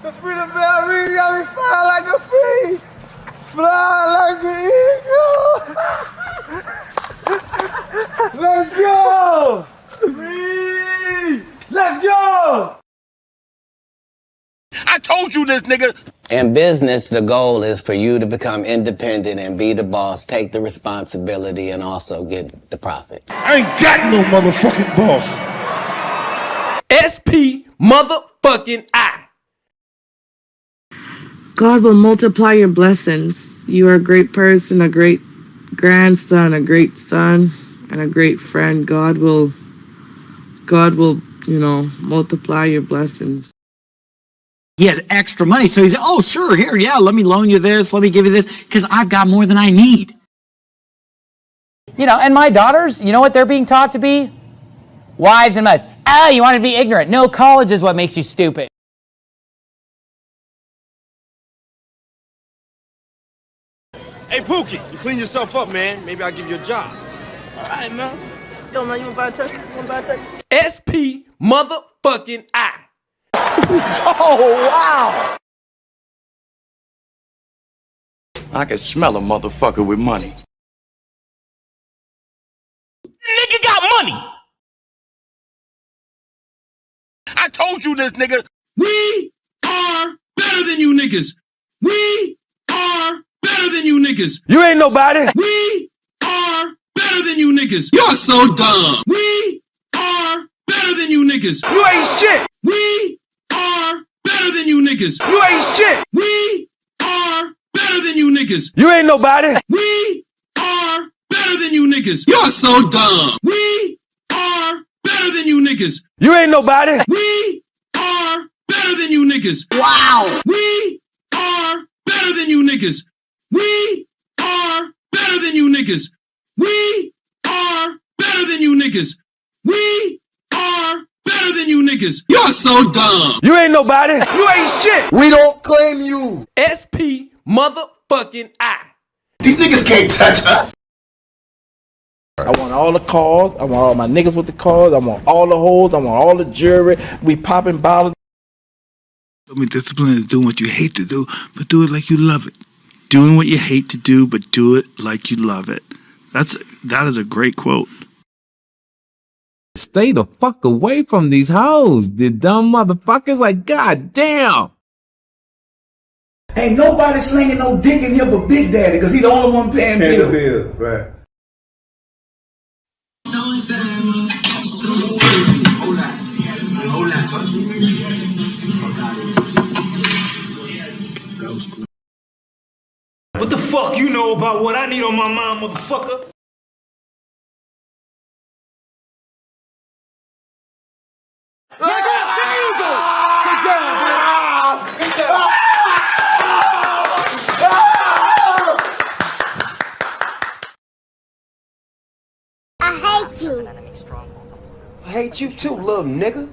The freedom bell ring got me flying like a free, flying like an eagle. Let's go! Free! Let's go! I told you this, nigga. In business, the goal is for you to become independent and be the boss, take the responsibility, and also get the profit. I ain't got no motherfucking boss. SP motherfucking I. God will multiply your blessings. You are a great person, a great grandson, a great son, and a great friend. God will, multiply your blessings. He has extra money, so he's, oh, sure, here, yeah, let me loan you this, let me give you this, because I've got more than I need. You know, and my daughters, you know what they're being taught to be? Wives and mothers. Oh, you want to be ignorant. No, college is what makes you stupid. Hey, Pookie, you clean yourself up, man. Maybe I'll give you a job. All right, man. Yo, man, you want to buy a turkey? You want to buy a turkey? SP motherfucking I. Oh, wow. I can smell a motherfucker with money. Nigga got money. I told you this, nigga. We are better than you niggas. We are better than you niggas. You ain't nobody. We are better than you niggas. You're so dumb. We are better than you niggas. You ain't shit. We are better than you niggas. You ain't shit. We are better than you niggas. You ain't nobody. We are better than you niggas. You're so dumb. We are better than you niggas. You ain't nobody. We are better than you niggas. Wow. We are better than you niggas. We are better than you niggas. We are better than you niggas. We are better than you niggas. You're so dumb. You ain't nobody. You ain't shit. We don't claim you. SP motherfucking I. These niggas can't touch us. I want all the cars. I want all my niggas with the cars. I want all the hoes. I want all the jewelry. We popping bottles. I mean, discipline is doing what you hate to do, but do it like you love it. Doing what you hate to do, but do it like you love it. That is a great quote. Stay the fuck away from these hoes, the dumb motherfuckers. Like, god damn. Ain't nobody slinging no dick in here but Big Daddy, because he's the only one paying bills. Right. What the fuck you know about what I need on my mind, motherfucker? I hate you. I hate you too, little nigga.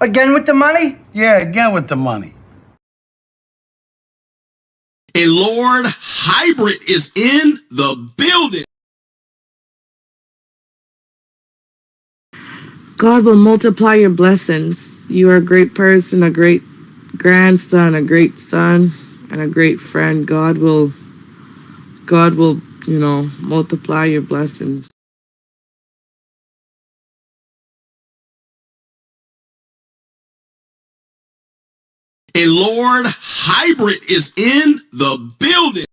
Again with the money? Yeah, again with the money. A Lord Hybrid is in the building. God will multiply your blessings. You are a great person, a great grandson, a great son, and a great friend. God will, multiply your blessings. A Lord Hybrid is in the building.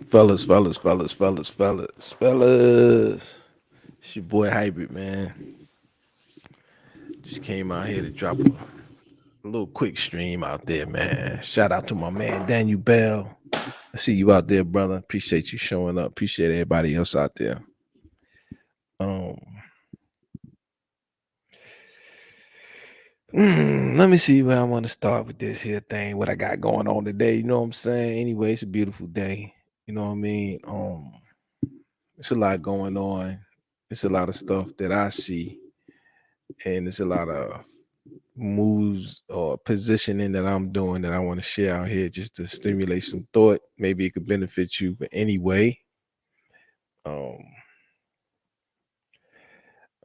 Fellas. It's your boy Hybrid, man. Just came out here to drop a little quick stream out there, man. Shout out to my man Daniel Bell. I see you out there, brother. Appreciate you showing up. Appreciate everybody else out there. Let me see where I want to start with this here thing, what I got going on today. You know what I'm saying? Anyway, it's a beautiful day. You know what I mean? It's a lot going on. it's a lot of stuff that I see, and it's a lot of moves or positioning that I'm doing that I want to share out here just to stimulate some thought. Maybe it could benefit you, but anyway, I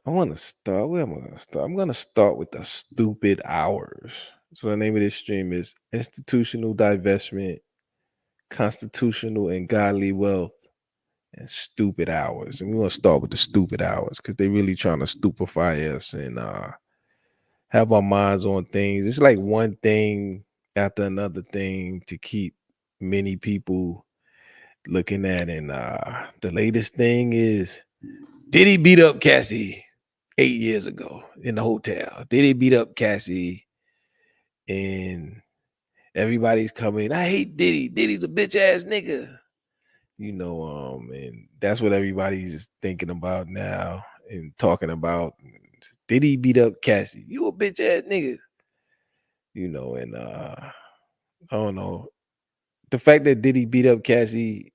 want to start. Where am I going to start? I'm going to start with the stupid hours. So the name of this stream is Institutional Divestment, Constitutional and Godly Wealth, and Stupid Hours. And we want to start with the stupid hours because they're really trying to stupefy us and have our minds on things. It's like one thing after another thing to keep many people looking at. And the latest thing is, did he beat up Cassie 8 years ago in the hotel? Did he beat up Cassie? And everybody's coming, I hate Diddy. Diddy's a bitch ass nigga. And that's what everybody's thinking about now and talking about. Did he beat up Cassie? You a bitch ass nigga. And I don't know. The fact that Diddy beat up Cassie,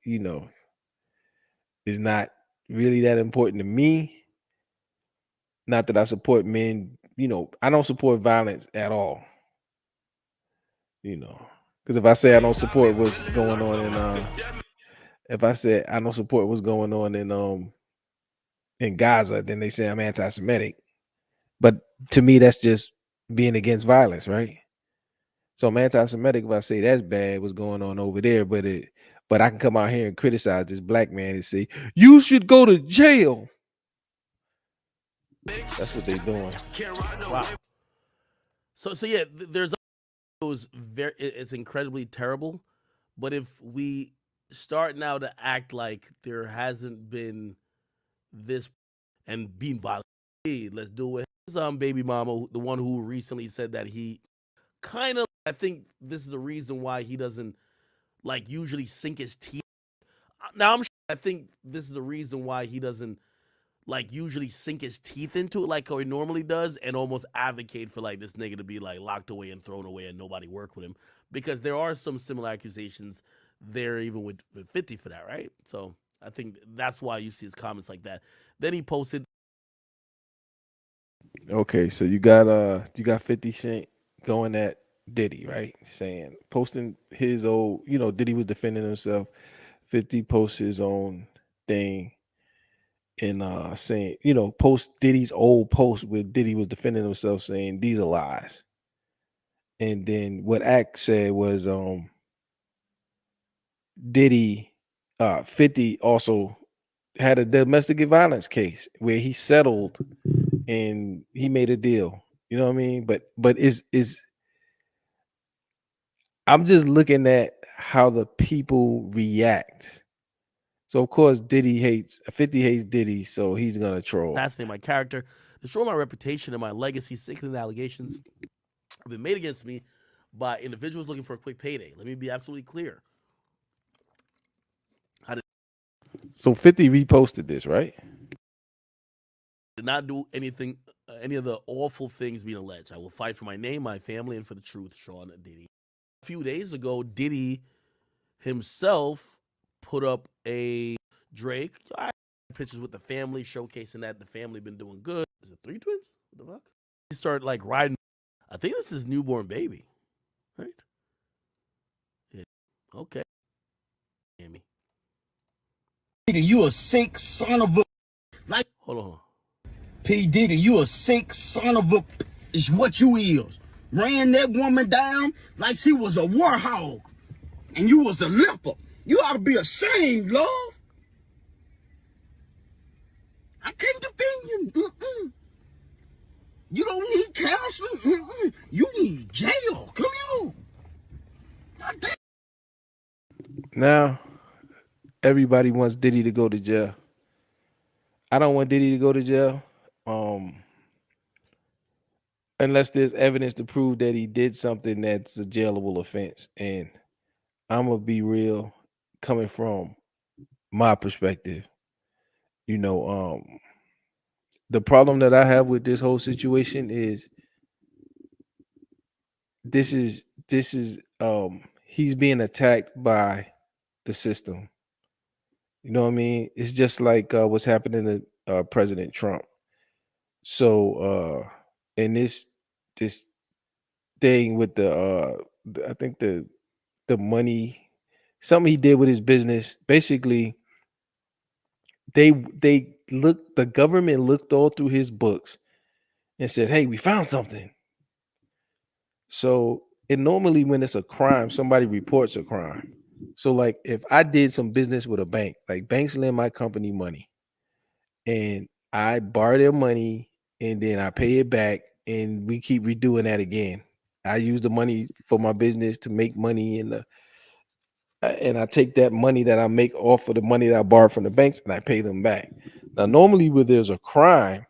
is not really that important to me. Not that I support men, I don't support violence at all. Because if I say I don't support what's going on in Gaza, then they say I'm anti-Semitic. But to me, that's just being against violence, right? So I'm anti-Semitic if I say that's bad, what's going on over there. But I can come out here and criticize this black man and say, you should go to jail. That's what they're doing. Wow. So yeah, there's those it's incredibly terrible. But if we start now to act like there hasn't been this and being violent, hey, let's do it. His baby mama, the one who recently said that he kind of, I think this is the reason why he doesn't like usually sink his teeth. Now I think this is the reason why he doesn't like usually sink his teeth into it like how he normally does and almost advocate for like this nigga to be like locked away and thrown away and nobody work with him, because there are some similar accusations there even with 50 for that, right? So I think that's why you see his comments like that. Then he posted. Okay, so you got 50 Cent going at Diddy, right? Posting his old, Diddy was defending himself. 50 posts his own thing and saying, post Diddy's old post where Diddy was defending himself saying these are lies. And then what Act said was Diddy 50 also had a domestic violence case where he settled and he made a deal. You know what I mean? But is I'm just looking at how the people react. So of course 50 hates Diddy, so he's gonna troll. Assassinate my character, destroy my reputation and my legacy, sickening allegations have been made against me by individuals looking for a quick payday. Let me be absolutely clear. So 50 reposted this, right? Did not do anything, any of the awful things being alleged. I will fight for my name, my family, and for the truth, Sean Diddy. A few days ago, Diddy himself put up a Drake pictures with the family, showcasing that the family been doing good. Is it 3 twins? What the fuck? He started like riding. I think this is newborn baby, right? Yeah. Okay. Amy. You a sick son of a like. Hold on. P. Diddy, you a sick son of a is what you is. Ran that woman down like she was a warhog, and you was a leper. You ought to be ashamed, love. I can't defend you. You don't need counseling. You need jail. Come on. Now, everybody wants Diddy to go to jail. I don't want Diddy to go to jail. Unless there's evidence to prove that he did something that's a jailable offense. And I'm gonna be real, coming from my perspective. The problem that I have with this whole situation is this is he's being attacked by the system. You know what I mean? It's just like what's happening President Trump. So and this thing with I think the money, something he did with his business, basically the government looked all through his books and said, hey, we found something. So and normally when it's a crime, somebody reports a crime. So like if I did some business with a bank, like banks lend my company money and I borrow their money and then I pay it back and we keep redoing that again. I use the money for my business to make money and I take that money that I make off of the money that I borrow from the banks and I pay them back. Now, normally where there's a crime,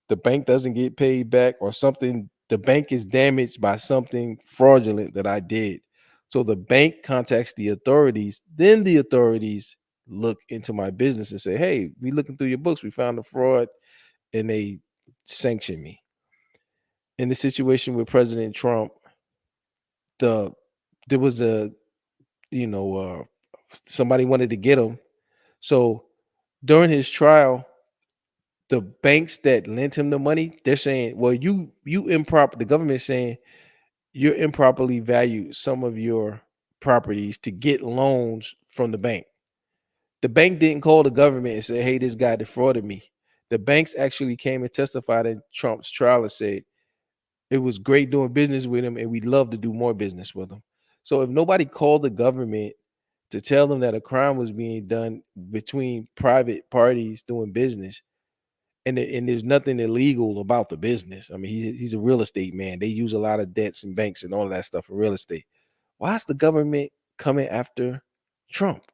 the bank doesn't get paid back or something, the bank is damaged by something fraudulent that I did. So the bank contacts the authorities, then the authorities look into my business and say, hey, we looking through your books, we found a fraud, and they sanction me. In the situation with President Trump, there was somebody wanted to get him. So during his trial, the banks that lent him the money, they're saying, well, the government's saying you're improperly valued some of your properties to get loans from the bank. The bank didn't call the government and say, hey, this guy defrauded me. The banks actually came and testified in Trump's trial and said it was great doing business with him and we'd love to do more business with him. So if nobody called the government to tell them that a crime was being done between private parties doing business, and there's nothing illegal about the business. I mean, he's a real estate man. They use a lot of debts and banks and all of that stuff in real estate. Why is the government coming after Trump?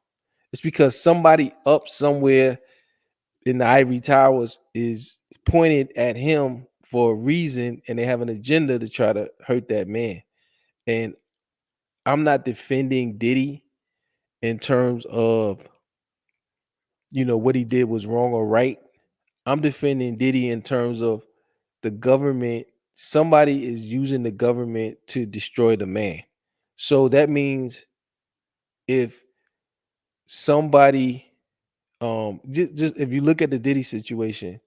It's because somebody up somewhere in the ivory towers is pointed at him for a reason, and they have an agenda to try to hurt that man. And I'm not defending Diddy in terms of, what he did was wrong or right. I'm defending Diddy in terms of the government. Somebody is using the government to destroy the man. So that means if somebody, just if you look at the Diddy situation,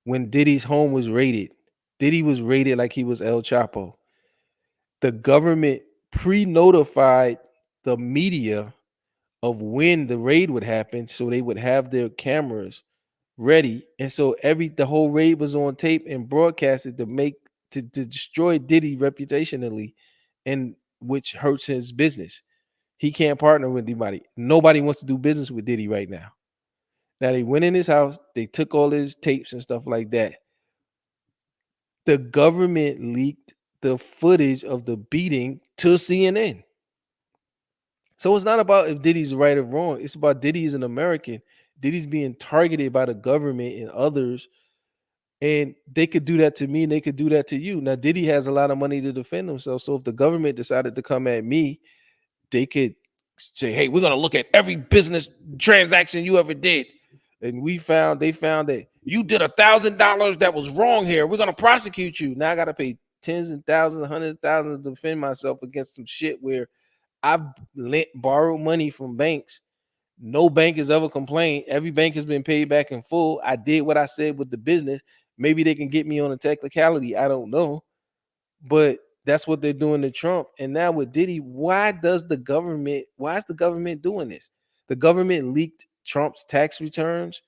when Diddy's home was raided, Diddy was raided like he was El Chapo. The government pre-notified the media of when the raid would happen, so they would have their cameras ready, and so the whole raid was on tape and broadcasted to destroy Diddy reputationally, and which hurts his business. He can't partner with anybody. Nobody wants to do business with Diddy right now. Now they went in his house, they took all his tapes and stuff like that. The government leaked the footage of the beating to CNN. So it's not about if Diddy's right or wrong. It's about Diddy is an American. Diddy's being targeted by the government and others, and they could do that to me and they could do that to you. Now, Diddy has a lot of money to defend himself. So if the government decided to come at me, they could say, hey, we're going to look at every business transaction you ever did. And they found that you did $1,000 that was wrong here. We're going to prosecute you. Now I got to pay tens and thousands, hundreds of thousands to defend myself against some shit where I've borrowed money from banks. No bank has ever complained. Every bank has been paid back in full. I did what I said with the business. Maybe they can get me on a technicality. I don't know. But that's what they're doing to Trump. And now with Diddy, why is the government doing this? The government leaked Trump's tax returns.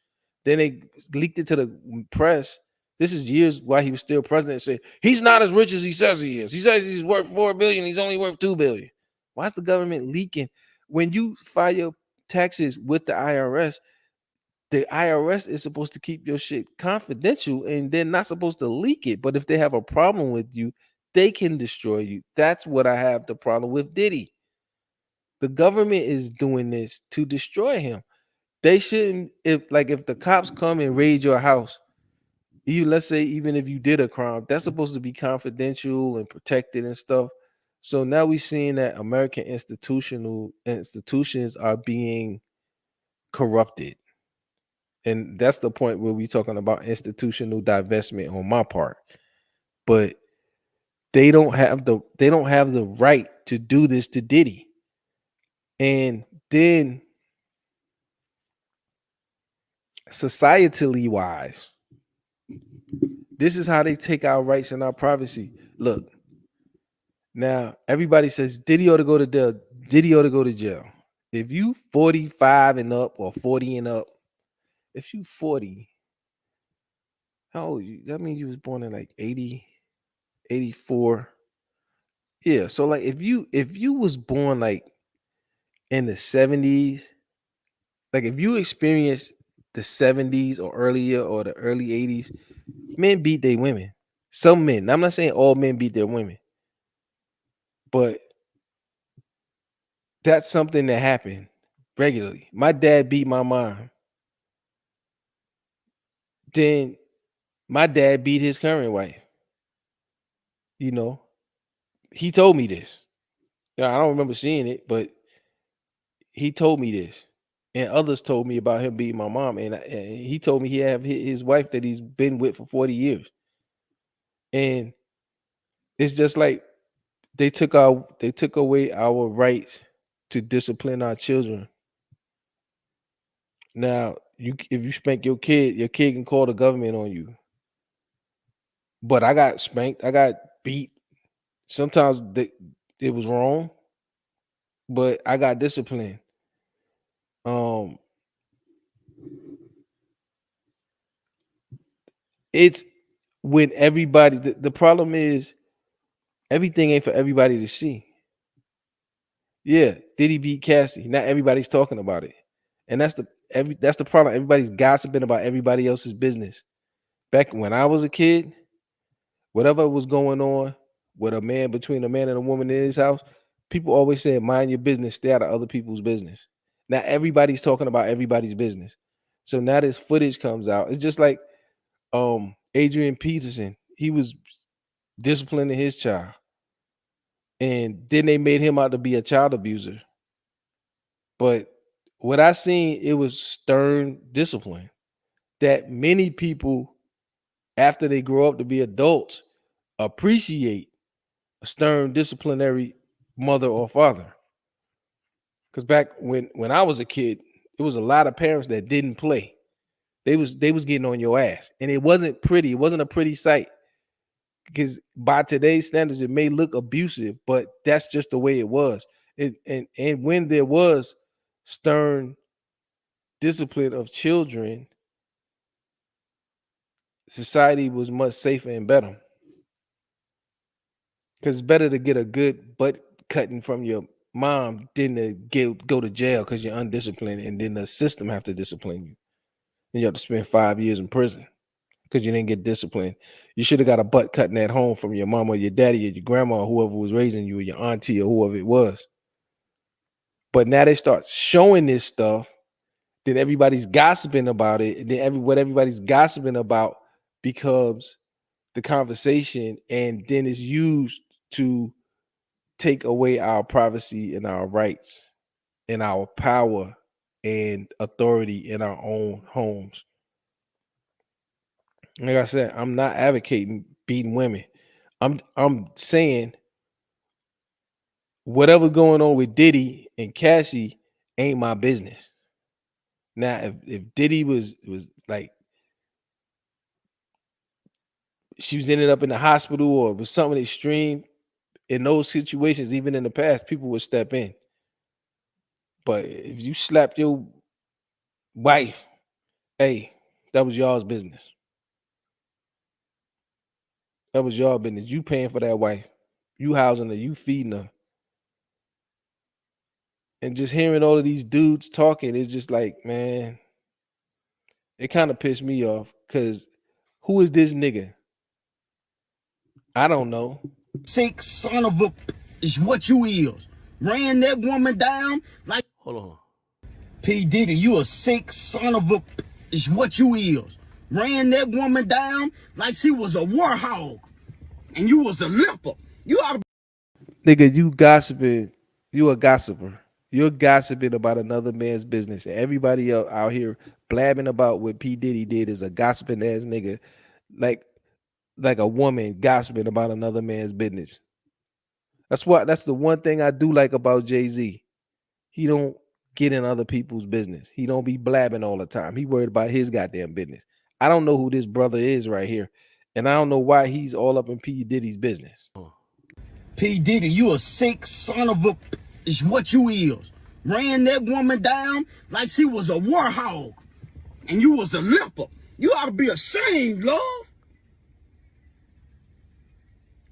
Then they leaked it to the press. This is years while he was still president. Say he's not as rich as he says he is. He says he's worth $4 billion. He's only worth $2 billion. Why is the government leaking? When you file your taxes with the IRS is supposed to keep your shit confidential and they're not supposed to leak it. But if they have a problem with you, they can destroy you. That's what I have the problem with Diddy. The government is doing this to destroy him. They shouldn't, if the cops come and raid your house, let's say even if you did a crime, that's supposed to be confidential and protected and stuff. So now we're seeing that American institutions are being corrupted. And that's the point where we're talking about institutional divestment on my part. But they don't have the right to do this to Diddy. And then societally wise, this is how they take our rights and our privacy. Look, now everybody says Diddy ought to go to jail. Diddy ought to go to jail. If you 45 and up or 40 and up, if you 40, how old you? That means you was born in like 80, 84. Yeah. So like if you was born like in the 70s, like if you experienced the 70s or earlier or the early 80s, men beat their women. Some men. I'm not saying all men beat their women, but that's something that happened regularly. My dad beat my mom. Then my dad beat his current wife. You know, he told me this. I don't remember seeing it, but he told me this. And others told me about him beating my mom. And he told me he have his wife that he's been with for 40 years. And it's just like they took away our rights to discipline our children. Now, if you spank your kid can call the government on you. But I got spanked, I got beat. Sometimes it was wrong, but I got disciplined. It's when everybody the problem is everything ain't for everybody to see. Yeah, did he beat Cassie? Not everybody's talking about it. And that's the problem. Everybody's gossiping about everybody else's business. Back when I was a kid, whatever was going on with between a man and a woman in his house, people always said, mind your business, stay out of other people's business. Now everybody's talking about everybody's business. So now this footage comes out. It's just like Adrian Peterson. He was disciplining his child. And then they made him out to be a child abuser. But what I seen, it was stern discipline that many people, after they grow up to be adults, appreciate a stern disciplinary mother or father. Because back when I was a kid, it was a lot of parents that didn't play. They was getting on your ass, and it wasn't pretty. It wasn't a pretty sight. Because by today's standards, it may look abusive, but that's just the way it was. And when there was stern discipline of children, society was much safer and better. Because it's better to get a good butt cutting from your mom than to go to jail because you're undisciplined, and then the system have to discipline you. And you have to spend 5 years in prison because you didn't get disciplined. You should have got a butt cutting at home from your mom or your daddy or your grandma or whoever was raising you, or your auntie or whoever it was. But now they start showing this stuff, then everybody's gossiping about it, and then what everybody's gossiping about becomes the conversation, and then it's used to take away our privacy and our rights and our power and authority in our own homes. Like I said, I'm not advocating beating women. I'm saying whatever's going on with Diddy and Cassie ain't my business. Now, if Diddy was like she was ended up in the hospital or it was something extreme, in those situations, even in the past, people would step in. But if you slapped your wife, hey, that was y'all's business. That was y'all business. You paying for that wife. You housing her. You feeding her. And just hearing all of these dudes talking, it's just like, man, it kind of pissed me off. Because who is this nigga? I don't know. Sick son of a is what you is. Ran that woman down like. Hold on. P. Diddy, you a sick son of a is what you is. Ran that woman down like she was a warhog. And you was a leper. You ought to. Nigga, you gossiping. You a gossiper. You're gossiping about another man's business. And everybody else out here blabbing about what P. Diddy did is a gossiping ass nigga. Like a woman gossiping about another man's business. That's the one thing I do like about Jay-Z. He don't get in other people's business. He don't be blabbing all the time. He worried about his goddamn business. I don't know who this brother is right here, and I don't know why he's all up in P. Diddy's business. P. Diddy, you a sick son of a is what you is. Ran that woman down like she was a warhog. And you was a leper. You ought to be ashamed, love.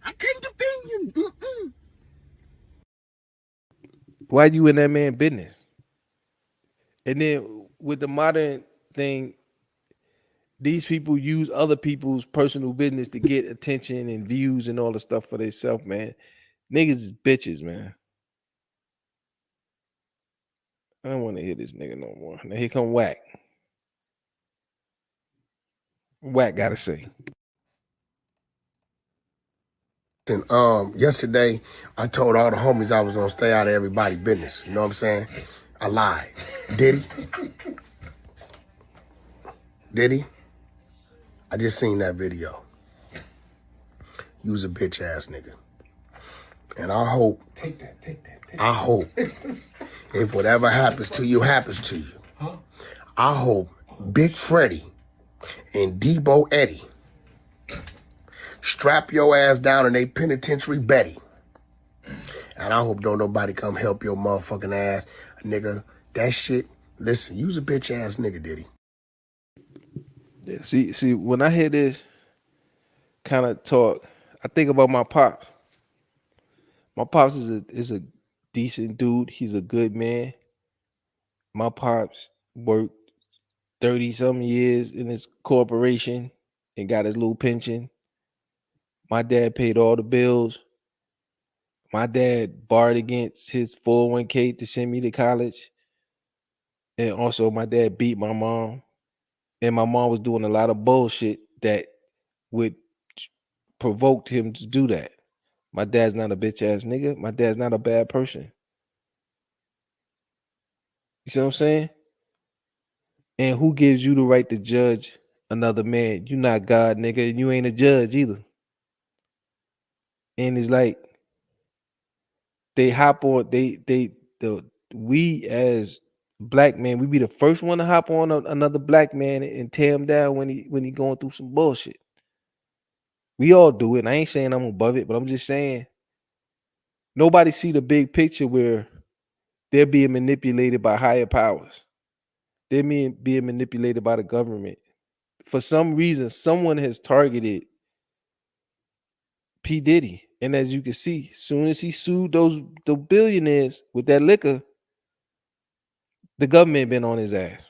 I can't defend you. Why you in that man business? And then with the modern thing, these people use other people's personal business to get attention and views and all the stuff for themselves, man. Niggas is bitches, man. I don't want to hear this nigga no more. Now here come Whack. Whack gotta say. And yesterday I told all the homies I was gonna stay out of everybody's business. You know what I'm saying? I lied. Did he? I just seen that video. You was a bitch ass nigga. And I hope I hope if whatever happens to you happens to you. I hope Big Freddie and Debo Eddie strap your ass down in a penitentiary Betty. And I hope don't nobody come help your motherfucking ass, nigga. That shit, listen, you's a bitch ass nigga, Diddy. Yeah, see, when I hear this kind of talk, I think about my pop. My pops is a decent dude. He's a good man. My pops worked 30-something years in his corporation and got his little pension. My dad paid all the bills. My dad borrowed against his 401k to send me to college. And also my dad beat my mom. And my mom was doing a lot of bullshit that would provoke him to do that. My dad's not a bitch ass nigga. My dad's not a bad person. You see what I'm saying? And who gives you the right to judge another man? You not God, nigga, and you ain't a judge either. And it's like they hop on, we as black men, we be the first one to hop on another black man and tear him down when he going through some bullshit. We all do it. And I ain't saying I'm above it, but I'm just saying nobody see the big picture where they're being manipulated by higher powers. They're being manipulated by the government. For some reason, someone has targeted P. Diddy. And as you can see, soon as he sued the billionaires with that liquor, the government been on his ass.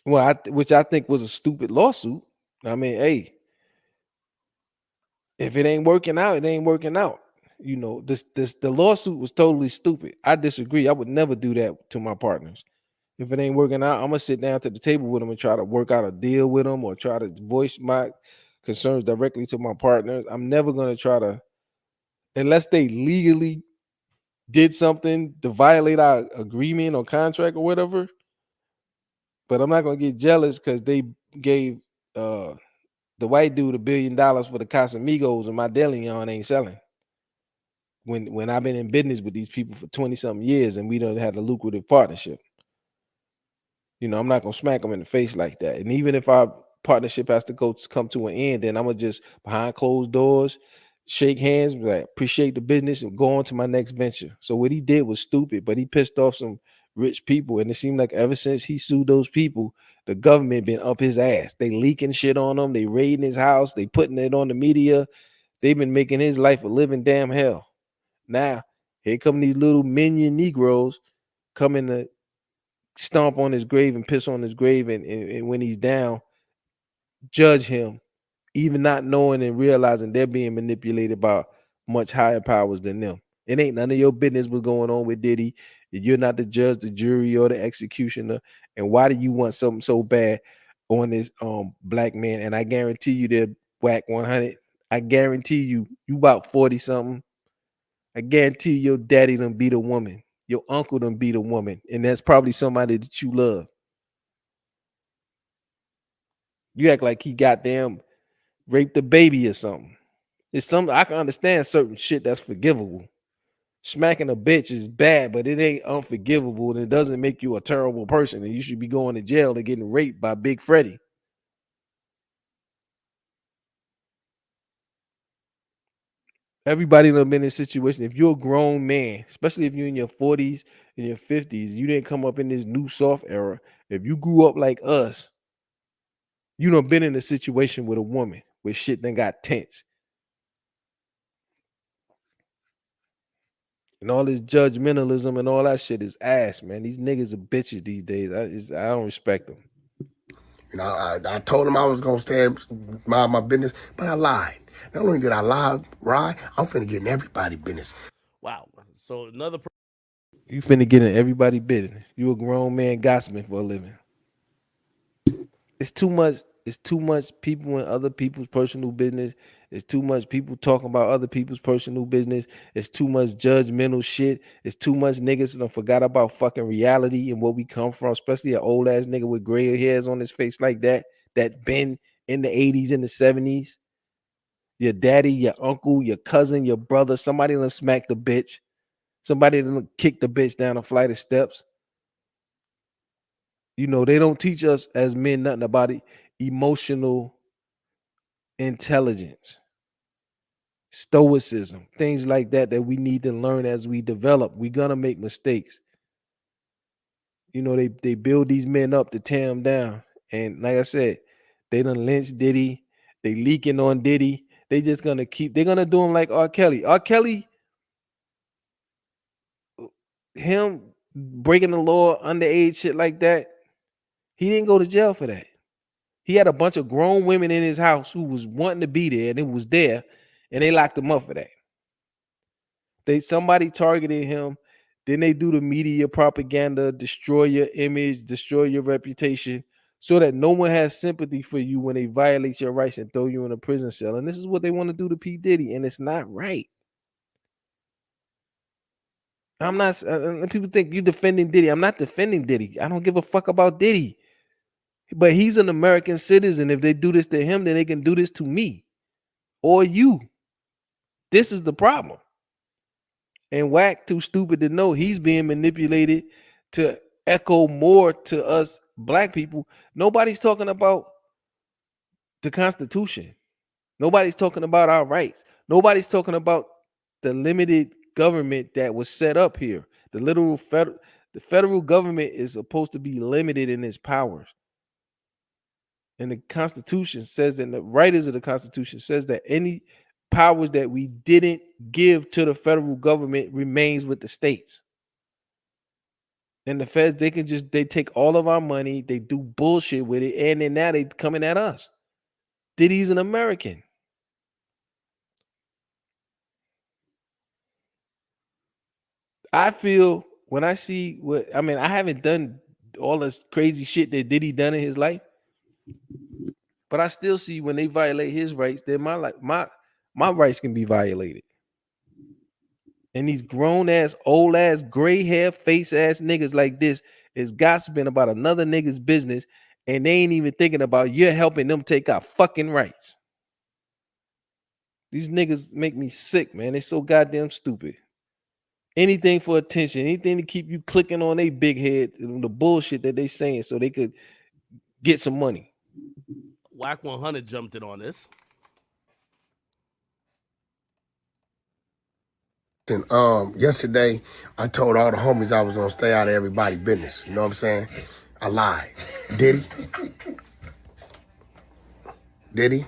Well, which I think was a stupid lawsuit. I mean, hey, if it ain't working out, it ain't working out. You know, the lawsuit was totally stupid. I disagree. I would never do that to my partners. If it ain't working out, I'm gonna sit down to the table with them and try to work out a deal with them or try to voice my concerns directly to my partners. I'm never gonna try to, unless they legally did something to violate our agreement or contract or whatever. But I'm not gonna get jealous because they gave the white dude $1 billion for the Casamigos and my DeLeon ain't selling. When I've been in business with these people for 20-something years and we done had a lucrative partnership. You know, I'm not gonna smack them in the face like that. And even if our partnership has to come to an end, then I'm gonna just behind closed doors, shake hands, like appreciate the business and go on to my next venture. So what he did was stupid, but he pissed off some rich people. And it seemed like ever since he sued those people, the government been up his ass. They leaking shit on him, they raiding his house, they putting it on the media. They've been making his life a living damn hell. Now, here come these little minion Negroes coming to stomp on his grave and piss on his grave, and when he's down, judge him, even not knowing and realizing they're being manipulated by much higher powers than them. It ain't none of your business what's going on with Diddy. You're not the judge, the jury, or the executioner. And why do you want something so bad on this black man? And I guarantee you they're whack 100. I guarantee you about 40 something. I guarantee your daddy done beat a woman. Your uncle done beat a woman. And that's probably somebody that you love. You act like he goddamn raped a baby or something. It's something I can understand certain shit that's forgivable. Smacking a bitch is bad, but it ain't unforgivable, and it doesn't make you a terrible person, and you should be going to jail and getting raped by Big Freddie. Everybody done been in a situation. If you're a grown man, especially if you're in your 40s and your 50s, you didn't come up in this new soft era. If you grew up like us, you done been in a situation with a woman where shit then got tense. And all this judgmentalism and all that shit is ass, man. These niggas are bitches these days. I don't respect them. You know, I told him I was gonna mind my business, but I lied. Not only did I lie, I'm finna get in everybody's business. Wow. So another. You finna get in everybody business. You a grown man gossiping for a living. It's too much. It's too much people in other people's personal business. It's too much people talking about other people's personal business. It's too much judgmental shit. It's too much niggas that forgot about fucking reality and where we come from, especially an old ass nigga with gray hairs on his face like that been in the 80s and the 70s. Your daddy, your uncle, your cousin, your brother, somebody done smack the bitch. Somebody done kick the bitch down a flight of steps. You know, they don't teach us as men nothing about it. Emotional intelligence, stoicism, things like that we need to learn as we develop. We're gonna make mistakes. You know, they build these men up to tear them down. And like I said, they done lynch Diddy, they leaking on Diddy. They're gonna do him like R. Kelly. R. Kelly, him breaking the law, underage shit like that, he didn't go to jail for that. He had a bunch of grown women in his house who was wanting to be there, and it was there, and they locked him up for that. Somebody targeted him, then they do the media propaganda, destroy your image, destroy your reputation, so that no one has sympathy for you when they violate your rights and throw you in a prison cell. And this is what they want to do to P. Diddy, and it's not right. I'm not. People think you defending Diddy. I'm not defending Diddy. I don't give a fuck about Diddy. But he's an American citizen. If they do this to him, then they can do this to me or you. This is the problem. And Wack too stupid to know he's being manipulated to echo more to us black people. Nobody's talking about the Constitution. Nobody's talking about our rights. Nobody's talking about the limited government that was set up here. The federal government is supposed to be limited in its powers. And the Constitution says that the writers of the Constitution says that any powers that we didn't give to the federal government remains with the states. And the feds, they take all of our money, they do bullshit with it, and then now they coming at us. Diddy's an American. I feel when I see I haven't done all this crazy shit that Diddy done in his life, but I still see when they violate his rights, then my rights can be violated. And these grown ass, old ass, gray hair, face ass niggas like this is gossiping about another nigga's business, and they ain't even thinking about you're helping them take our fucking rights. These niggas make me sick, man. They so goddamn stupid. Anything for attention, anything to keep you clicking on their big head, the bullshit that they saying so they could get some money. Whack 100 jumped in on this. And yesterday I told all the homies I was gonna stay out of everybody's business. You know what I'm saying? I lied. Did he?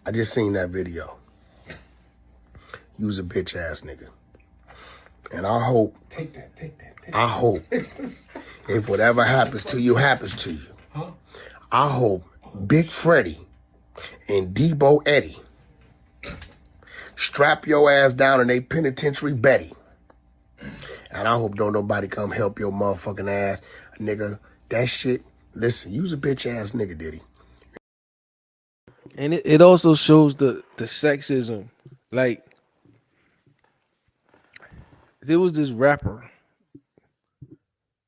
I just seen that video. You was a bitch ass nigga. And I hope I hope if whatever happens to you happens to you. I hope Big Freddie and Debo Eddie strap your ass down in a penitentiary Betty. And I hope don't nobody come help your motherfucking ass, nigga. That shit, listen, you's a bitch ass nigga, Diddy. And it also shows the sexism. Like, there was this rapper.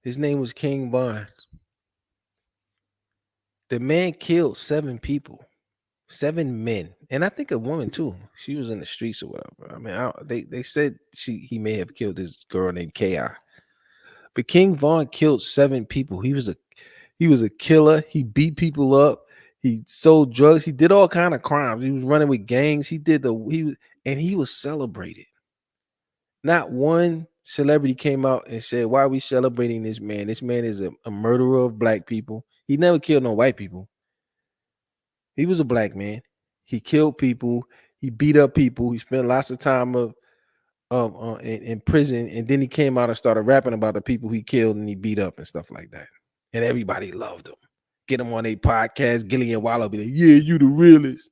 His name was King Barnes. The man killed 7 people. 7 men, and I think a woman too. She was in the streets or whatever. I mean, they said he may have killed this girl named Ki. But King Von killed 7 people. He was a killer. He beat people up. He sold drugs. He did all kind of crimes. He was running with gangs. And he was celebrated. Not one celebrity came out and said, "Why are we celebrating this man? This man is a murderer of black people. He never killed no white people. He was a black man. He killed people. He beat up people. He spent lots of time in prison, and then he came out and started rapping about the people he killed and he beat up and stuff like that. And everybody loved him. Get him on a podcast. Gillian Wallow be like, "Yeah, you the realest,"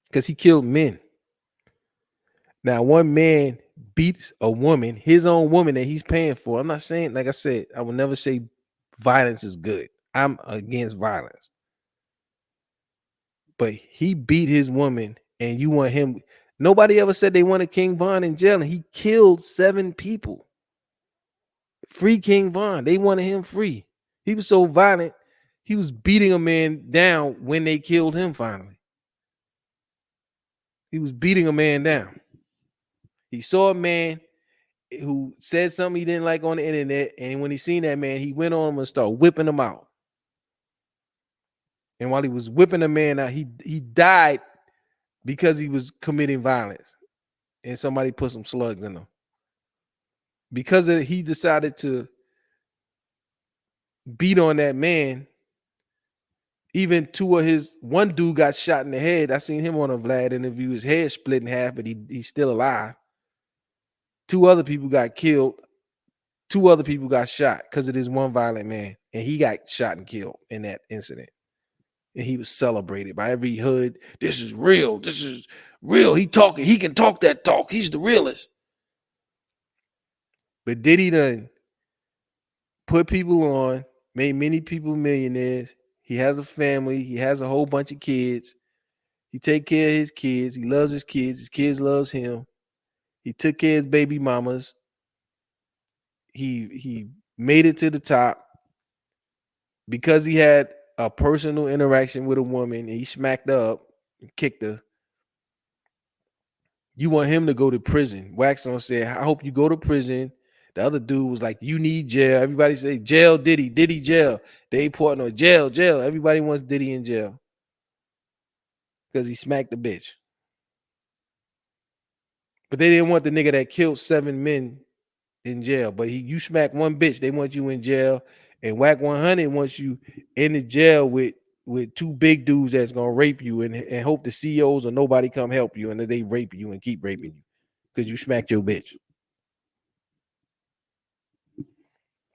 because he killed men. Now, one man beats a woman, his own woman that he's paying for. I'm not saying, like I said, I will never say violence is good. I'm against violence. But he beat his woman, and you want him. Nobody ever said they wanted King Von in jail, and he killed 7 people. Free King Von. They wanted him free. He was so violent, he was beating a man down when they killed him finally. He was beating a man down. He saw a man who said something he didn't like on the internet, and when he seen that man, he went on him and started whipping him out. And while he was whipping the man out, he died because he was committing violence, and somebody put some slugs in him. Because he decided to beat on that man. Even one dude got shot in the head. I seen him on a Vlad interview. His head split in half, but he's still alive. 2 other people got killed. 2 other people got shot because of this one violent man, and he got shot and killed in that incident. And he was celebrated by every hood. This is real. This is real. He can talk that talk. He's the realest. But Diddy done put people on, made many people millionaires. He has a family. He has a whole bunch of kids. He take care of his kids. He loves his kids. His kids loves him. He took care of his baby mamas. He made it to the top because he had a personal interaction with a woman and he smacked her up and kicked her. You want him to go to prison. Waxon said, "I hope you go to prison." The other dude was like, "You need jail." Everybody say, "Jail, Diddy, Diddy, jail." They important on jail, jail. Everybody wants Diddy in jail because he smacked the bitch. But they didn't want the nigga that killed 7 men in jail. But you smack one bitch, they want you in jail. And Whack 100 wants you in the jail with 2 big dudes that's gonna rape you and hope the CEOs or nobody come help you and that they rape you and keep raping you because you smacked your bitch.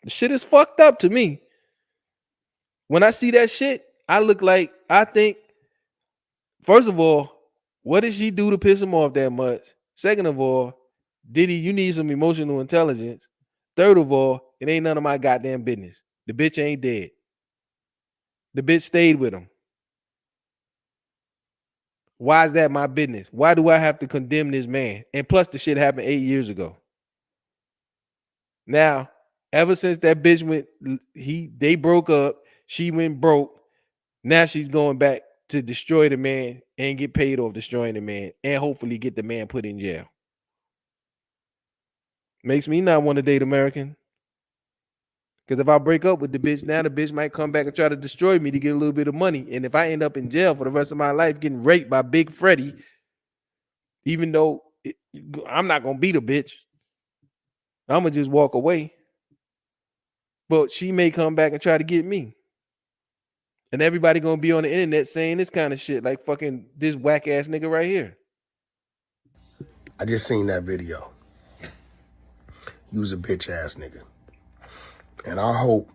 The shit is fucked up to me. When I see that shit, I think, first of all, what did she do to piss him off that much? Second of all, Diddy, you need some emotional intelligence. Third of all, it ain't none of my goddamn business. The bitch ain't dead. The bitch stayed with him. Why is that my business? Why do I have to condemn this man? And plus, the shit happened 8 years ago. Now, ever since that bitch they broke up, she went broke. Now she's going back to destroy the man and get paid off destroying the man and hopefully get the man put in jail. Makes me not want to date American. Because if I break up with the bitch, now the bitch might come back and try to destroy me to get a little bit of money. And if I end up in jail for the rest of my life getting raped by Big Freddie, even though I'm not going to beat a bitch, I'm going to just walk away. But she may come back and try to get me. And everybody going to be on the internet saying this kind of shit like fucking this whack ass nigga right here. I just seen that video. You was a bitch ass nigga. And I hope,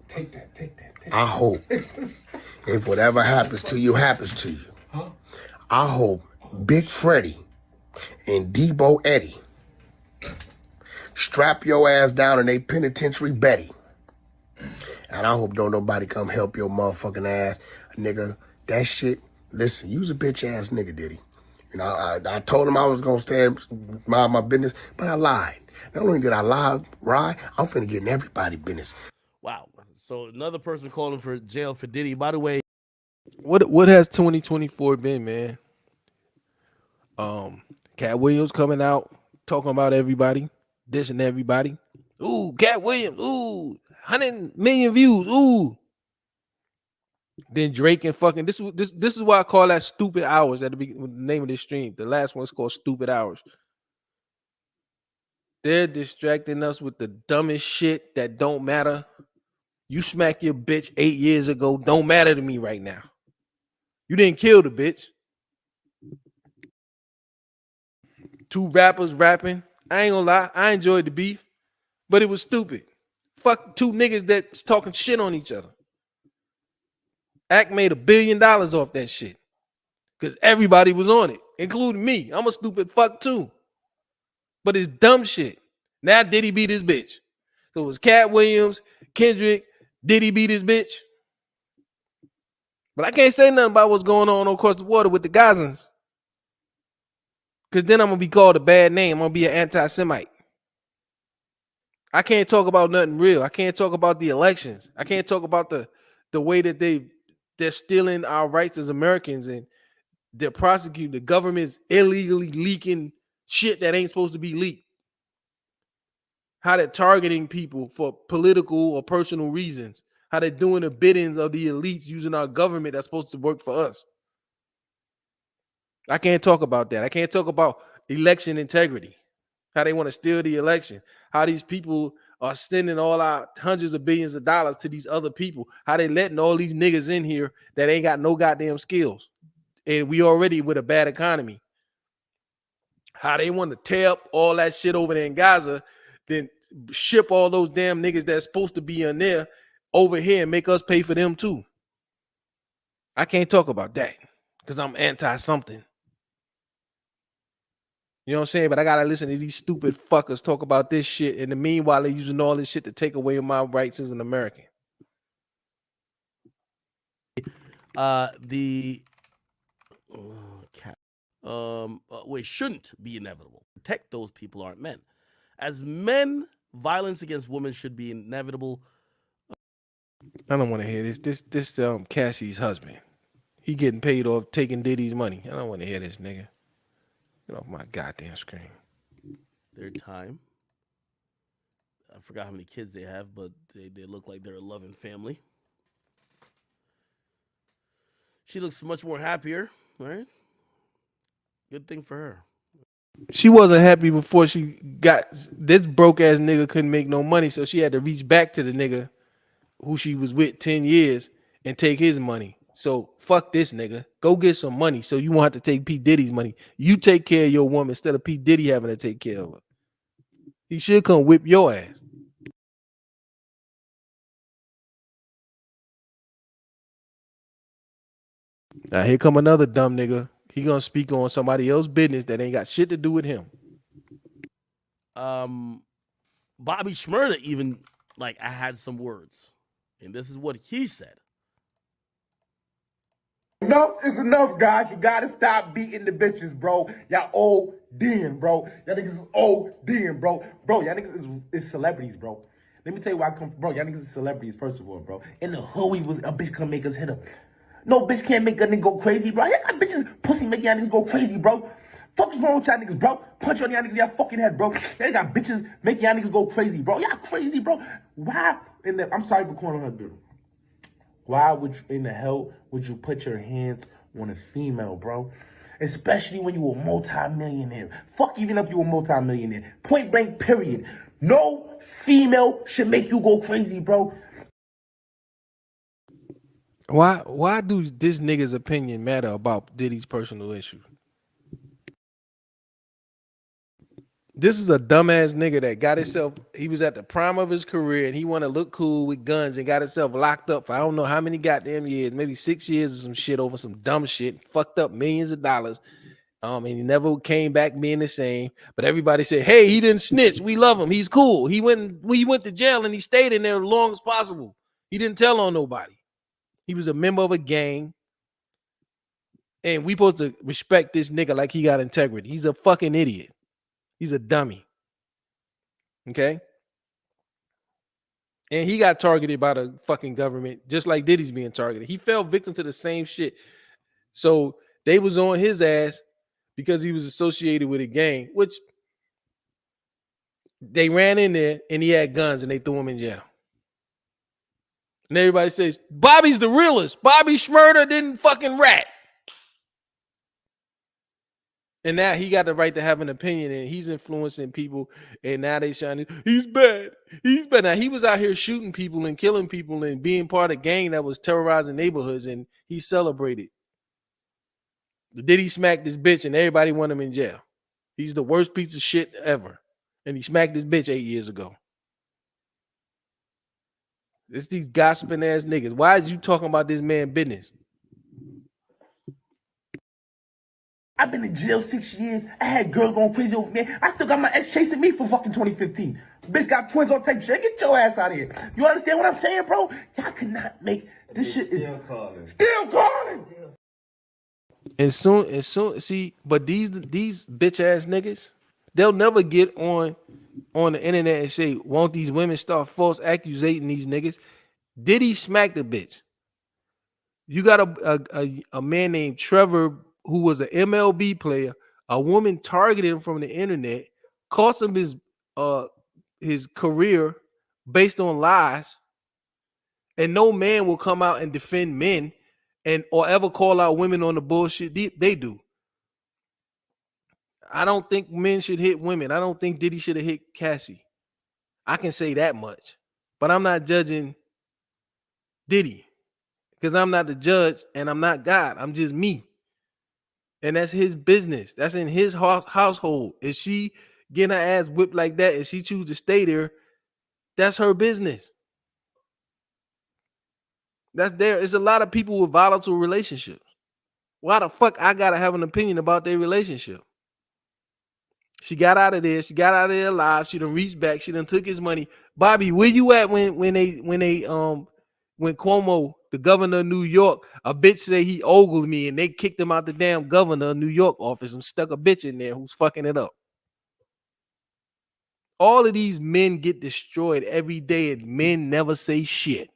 I hope, if whatever happens to you, happens to you, I hope Big Freddie and Debo Eddie strap your ass down in a penitentiary Betty. And I hope don't nobody come help your motherfucking ass, nigga. That shit, listen, you was a bitch ass nigga, Diddy. You know, I told him I was gonna mind my business, but I lied. Not only did I lie, I'm finna get in everybody's business. Wow. So another person calling for jail for Diddy. By the way, What has 2024 been, man? Cat Williams coming out talking about everybody, dissing everybody. Ooh, Cat Williams. Ooh, 100 million views. Ooh. Then Drake and fucking this is why I call that stupid hours at the name of this stream. The last one's called Stupid Hours. They're distracting us with the dumbest shit that don't matter. You smack your bitch 8 years ago, don't matter to me right now. You didn't kill the bitch. Two rappers rapping. I ain't gonna lie, I enjoyed the beef, but it was stupid. Fuck two niggas that's talking shit on each other. Act made $1 billion off that shit because everybody was on it, including me. I'm a stupid fuck too. But it's dumb shit. Now Diddy beat his bitch. So it was Cat Williams, Kendrick, Diddy beat his bitch. But I can't say nothing about what's going on across the water with the Gazans. Because then I'm going to be called a bad name. I'm going to be an anti-Semite. I can't talk about nothing real. I can't talk about the elections. I can't talk about the way that they're stealing our rights as Americans and they're prosecuting. The government's illegally leaking shit that ain't supposed to be leaked. How they're targeting people for political or personal reasons. How they're doing the biddings of the elites using our government that's supposed to work for us. I can't talk about that. I can't talk about election integrity. How they want to steal the election. How these people are sending all our hundreds of billions of dollars to these other people. How they letting all these niggas in here that ain't got no goddamn skills. And we already with a bad economy. How they want to tear up all that shit over there in Gaza, then ship all those damn niggas that's supposed to be in there over here and make us pay for them too. I can't talk about that because I'm anti something. You know what I'm saying? But I gotta listen to these stupid fuckers talk about this shit. In the meanwhile, they're using all this shit to take away my rights as an American. Which shouldn't be inevitable. Protect those people aren't men. As men, violence against women should be inevitable. I don't want to hear this. This Cassie's husband. He getting paid off taking Diddy's money. I don't want to hear this nigga. Get off my goddamn screen. Their time. I forgot how many kids they have, but they look like they're a loving family. She looks much more happier, right? Good thing for her. She wasn't happy before she got this broke ass nigga couldn't make no money, so she had to reach back to the nigga who she was with 10 years and take his money. So fuck this nigga. Go get some money so you won't have to take P. Diddy's money. You take care of your woman instead of P. Diddy having to take care of her. He should come whip your ass. Now here come another dumb nigga. He gonna speak on somebody else's business that ain't got shit to do with him. Bobby Shmurda even, I had some words. And this is what he said. Enough is enough, guys. You gotta stop beating the bitches, bro. Y'all ODing, bro. Y'all niggas is ODing, bro. Bro, y'all niggas is celebrities, bro. Let me tell you why I come from, bro. Y'all niggas is celebrities, first of all, bro. In the hood, a bitch can make us hit up. No bitch can't make a nigga go crazy, bro. Y'all got bitches, pussy make y'all niggas go crazy, bro. Fuck is wrong with y'all niggas, bro? Punch on y'all niggas, y'all fucking head, bro. Y'all got bitches make y'all niggas go crazy, bro. Y'all crazy, bro. Why? I'm sorry for calling her girl. Why in the hell would you put your hands on a female, bro? Especially when you a multi-millionaire. Fuck even if you a multi-millionaire. Point blank, period. No female should make you go crazy, bro. Why do this nigga's opinion matter about Diddy's personal issue? This is a dumbass nigga that got himself, he was at the prime of his career and he want to look cool with guns and got himself locked up for I don't know how many goddamn years, maybe 6 years or some shit over some dumb shit, fucked up millions of dollars. And he never came back being the same. But everybody said, hey, he didn't snitch. We love him. He's cool. He went to jail and he stayed in there as long as possible. He didn't tell on nobody. He was a member of a gang. And we supposed to respect this nigga like he got integrity. He's a fucking idiot. He's a dummy. Okay? And he got targeted by the fucking government, just like Diddy's being targeted. He fell victim to the same shit. So they was on his ass because he was associated with a gang, which they ran in there and he had guns and they threw him in jail. And everybody says, Bobby's the realest. Bobby Shmurda didn't fucking rat. And now he got the right to have an opinion and he's influencing people. And now they shining, he's bad. He's bad. Now he was out here shooting people and killing people and being part of a gang that was terrorizing neighborhoods and he celebrated. Did he smack this bitch and everybody want him in jail? He's the worst piece of shit ever. And he smacked this bitch 8 years ago. It's these gossiping ass niggas. Why is you talking about this man business? I've been in jail 6 years. I had girls going crazy over me. I still got my ex chasing me for fucking 2015. Bitch got twins on tape. Shit, get your ass out of here. You understand what I'm saying, bro? Y'all cannot make this shit. Still calling. As soon, see, but these bitch ass niggas, they'll never get on the internet and say, won't these women start false accusating these niggas? Did he smack the bitch? You got a man named Trevor who was an MLB player. A woman targeted him from the internet, cost him his career based on lies, and no man will come out and defend men or ever call out women on the bullshit they do. I don't think men should hit women. I don't think Diddy should have hit Cassie. I can say that much, but I'm not judging Diddy because I'm not the judge and I'm not God. I'm just me. And that's his business. That's in his household. If she getting her ass whipped like that and she choose to stay there, that's her business. That's there. It's a lot of people with volatile relationships. Why the fuck I gotta have an opinion about their relationship? She got out of there. She got out of there alive. She done reached back. She done took his money. Bobby, where you at when Cuomo, the governor of New York, a bitch say he ogled me and they kicked him out the damn governor of New York office and stuck a bitch in there who's fucking it up. All of these men get destroyed every day and men never say shit.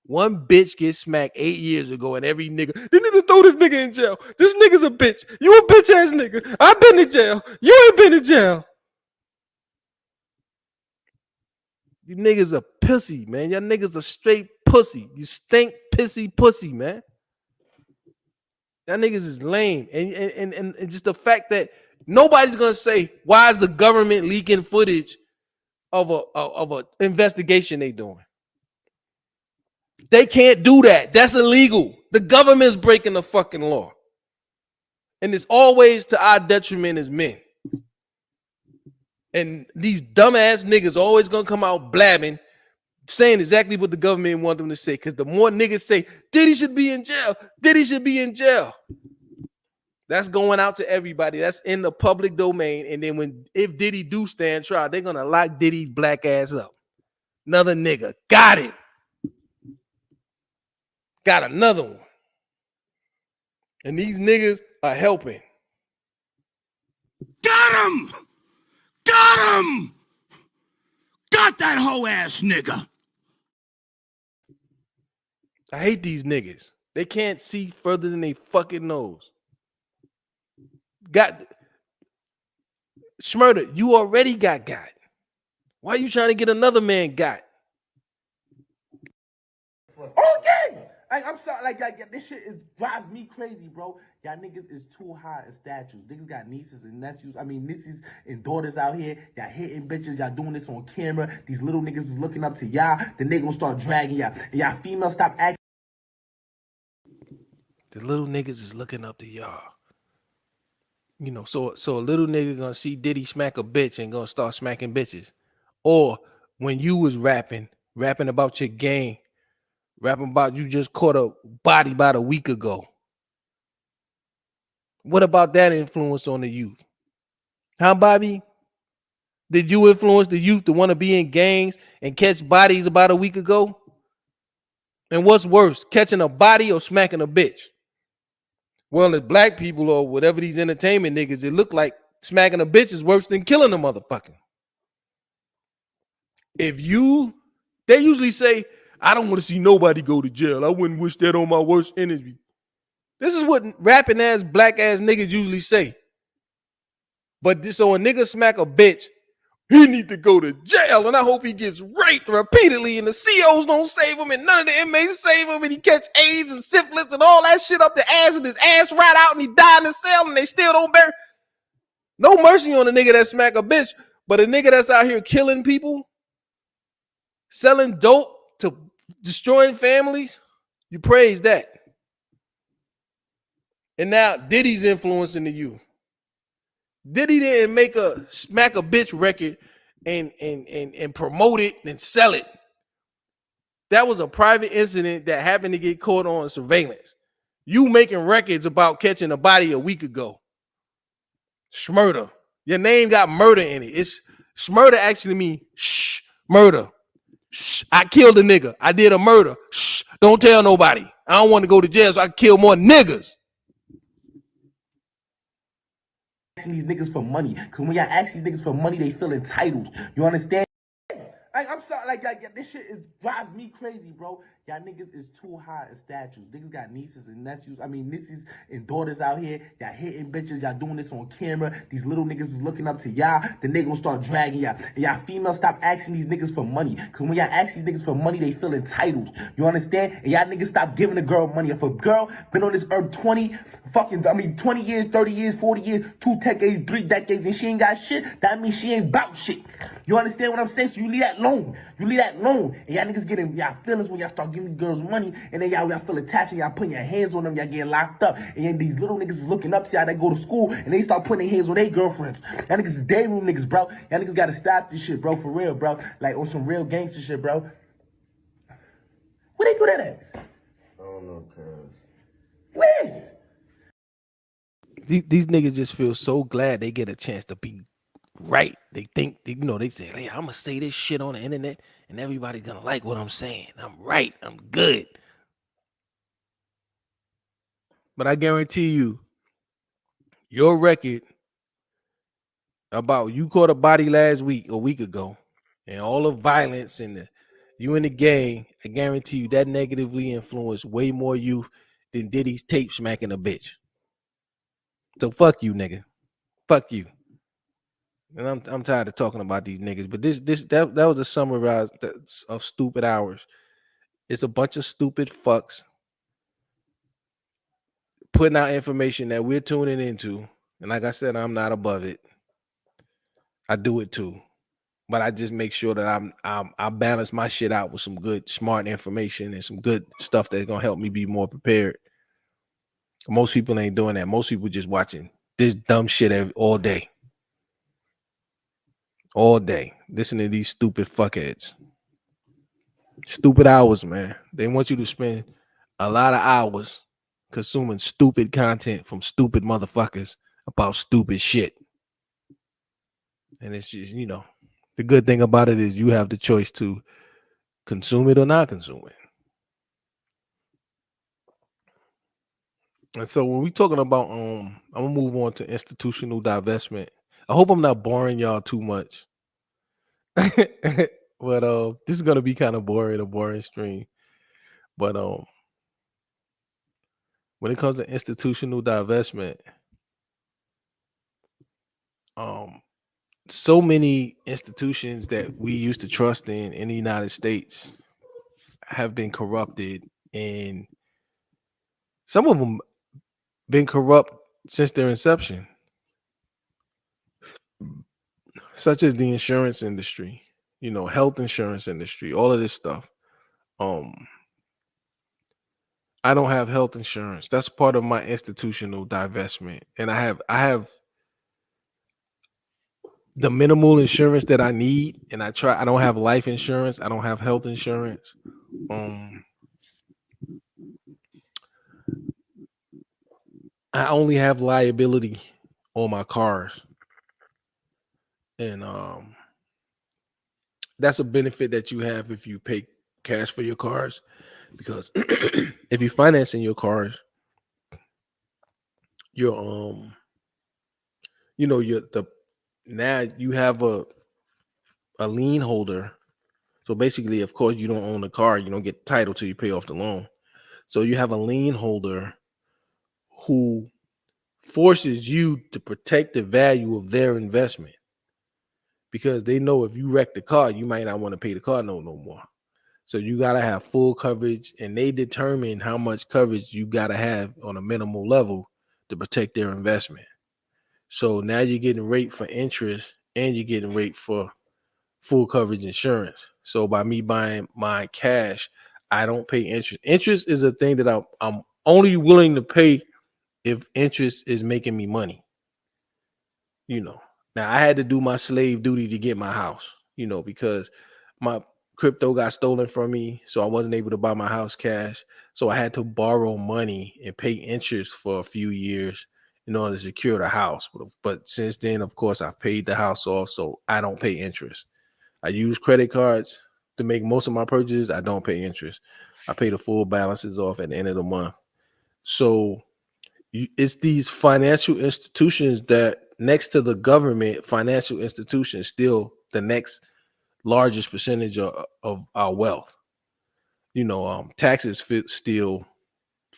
One bitch gets smacked 8 years ago and every nigga, they need to throw this nigga in jail. This nigga's a bitch. You a bitch ass nigga. I've been in jail. You ain't been in jail. You niggas are pussy, man. Y'all niggas are straight pussy. You stink pissy pussy, man. Y'all niggas is lame. And just the fact that nobody's gonna say, why is the government leaking footage of a investigation they doing? They can't do that. That's illegal. The government's breaking the fucking law. And it's always to our detriment as men. And these dumbass niggas always gonna come out blabbing, saying exactly what the government want them to say. Because the more niggas say, Diddy should be in jail, Diddy should be in jail. That's going out to everybody. That's in the public domain. And then if Diddy do stand trial, they're gonna lock Diddy's black ass up. Another nigga. Got it. Got another one. And these niggas are helping. Got him! Got him! Got that hoe ass nigga. I hate these niggas. They can't see further than they fucking nose. Got Shmurda, you already got. Why are you trying to get another man got? Okay. I'm sorry, like this shit drives me crazy, bro. Y'all niggas is too high in statues. Niggas got nieces and nephews. I mean, nieces and daughters out here. Y'all hitting bitches. Y'all doing this on camera. These little niggas is looking up to y'all. Then they gonna start dragging y'all. And y'all females stop acting. The little niggas is looking up to y'all. You know, so a little nigga gonna see Diddy smack a bitch and gonna start smacking bitches. Or when you was rapping about your gang, rapping about you just caught a body about a week ago. What about that influence on the youth? Huh, Bobby? Did you influence the youth to want to be in gangs and catch bodies about a week ago? And what's worse, catching a body or smacking a bitch? Well, as black people or whatever these entertainment niggas, it look like smacking a bitch is worse than killing a motherfucker. If you They usually say, I don't want to see nobody go to jail. I wouldn't wish that on my worst enemy. This is what rapping ass, black ass niggas usually say. But so a nigga smack a bitch, he need to go to jail, and I hope he gets raped repeatedly, and the COs don't save him, and none of the inmates save him, and he catch AIDS and syphilis and all that shit up the ass, and his ass right out, and he die in the cell, and they still don't bury. No mercy on a nigga that smack a bitch, but a nigga that's out here killing people, selling dope to destroying families, you praise that. And now Diddy's influencing the youth. Diddy didn't make a smack a bitch record and promote it and sell it. That was a private incident that happened to get caught on surveillance. You making records about catching a body a week ago. Schmurder. Your name got murder in it. It's Schmurder actually mean murder. Shh, I killed a nigga. I did a murder. Shh, don't tell nobody. I don't want to go to jail so I can kill more niggas. These niggas for money, cause when y'all ask these niggas for money, they feel entitled. You understand? Like, I'm sorry, like this shit drives me crazy, bro. Y'all niggas is too high in statues. Niggas got nieces and nephews. I mean, nieces and daughters out here. Y'all hitting bitches. Y'all doing this on camera. These little niggas is looking up to y'all. Then they gonna start dragging y'all. And y'all females stop asking these niggas for money. Cause when y'all ask these niggas for money, they feel entitled. You understand? And y'all niggas stop giving a girl money. If a girl been on this earth 20 years, 30 years, 40 years, 2 decades, 3 decades, and she ain't got shit, that means she ain't about shit. You understand what I'm saying? So you leave that alone. You leave that alone. And y'all niggas getting y'all feelings when y'all start giving these girls money, and then y'all feel attached, and y'all putting your hands on them, y'all getting locked up. And then these little niggas is looking up to y'all that go to school, and they start putting their hands on their girlfriends. Y'all niggas is day room niggas, bro. Y'all niggas gotta stop this shit, bro, for real, bro. Like on some real gangster shit, bro. Where they do that at? I don't know, cuz. Where? These niggas just feel so glad they get a chance to be right. They think, they say, hey, I'm gonna say this shit on the internet and everybody's gonna like what I'm saying. I'm right. I'm good. But I guarantee you, your record about you caught a body last week, a week ago, and all the violence and you in the gang, I guarantee you that negatively influenced way more youth than Diddy's tape smacking a bitch. So fuck you, nigga. Fuck you. And I'm tired of talking about these niggas. But that was a summarize of stupid hours. It's a bunch of stupid fucks putting out information that we're tuning into. And like I said, I'm not above it. I do it too. But I just make sure that I balance my shit out with some good, smart information and some good stuff that's gonna help me be more prepared. Most people ain't doing that. Most people just watching this dumb shit all day. All day. Listen to these stupid fuckheads. Stupid hours, man. They want you to spend a lot of hours consuming stupid content from stupid motherfuckers about stupid shit. And it's just, the good thing about it is you have the choice to consume it or not consume it. And so when we talking about, I'm gonna move on to institutional divestment. I hope I'm not boring y'all too much. But this is gonna be kind of boring, a boring stream. But when it comes to institutional divestment, so many institutions that we used to trust in the United States have been corrupted, and some of them been corrupt since their inception, such as the insurance industry, health insurance industry, all of this stuff. I don't have health insurance. That's part of my institutional divestment. And I have the minimal insurance that I need, and I don't have life insurance. I don't have health insurance. I only have liability on my cars. And that's a benefit that you have if you pay cash for your cars, because if you're financing your cars, you're now you have a lien holder So basically, of course, you don't own the car. You don't get the title till you pay off the loan. So you have a lien holder who forces you to protect the value of their investment, because they know if you wreck the car, you might not want to pay the car note no more. So you got to have full coverage, and they determine how much coverage you got to have on a minimal level to protect their investment. So now you're getting rate for interest and you're getting rate for full coverage insurance. So by me buying my cash, I don't pay interest. Interest is a thing that I'm only willing to pay if interest is making me money. Now I had to do my slave duty to get my house, because my crypto got stolen from me. So I wasn't able to buy my house cash. So I had to borrow money and pay interest for a few years in order to secure the house. But since then, of course, I've paid the house off, so I don't pay interest. I use credit cards to make most of my purchases. I don't pay interest. I pay the full balances off at the end of the month. So it's these financial institutions that, next to the government, financial institutions still the next largest percentage of our wealth. Taxes steal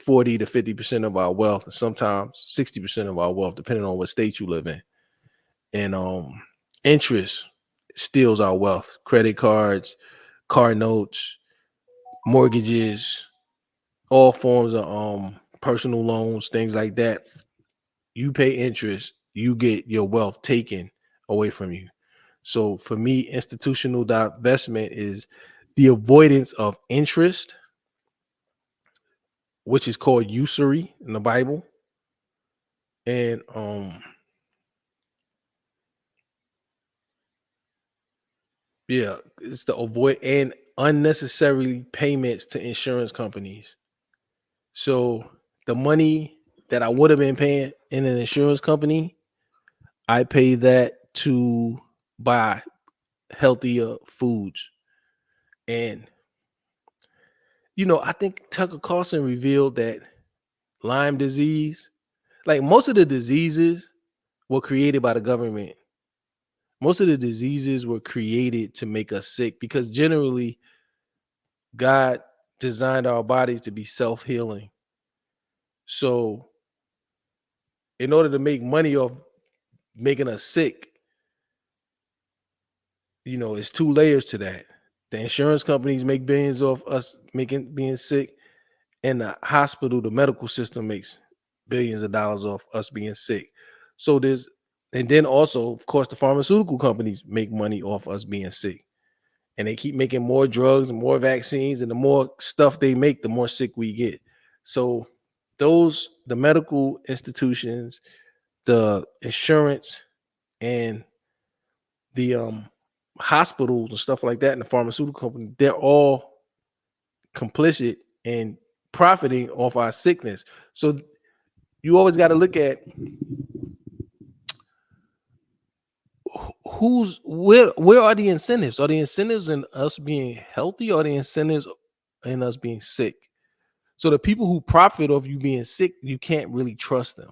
40 to 50% of our wealth, and sometimes 60% of our wealth, depending on what state you live in. And interest steals our wealth. Credit cards, car notes, mortgages, all forms of personal loans, things like that. You pay interest, you get your wealth taken away from you. So for me, institutional divestment is the avoidance of interest, which is called usury in the Bible. And it's to avoid and unnecessarily payments to insurance companies. So the money that I would have been paying in an insurance company, I pay that to buy healthier foods. And I think Tucker Carlson revealed that Lyme disease, like most of the diseases were created by the government. Most of the diseases were created to make us sick, because generally God designed our bodies to be self-healing. So in order to make money off making us sick, it's two layers to that. The insurance companies make billions off us being sick, and the hospital, the medical system, makes billions of dollars off us being sick. So and then also, of course, the pharmaceutical companies make money off us being sick, and they keep making more drugs and more vaccines, and the more stuff they make, the more sick we get. So the medical institutions, the insurance, and the hospitals and stuff like that, and the pharmaceutical company, they're all complicit in profiting off our sickness. So you always got to look at where are the incentives? Are the incentives in us being healthy, or are the incentives in us being sick? So the people who profit off you being sick, you can't really trust them.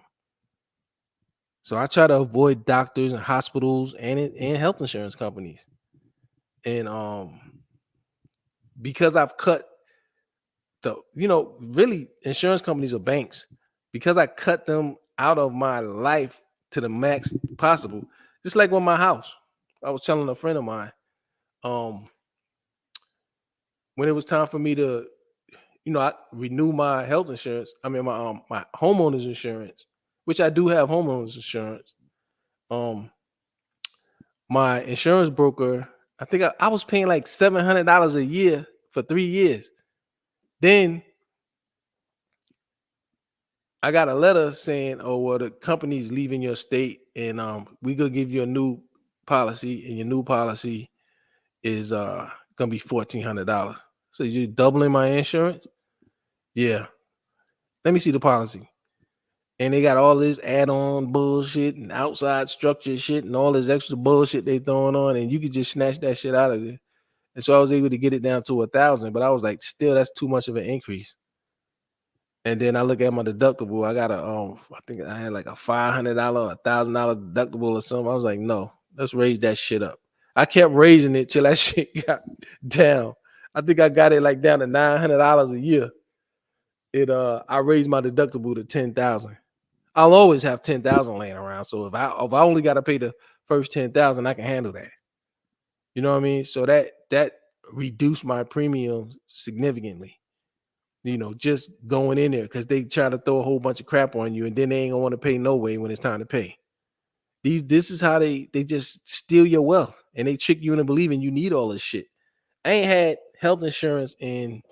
So I try to avoid doctors and hospitals and health insurance companies. And because I've cut really insurance companies are banks, because I cut them out of my life to the max possible. Just like with my house, I was telling a friend of mine, when it was time for me to, I renew my health insurance. I mean, my homeowner's insurance, which I do have homeowner's insurance. My insurance broker, I think I was paying like $700 a year for 3 years. Then I got a letter saying, "Oh, well, the company's leaving your state, and we gonna give you a new policy, and your new policy is gonna be $1,400." So you're doubling my insurance? Yeah. Let me see the policy. And they got all this add-on bullshit and outside structure shit and all this extra bullshit they throwing on, and you could just snatch that shit out of there. And so I was able to get it down to 1,000, but I was like, still, that's too much of an increase. And then I look at my deductible. I got I think I had like a $500, $1,000 deductible or something. I was like, no, let's raise that shit up. I kept raising it till that shit got down. I think I got it like down to $900 a year. I raised my deductible to 10,000. I'll always have 10,000 laying around. So if I only got to pay the first 10,000, I can handle that. You know what I mean? So that reduced my premiums significantly. You know, just going in there because they try to throw a whole bunch of crap on you, and then they ain't gonna want to pay no way when it's time to pay. This is how they just steal your wealth, and they trick you into believing you need all this shit. I ain't had health insurance in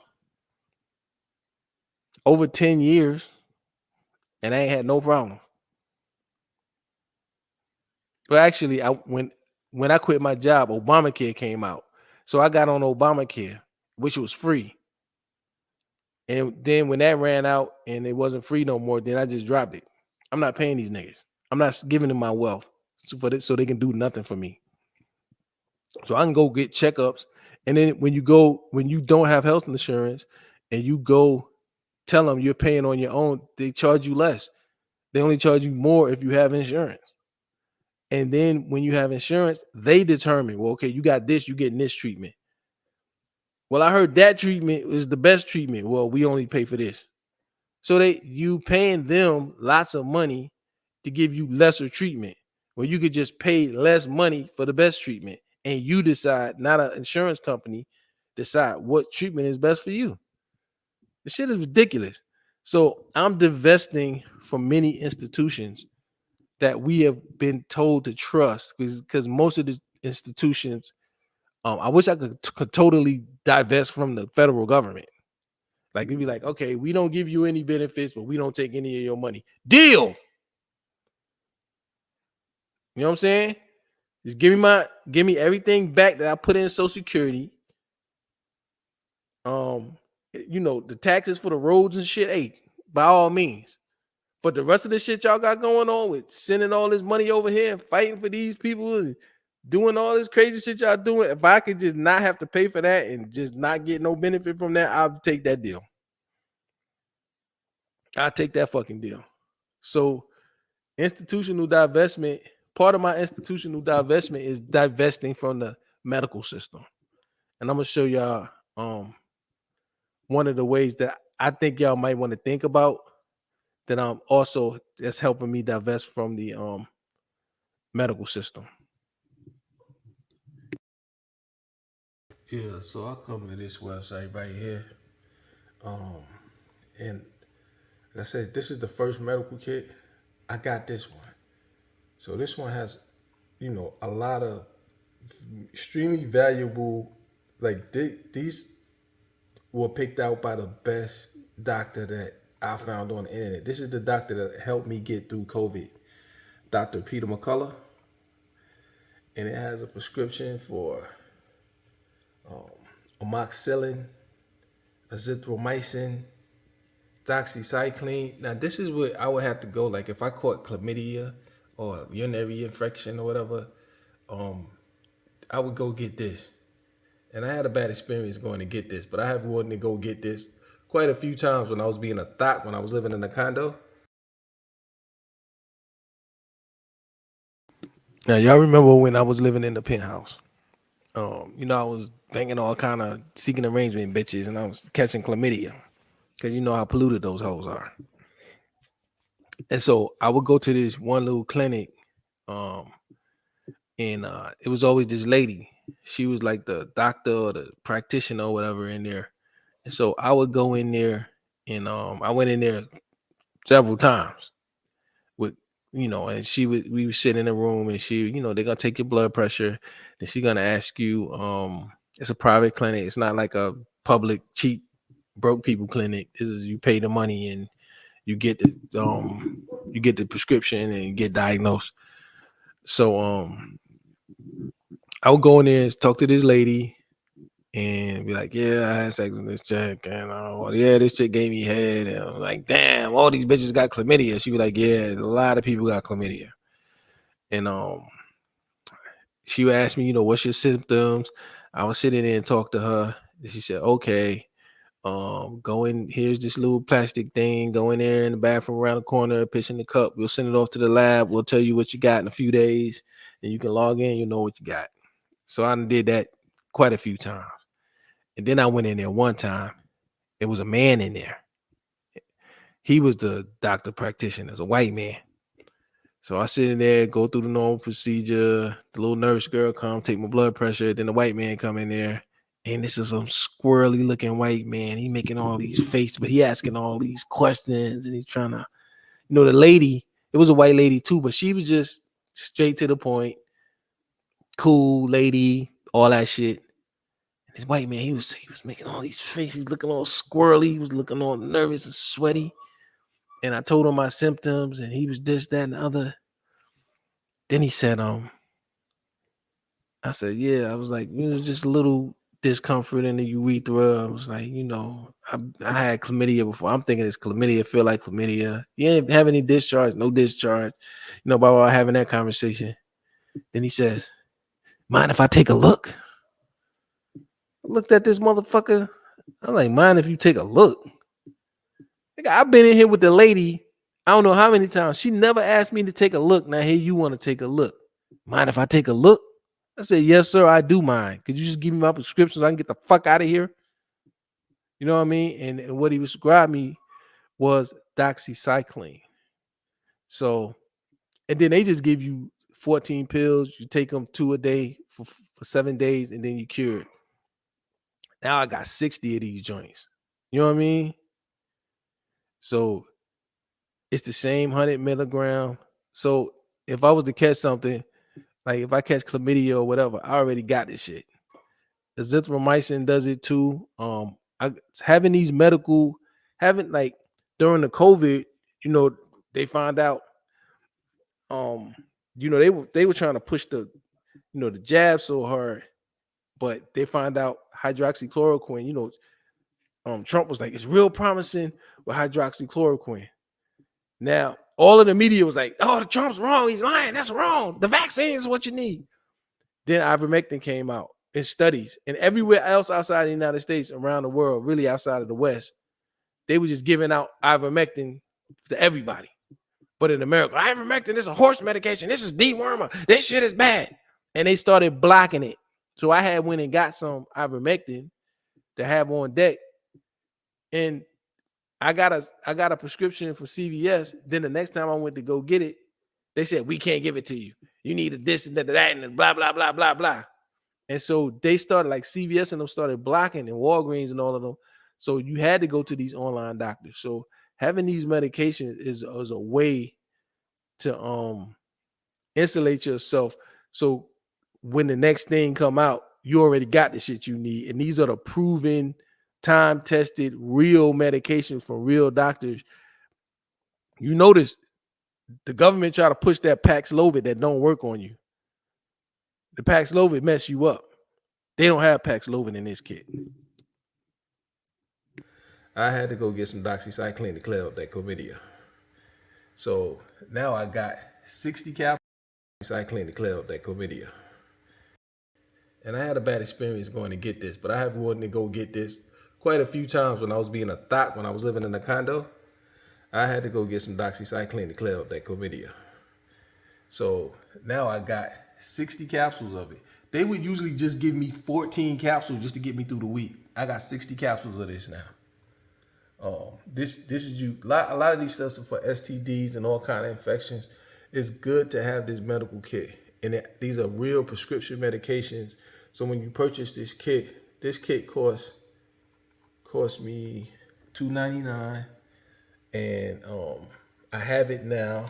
over 10 years, and I ain't had no problem. But actually, when I quit my job, Obamacare came out. So I got on Obamacare, which was free. And then when that ran out and it wasn't free no more, then I just dropped it. I'm not paying these niggas. I'm not giving them my wealth so they can do nothing for me. So I can go get checkups. And then when you don't have health insurance and you go tell them you're paying on your own, they charge you less. They only charge you more if you have insurance. And then when you have insurance, they determine, well, okay, you got this, you getting this treatment. Well, I heard that treatment is the best treatment. Well, we only pay for this. So you paying them lots of money to give you lesser treatment. Well, you could just pay less money for the best treatment, and you decide, not an insurance company, decide what treatment is best for you. The shit is ridiculous. So I'm divesting from many institutions that we have been told to trust, because most of the institutions, I wish I could totally divest from the federal government. Like it'd be like, okay, we don't give you any benefits, but we don't take any of your money. Deal. You know what I'm saying? Just give me everything back that I put in Social Security. The taxes for the roads and shit, hey, by all means. But the rest of the shit y'all got going on with sending all this money over here and fighting for these people and doing all this crazy shit y'all doing, if I could just not have to pay for that and just not get no benefit from that, I'll take that deal. I'll take that fucking deal. So institutional divestment, part of my institutional divestment is divesting from the medical system. And I'm gonna show y'all one of the ways that I think y'all might want to think about that that's helping me divest from the medical system. Yeah, so I come to this website right here. And like I said, this is the first medical kit. I got this one. So this one has, a lot of extremely valuable, like these were picked out by the best doctor that I found on the internet. This is the doctor that helped me get through COVID, Dr. Peter McCullough. And it has a prescription for amoxicillin, azithromycin, doxycycline. Now, this is what I would have to go, like if I caught chlamydia or urinary infection or whatever, I would go get this. And I had a bad experience going to get this, but I have wanted to go get this quite a few times when I was being a thot when I was living in a condo. Now, y'all remember when I was living in the penthouse? I was banging all kind of seeking arrangement bitches, and I was catching chlamydia because you know how polluted those hoes are. And so I would go to this one little clinic, and it was always this lady. She was like the doctor or the practitioner or whatever in there. And so I would go in there, and I went in there several times with, and we would sit in a room, and she, they're gonna take your blood pressure, and she's gonna ask you, it's a private clinic, it's not like a public cheap broke people clinic. This is, you pay the money and you get the prescription and you get diagnosed. So I would go in there and talk to this lady and be like, yeah, I had sex with this chick, and yeah, this chick gave me head, and I'm like, damn, all these bitches got chlamydia. She was like, yeah, a lot of people got chlamydia. And she would ask me, what's your symptoms? I would sit in there and talk to her, and she said, okay, go in, here's this little plastic thing, go in there in the bathroom around the corner, piss in the cup, we'll send it off to the lab, we'll tell you what you got in a few days, and you can log in, you know what you got. So I did that quite a few times. And then I went in there one time. It was a man in there. He was the doctor practitioner, a white man. So I sit in there, go through the normal procedure. The little nurse girl come, take my blood pressure. Then the white man come in there. And this is some squirrely looking white man. He making all these faces, but he asking all these questions. And he's trying to, the lady, it was a white lady too, but she was just straight to the point. Cool lady, all that shit. And this white man, he was making all these faces, looking all squirrely. He was looking all nervous and sweaty. And I told him my symptoms, and he was this, that, and the other. Then he said, I said, yeah. I was like, just a little discomfort in the urethra. I was like, I had chlamydia before. I'm thinking it's chlamydia, feel like chlamydia. You ain't have any discharge, no discharge. While having that conversation. Then he says, mind if I take a look? I looked at this motherfucker. I'm like, mind if you take a look? I've been in here with the lady, I don't know how many times. She never asked me to take a look. Now here you want to take a look. Mind if I take a look? I said, yes, sir, I do mind. Could you just give me my prescription so I can get the fuck out of here? You know what I mean? And what he prescribed me was doxycycline. So, and then they just give you 14 pills. You take them 2 a day for 7 days, and then you cure it. Now I got 60 of these joints. You know what I mean? So it's the same 100 milligram. So if I was to catch something, like if I catch chlamydia or whatever, I already got this shit. Azithromycin does it too. Having these like during the COVID, they found out, they were trying to push the jab so hard, but they find out hydroxychloroquine. Trump was like, it's real promising with hydroxychloroquine. Now, all of the media was like, oh, Trump's wrong. He's lying. That's wrong. The vaccine is what you need. Then ivermectin came out in studies. And everywhere else outside the United States, around the world, really outside of the West, they were just giving out ivermectin to everybody. But in America, ivermectin is a horse medication. This is dewormer. This shit is bad. And they started blocking it. So I went and got some ivermectin to have on deck. And I got a prescription for CVS. Then the next time I went to go get it, they said, we can't give it to you. You need a this and that and blah, blah, blah, blah, blah. And so they started, like CVS and them started blocking, and Walgreens and all of them. So you had to go to these online doctors. So having these medications is a way to insulate yourself. So when the next thing come out, you already got the shit you need. And these are the proven, time-tested, real medications from real doctors. You notice the government try to push that Paxlovid that don't work on you. The Paxlovid mess you up. They don't have Paxlovid in this kit. I had to go get some doxycycline to clear up that chlamydia. So now I got 60 capsules of doxycycline to clear up that chlamydia. And I had a bad experience going to get this, but I have wanted to go get this quite a few times when I was being a thought, when I was living in a condo. I had to go get some doxycycline to clear up that chlamydia. So now I got 60 capsules of it. They would usually just give me 14 capsules just to get me through the week. I got 60 capsules of this now. This is a lot of these stuff are for STDs and all kind of infections. It's good to have this medical kit, and these are real prescription medications. So when you purchase this kit costs me $2.99, and I have it now,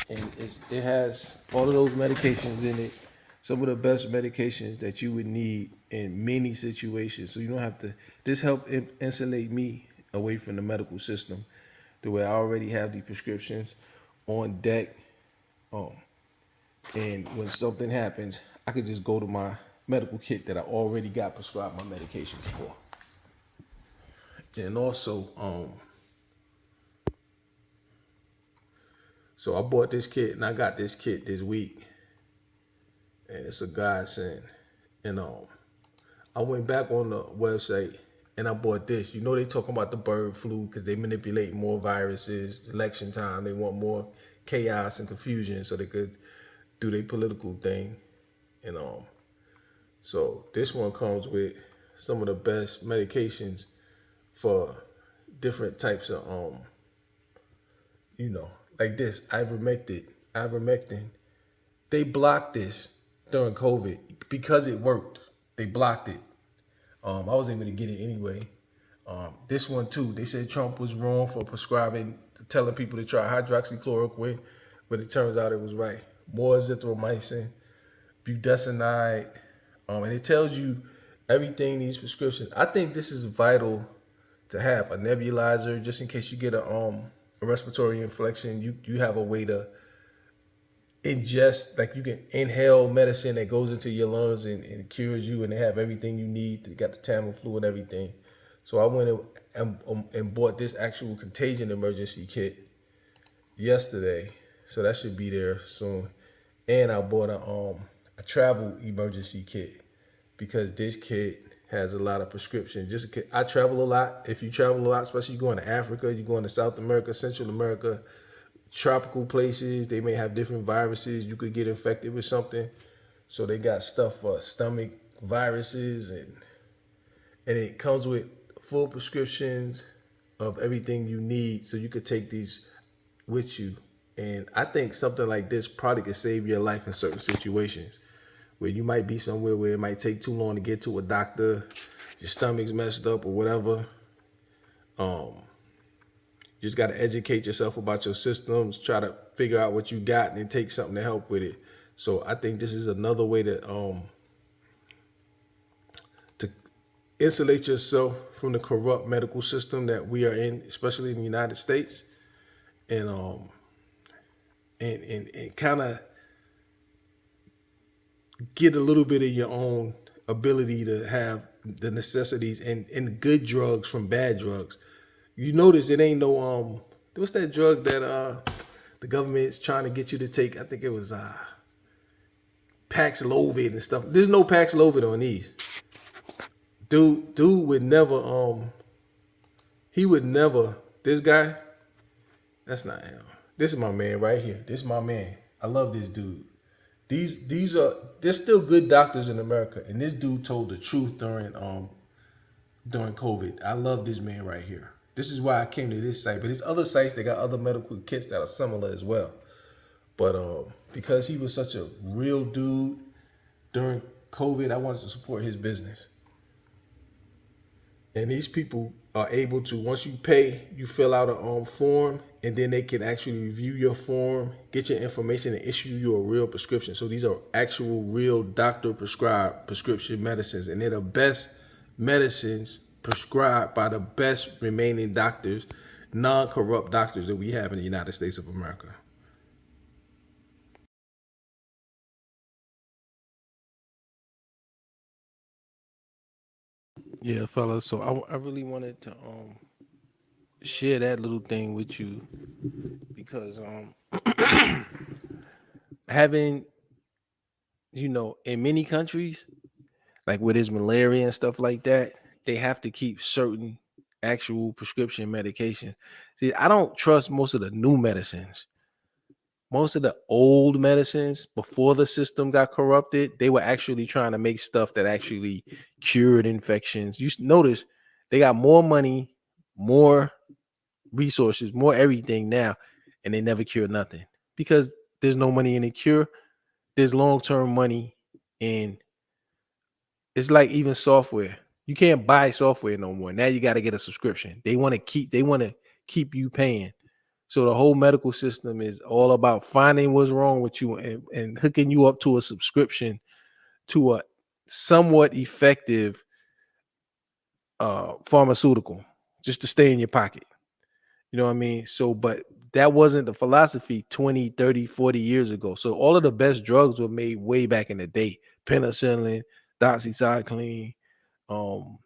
and it has all of those medications in it. Some of the best medications that you would need in many situations. So you don't have to, this helped insulate me away from the medical system, the way I already have the prescriptions on deck. And when something happens, I could just go to my medical kit that I already got prescribed my medications for. And also, so I bought this kit, and I got this kit this week, and it's a godsend. And I went back on the website and I bought this. They talking about the bird flu because they manipulate more viruses. Election time, they want more chaos and confusion so they could do their political thing, and so this one comes with some of the best medications for different types of like this ivermectin. They blocked this during COVID because it worked. They blocked it. I was able to get it anyway. This one too, they said Trump was wrong for prescribing, telling people to try hydroxychloroquine, but it turns out it was right. More azithromycin, budesonide, and it tells you everything in these prescriptions. I think this is vital to have a nebulizer just in case you get a respiratory infection. You have a way to ingest, like you can inhale medicine that goes into your lungs and cures you, and they have everything you need. They got the Tamiflu and everything. So I went and bought this actual contagion emergency kit yesterday. So that should be there soon. And I bought a travel emergency kit because this kit has a lot of prescriptions. I travel a lot. If you travel a lot, especially going to Africa, you're going to South America, Central America, tropical places, they may have different viruses. You could get infected with something. So they got stuff for stomach viruses, and it comes with full prescriptions of everything you need, so you could take these with you. And I think something like this probably could save your life in certain situations where you might be somewhere where it might take too long to get to a doctor, your stomach's messed up or whatever. You just got to educate yourself about your systems, try to figure out what you got, and then take something to help with it. So I think this is another way to insulate yourself from the corrupt medical system that we are in, especially in the United States, and kind of get a little bit of your own ability to have the necessities and good drugs from bad drugs. You notice it ain't no what's that drug that the government's trying to get you to take? I think it was Paxlovid and stuff. There's no Paxlovid on these. Dude would never he would never, this guy, that's not him. This is my man right here. This is my man. I love this dude. There's still good doctors in America, and this dude told the truth during COVID. I love this man right here. This is why I came to this site. But there's other sites that got other medical kits that are similar as well. But because he was such a real dude during COVID, I wanted to support his business. And these people are able to, once you pay, you fill out a form, and then they can actually review your form, get your information, and issue you a real prescription. So these are actual real doctor prescribed prescription medicines, and they're the best medicines prescribed by the best remaining doctors, non-corrupt doctors that we have in the United States of America. Yeah, fellas. So I really wanted to share that little thing with you because having, in many countries, like where there's malaria and stuff like that, they have to keep certain actual prescription medications. See, I don't trust most of the new medicines. Most of the old medicines before the system got corrupted, they were actually trying to make stuff that actually cured infections. You notice they got more money, more resources, more everything now, and they never cure nothing because there's no money in the cure. There's long-term money in. It's like even software. You can't buy software no more. Now you got to get a subscription. They want to keep you paying. So the whole medical system is all about finding what's wrong with you and hooking you up to a subscription to a somewhat effective pharmaceutical just to stay in your pocket. You know what I mean? So, but that wasn't the philosophy 20, 30, 40 years ago. So all of the best drugs were made way back in the day. Penicillin, doxycycline, all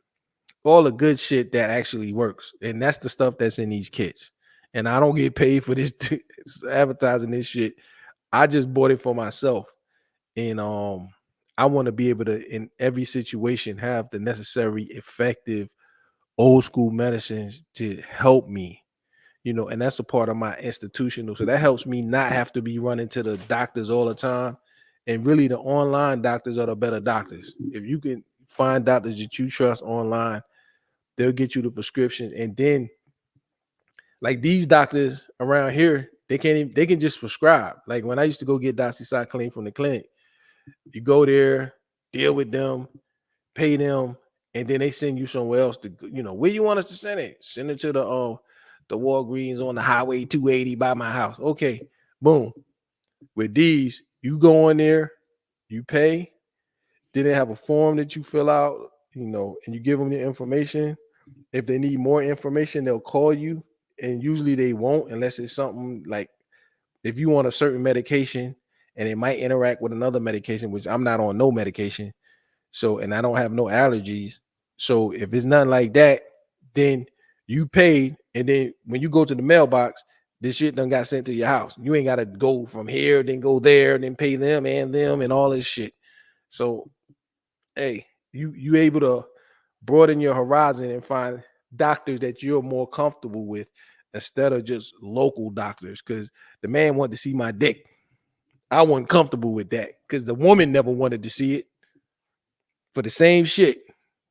the good shit that actually works. And that's the stuff that's in these kits. And I don't get paid for this advertising this shit. I just bought it for myself. And I want to be able to, in every situation, have the necessary effective old school medicines to help me, and that's a part of my institutional. So that helps me not have to be running to the doctors all the time. And really, the online doctors are the better doctors. If you can find doctors that you trust online, they'll get you the prescription. And then, like these doctors around here, they can just prescribe. Like when I used to go get doxycycline from the clinic, you go there, deal with them, pay them, and then they send you somewhere else to, where you want us to send it. Send it to the Walgreens on the Highway 280 by my house. Okay, boom. With these, you go in there, you pay. Then they have a form that you fill out, and you give them the information. If they need more information, they'll call you, and usually they won't unless it's something like if you want a certain medication and it might interact with another medication, which I'm not on no medication. So, and I don't have no allergies. So if it's nothing like that, then you paid. And then when you go to the mailbox, this shit done got sent to your house. You ain't got to go from here, then go there, then pay them and all this shit. So, hey, you able to broaden your horizon and find doctors that you're more comfortable with instead of just local doctors. Because the man wanted to see my dick. I wasn't comfortable with that because the woman never wanted to see it for the same shit.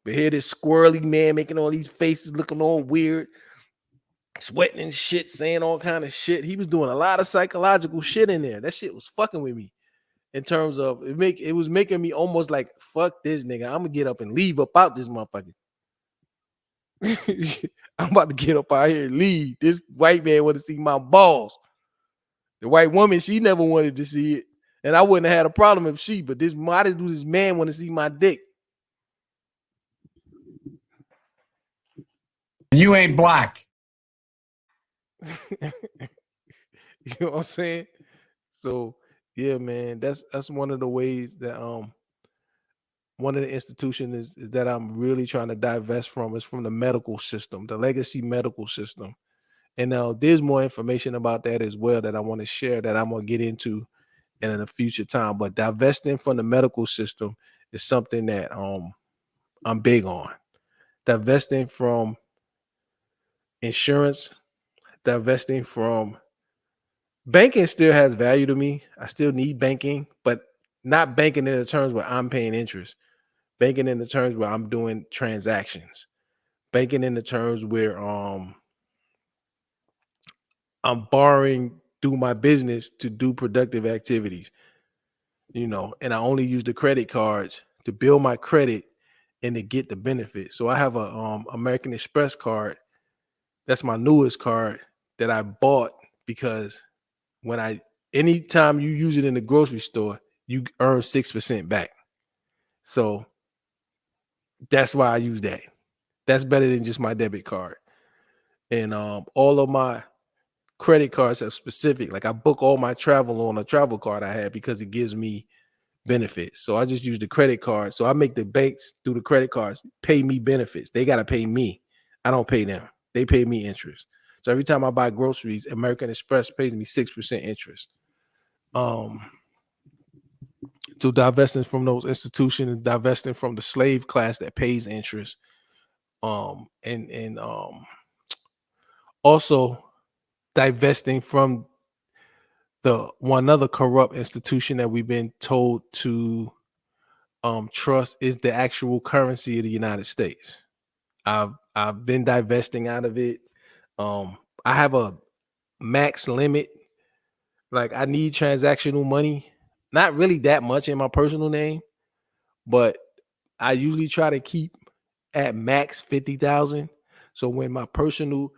But here this squirrely man making all these faces, looking all weird, sweating and shit, saying all kind of shit. He was doing a lot of psychological shit in there. That shit was fucking with me. In terms of it was making me almost like, fuck this nigga. I'm gonna get up and leave up out this motherfucker. I'm about to get up out here and leave. This white man want to see my balls. The white woman, she never wanted to see it. And I wouldn't have had a problem if she, but this man want to see my dick. You ain't black. You know what I'm saying? So yeah, man, that's one of the ways that one of the institutions is that I'm really trying to divest from is from the medical system, the legacy medical system. And now there's more information about that as well that I want to share that I'm gonna get into in a future time. But divesting from the medical system is something that I'm big on. Divesting from insurance, divesting from banking still has value to me. I still need banking, but not banking in the terms where I'm paying interest. Banking in the terms where I'm doing transactions. Banking in the terms where I'm borrowing through my business to do productive activities. And I only use the credit cards to build my credit and to get the benefit. So I have a American Express card. That's my newest card that I bought because anytime you use it in the grocery store, you earn 6% back. So that's why I use that. That's better than just my debit card. And all of my credit cards are specific. Like I book all my travel on a travel card I have because it gives me benefits. So I just use the credit card. So I make the banks through the credit cards pay me benefits. They got to pay me. I don't pay them. They pay me interest. So every time I buy groceries, American Express pays me 6% interest. So divesting from those institutions, divesting from the slave class that pays interest. And also divesting from the one other corrupt institution that we've been told to trust is the actual currency of the United States. I've been divesting out of it. I have a max limit. Like I need transactional money, not really that much in my personal name, but I usually try to keep at max 50,000. So when my personal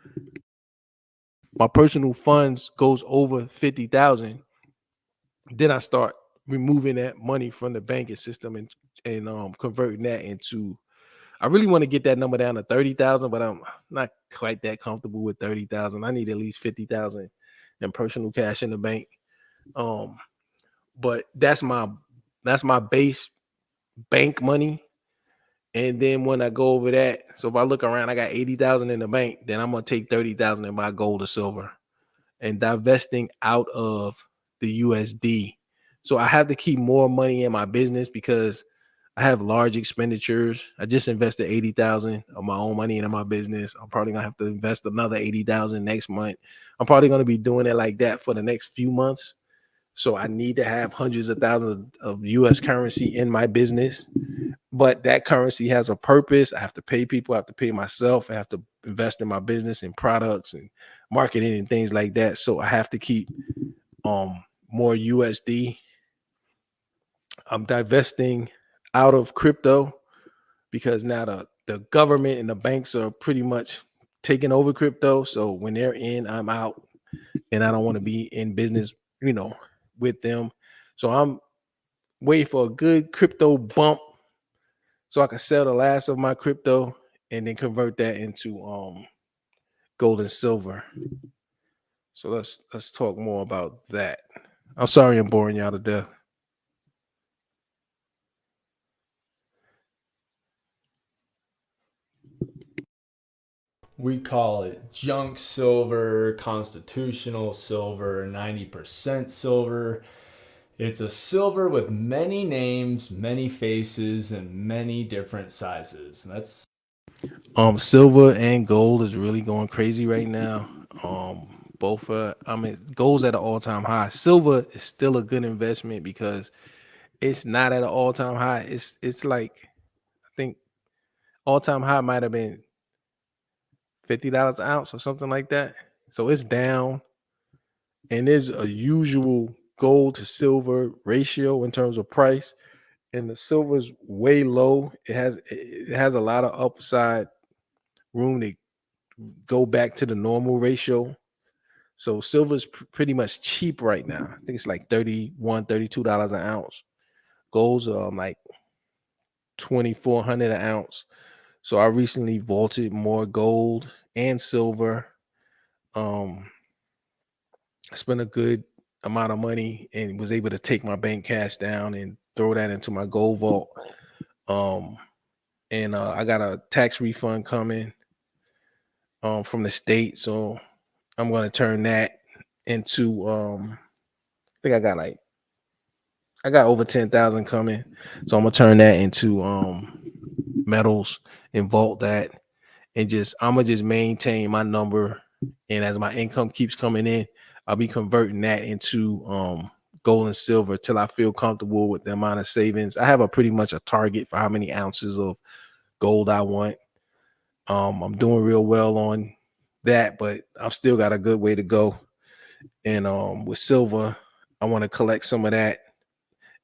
funds goes over 50,000, then I start removing that money from the banking system and converting that into. I really want to get that number down to 30,000, but I'm not quite that comfortable with 30,000. I need at least 50,000 in personal cash in the bank. But that's my base bank money. And then when I go over that, so if I look around, I got 80,000 in the bank, then I'm gonna take 30,000 and buy gold or silver and divesting out of the USD. So I have to keep more money in my business because I have large expenditures. I just invested 80,000 of my own money into my business. I'm probably gonna have to invest another 80,000 next month. I'm probably gonna be doing it like that for the next few months So I need to have hundreds of thousands of US currency in my business. But that currency has a purpose. I have to pay people, I have to pay myself, I have to invest in my business and products and marketing and things like that. So I have to keep more USD. I'm divesting out of crypto because now the government and the banks are pretty much taking over crypto. So when they're in, I'm out, and I don't want to be in business, with them. So I'm waiting for a good crypto bump so I can sell the last of my crypto and then convert that into gold and silver. So let's talk more about that. I'm sorry I'm boring y'all to death. We call it junk silver, constitutional silver, 90% silver. It's a silver with many names, many faces, and many different sizes. That's Silver and gold is really going crazy right now. Both gold's at an all-time high. Silver is still a good investment because it's not at an all-time high. It's like, I think all-time high might have been $50 an ounce or something like that. So it's down, and there's a usual gold to silver ratio in terms of price, and the silver's way low. It has a lot of upside room to go back to the normal ratio. So silver's pretty much cheap right now. I think it's like $32 an ounce. Gold's like $2,400 an ounce. So I recently vaulted more gold and silver. I spent a good amount of money and was able to take my bank cash down and throw that into my gold vault. And I got a tax refund coming from the state, so I'm going to turn that into I think I got over 10,000 coming, so I'm gonna turn that into metals and vault that, and I'm gonna just maintain my number, and as my income keeps coming in, I'll be converting that into gold and silver till I feel comfortable with the amount of savings. I have pretty much a target for how many ounces of gold I want. I'm doing real well on that, but I've still got a good way to go. And with silver, I want to collect some of that.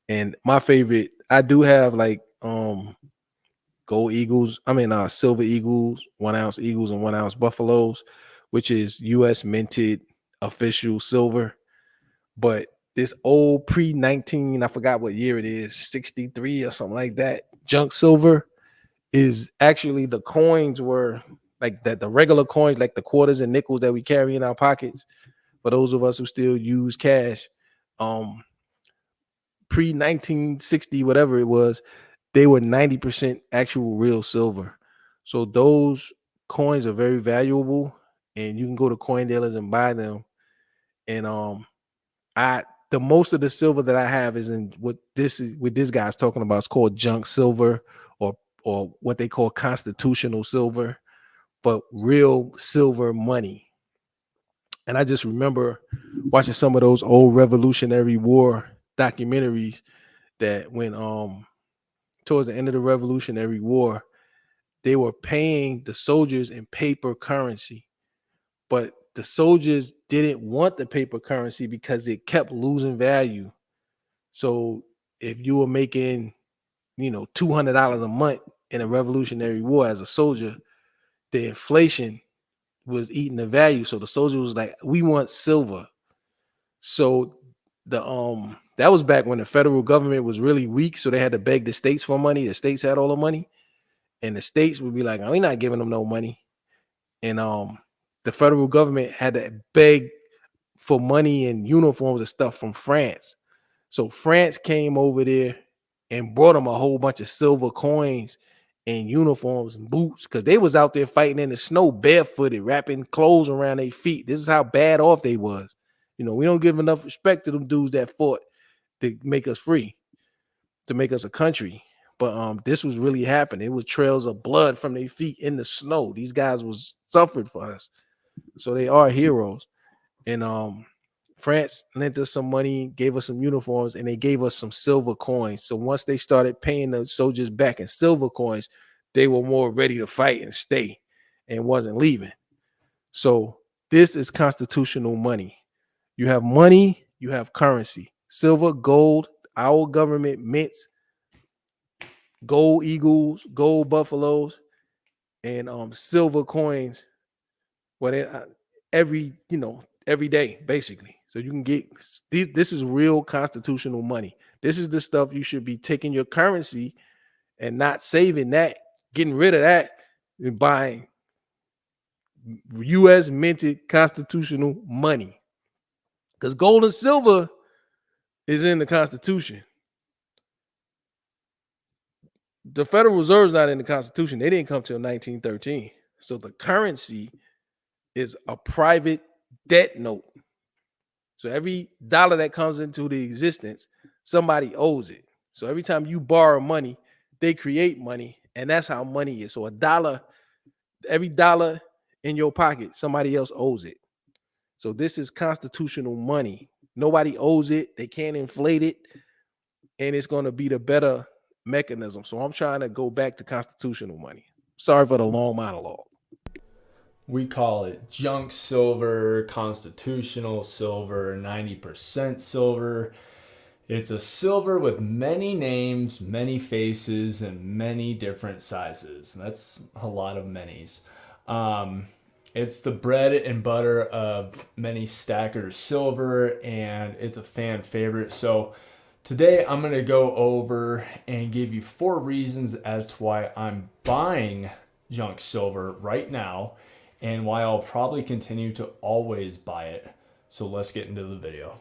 And my favorite, I do have like gold eagles, silver eagles, 1 ounce eagles, and 1 ounce buffaloes, which is US minted official silver. But this old pre-19, I forgot what year it is, 63 or something like that, junk silver is actually, the coins were like that, the regular coins, like the quarters and nickels that we carry in our pockets, for those of us who still use cash, pre-1960, whatever it was, they were 90% actual real silver. So those coins are very valuable, and you can go to coin dealers and buy them. And the most of the silver that I have is in what this guy's talking about. It's called junk silver, or what they call constitutional silver, but real silver money. And I just remember watching some of those old Revolutionary War documentaries that when towards the end of the Revolutionary War, they were paying the soldiers in paper currency, but the soldiers didn't want the paper currency because it kept losing value. So if you were making, $200 a month in a Revolutionary War as a soldier, the inflation was eating the value. So the soldier was like, we want silver. So that was back when the federal government was really weak. So they had to beg the states for money. The states had all the money, and the states would be like, we're not giving them no money. And the federal government had to beg for money and uniforms and stuff from France. So France came over there and brought them a whole bunch of silver coins and uniforms and boots, because they was out there fighting in the snow barefooted, wrapping clothes around their feet. This is how bad off they was. We don't give enough respect to them dudes that fought to make us free, to make us a country. But this was really happening. It was trails of blood from their feet in the snow. These guys was suffered for us. So they are heroes. And France lent us some money, gave us some uniforms, and they gave us some silver coins. So once they started paying the soldiers back in silver coins, they were more ready to fight and stay and wasn't leaving. So this is constitutional money. You have money, you have currency, silver, gold, our government mints, gold eagles, gold buffaloes, and silver coins. Every day, basically. So you can get these. This is real constitutional money. This is the stuff you should be taking your currency and not saving that, getting rid of that, and buying U.S. minted constitutional money. Because gold and silver is in the Constitution. The Federal Reserve's not in the Constitution. They didn't come till 1913. So the currency is a private debt note. So every dollar that comes into the existence, somebody owes it. So every time you borrow money, they create money, and that's how money is. So a dollar, every dollar in your pocket, somebody else owes it. So this is constitutional money. Nobody owes it. They can't inflate it, and it's going to be the better mechanism. So I'm trying to go back to constitutional money. Sorry for the long monologue. We call it junk silver, constitutional silver, 90% silver. It's a silver with many names, many faces, and many different sizes. That's a lot of manys. It's the bread and butter of many stackers silver, and it's a fan favorite. So today I'm going to go over and give you 4 reasons as to why I'm buying junk silver right now, and why I'll probably continue to always buy it. So let's get into the video.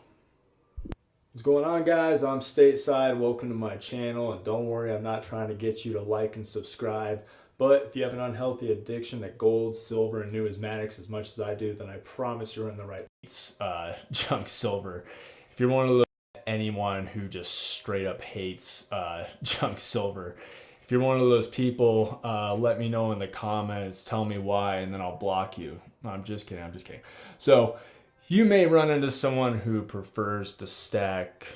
What's going on, guys? I'm Stateside. Welcome to my channel, and don't worry, I'm not trying to get you to like and subscribe, but if you have an unhealthy addiction to gold, silver, and numismatics as much as I do, then I promise you're in the right junk silver. If you're one of anyone who just straight up hates junk silver, if you're one of those people, let me know in the comments, tell me why, and then I'll block you. No, I'm just kidding, So you may run into someone who prefers to stack,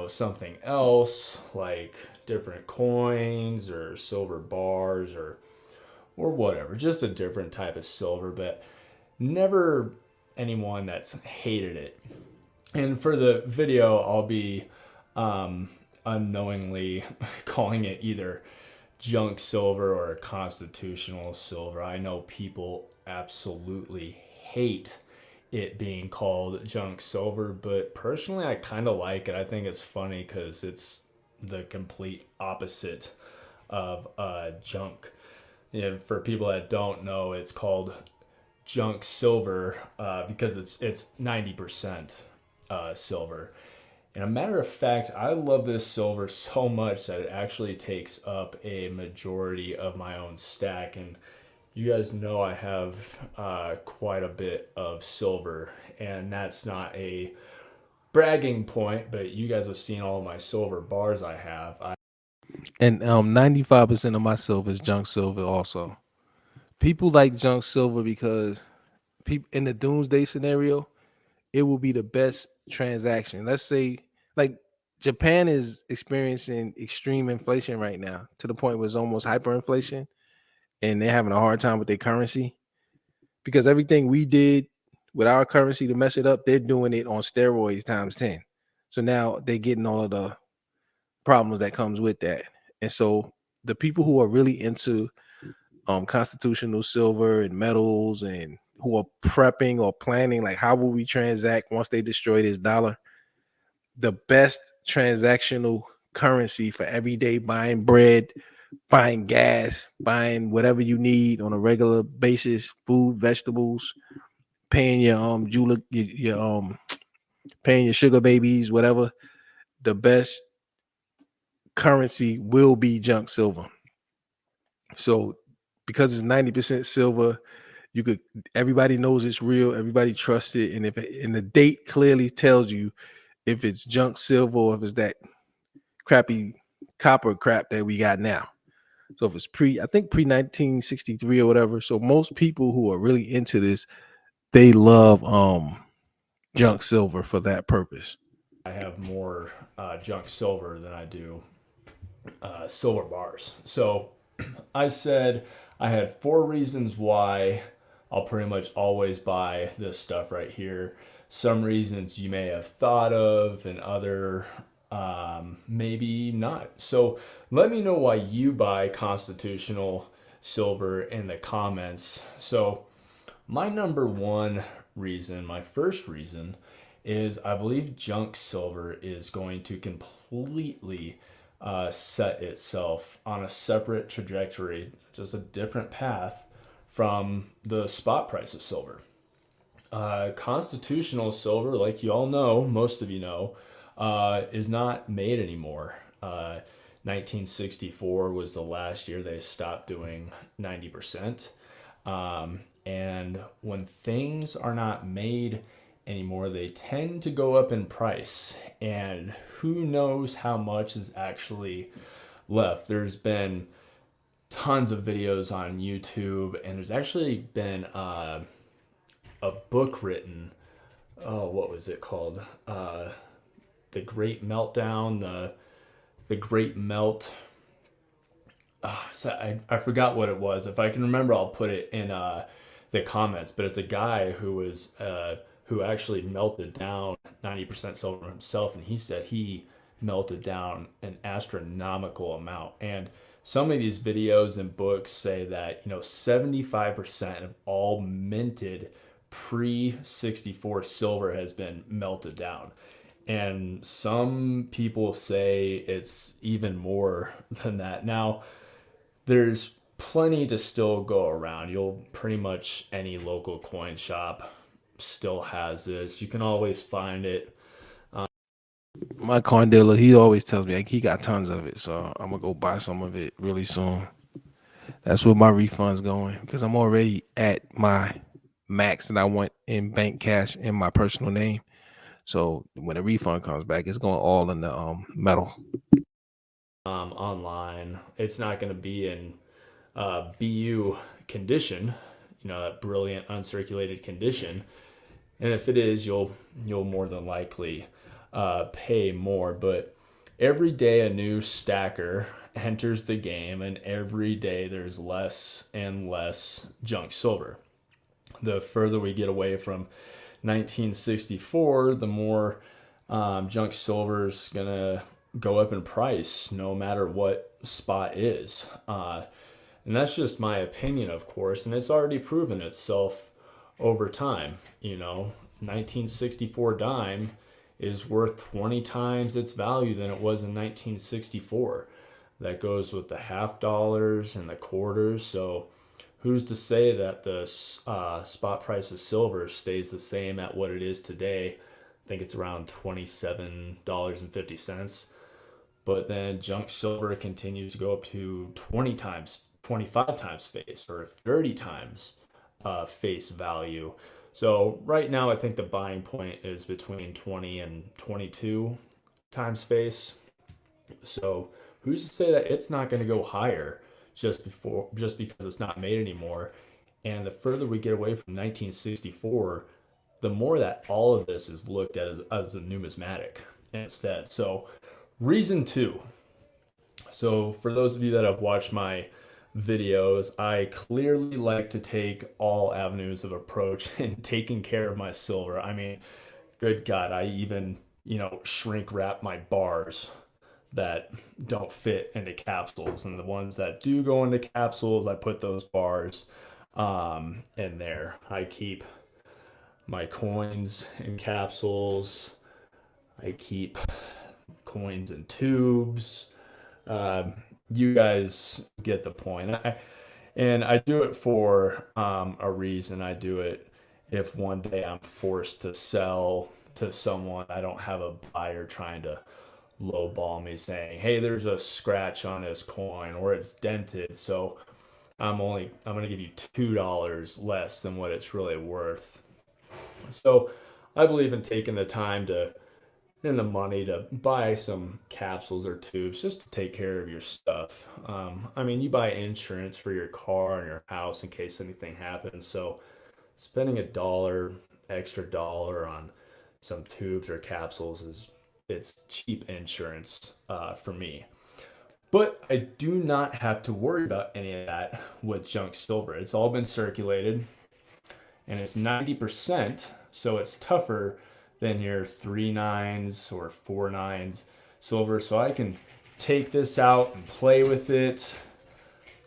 something else, like different coins or silver bars or whatever, just a different type of silver, but never anyone that's hated it. And for the video, I'll be unknowingly calling it either junk silver or constitutional silver. I know people absolutely hate it being called junk silver, but personally I kind of like it. I think it's funny because it's the complete opposite of junk. For people that don't know, it's called junk silver because it's 90% silver. And a matter of fact, I love this silver so much that it actually takes up a majority of my own stack. And you guys know I have quite a bit of silver, and that's not a bragging point, but you guys have seen all of my silver bars I have. And 95% of my silver is junk silver also. People like junk silver because people in the doomsday scenario, it will be the best transaction. Let's say like Japan is experiencing extreme inflation right now to the point where it's almost hyperinflation, and they're having a hard time with their currency because everything we did with our currency to mess it up, they're doing it on steroids times 10. So now they're getting all of the problems that comes with that. And so the people who are really into constitutional silver and metals and who are prepping or planning, like how will we transact once they destroy this dollar, the best transactional currency for everyday buying bread, buying gas, buying whatever you need on a regular basis, food, vegetables, paying your jeweler, paying your sugar babies, whatever, the best currency will be junk silver. So because it's 90% silver, everybody knows it's real, everybody trusts it, and the date clearly tells you if it's junk silver or if it's that crappy copper crap that we got now. So if it's pre 1963 or whatever. So most people who are really into this, they love junk silver for that purpose? I have more junk silver than I do silver bars. So I said I had 4 reasons why I'll pretty much always buy this stuff right here. Some reasons you may have thought of, and other maybe not. So let me know why you buy constitutional silver in the comments. So my number one reason, my first reason, is I believe junk silver is going to completely set itself on a separate trajectory, just a different path from the spot price of silver. Constitutional silver, like you all know, most of you know, is not made anymore. 1964 was the last year they stopped doing 90%. And when things are not made anymore, they tend to go up in price. And who knows how much is actually left. There's been tons of videos on YouTube, and there's actually been a book written. Oh, what was it called? The Great Meltdown, the Great Melt. So I forgot what it was. If I can remember, I'll put it in the comments. But it's a guy who actually melted down 90% silver himself, and he said he melted down an astronomical amount. And some of these videos and books say that 75% of all minted pre-64 silver has been melted down. And some people say it's even more than that. Now, there's plenty to still go around. You'll pretty much any local coin shop still has this. You can always find it. My coin dealer, he always tells me like, he got tons of it, so I'm gonna go buy some of it really soon. That's where my refund's going, because I'm already at my max that I want in bank cash in my personal name. So when the refund comes back, it's going all in the metal. Online, it's not going to be in BU condition, that brilliant uncirculated condition. And if it is, you'll more than likely pay more. But every day a new stacker enters the game, and every day there's less and less junk silver. The further we get away from 1964, the more junk silver is gonna go up in price, no matter what spot is. And that's just my opinion, of course, and it's already proven itself over time. 1964 dime is worth 20 times its value than it was in 1964. That goes with the half dollars and the quarters. So who's to say that the spot price of silver stays the same at what it is today? I think it's around $27.50. But then junk silver continues to go up to 20 times, 25 times face, or 30 times face value. So right now, I think the buying point is between 20 and 22 times face. So who's to say that it's not going to go higher just because it's not made anymore? And the further we get away from 1964, the more that all of this is looked at as a numismatic instead. So reason 2. So for those of you that have watched my videos, I clearly like to take all avenues of approach in taking care of my silver. I mean, good God, I even, shrink wrap my bars that don't fit into capsules, and the ones that do go into capsules, I put those bars in there. I keep my coins in capsules. I keep coins in tubes. You guys get the point. And I do it for a reason. I do it if one day I'm forced to sell to someone, I don't have a buyer trying to lowball me saying, hey, there's a scratch on this coin or it's dented, so I'm going to give you $2 less than what it's really worth. So I believe in taking the time and the money to buy some capsules or tubes just to take care of your stuff. I mean, you buy insurance for your car and your house in case anything happens. So spending $1 extra on some tubes or capsules. It's cheap insurance for me. But I do not have to worry about any of that with junk silver. It's all been circulated, and it's 90%, so it's tougher than your 3.9s or 4.9s silver. So I can take this out and play with it,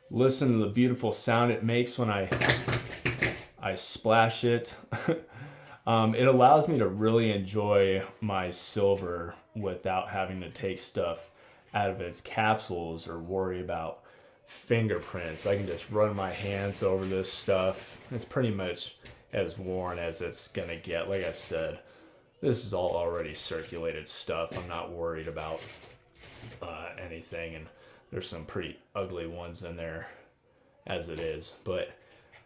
listen to the beautiful sound it makes when I splash it. It allows me to really enjoy my silver without having to take stuff out of its capsules or worry about fingerprints. I can just run my hands over this stuff. It's pretty much as worn as it's gonna get. Like I said, this is all already circulated stuff. I'm not worried about anything, and there's some pretty ugly ones in there as it is, but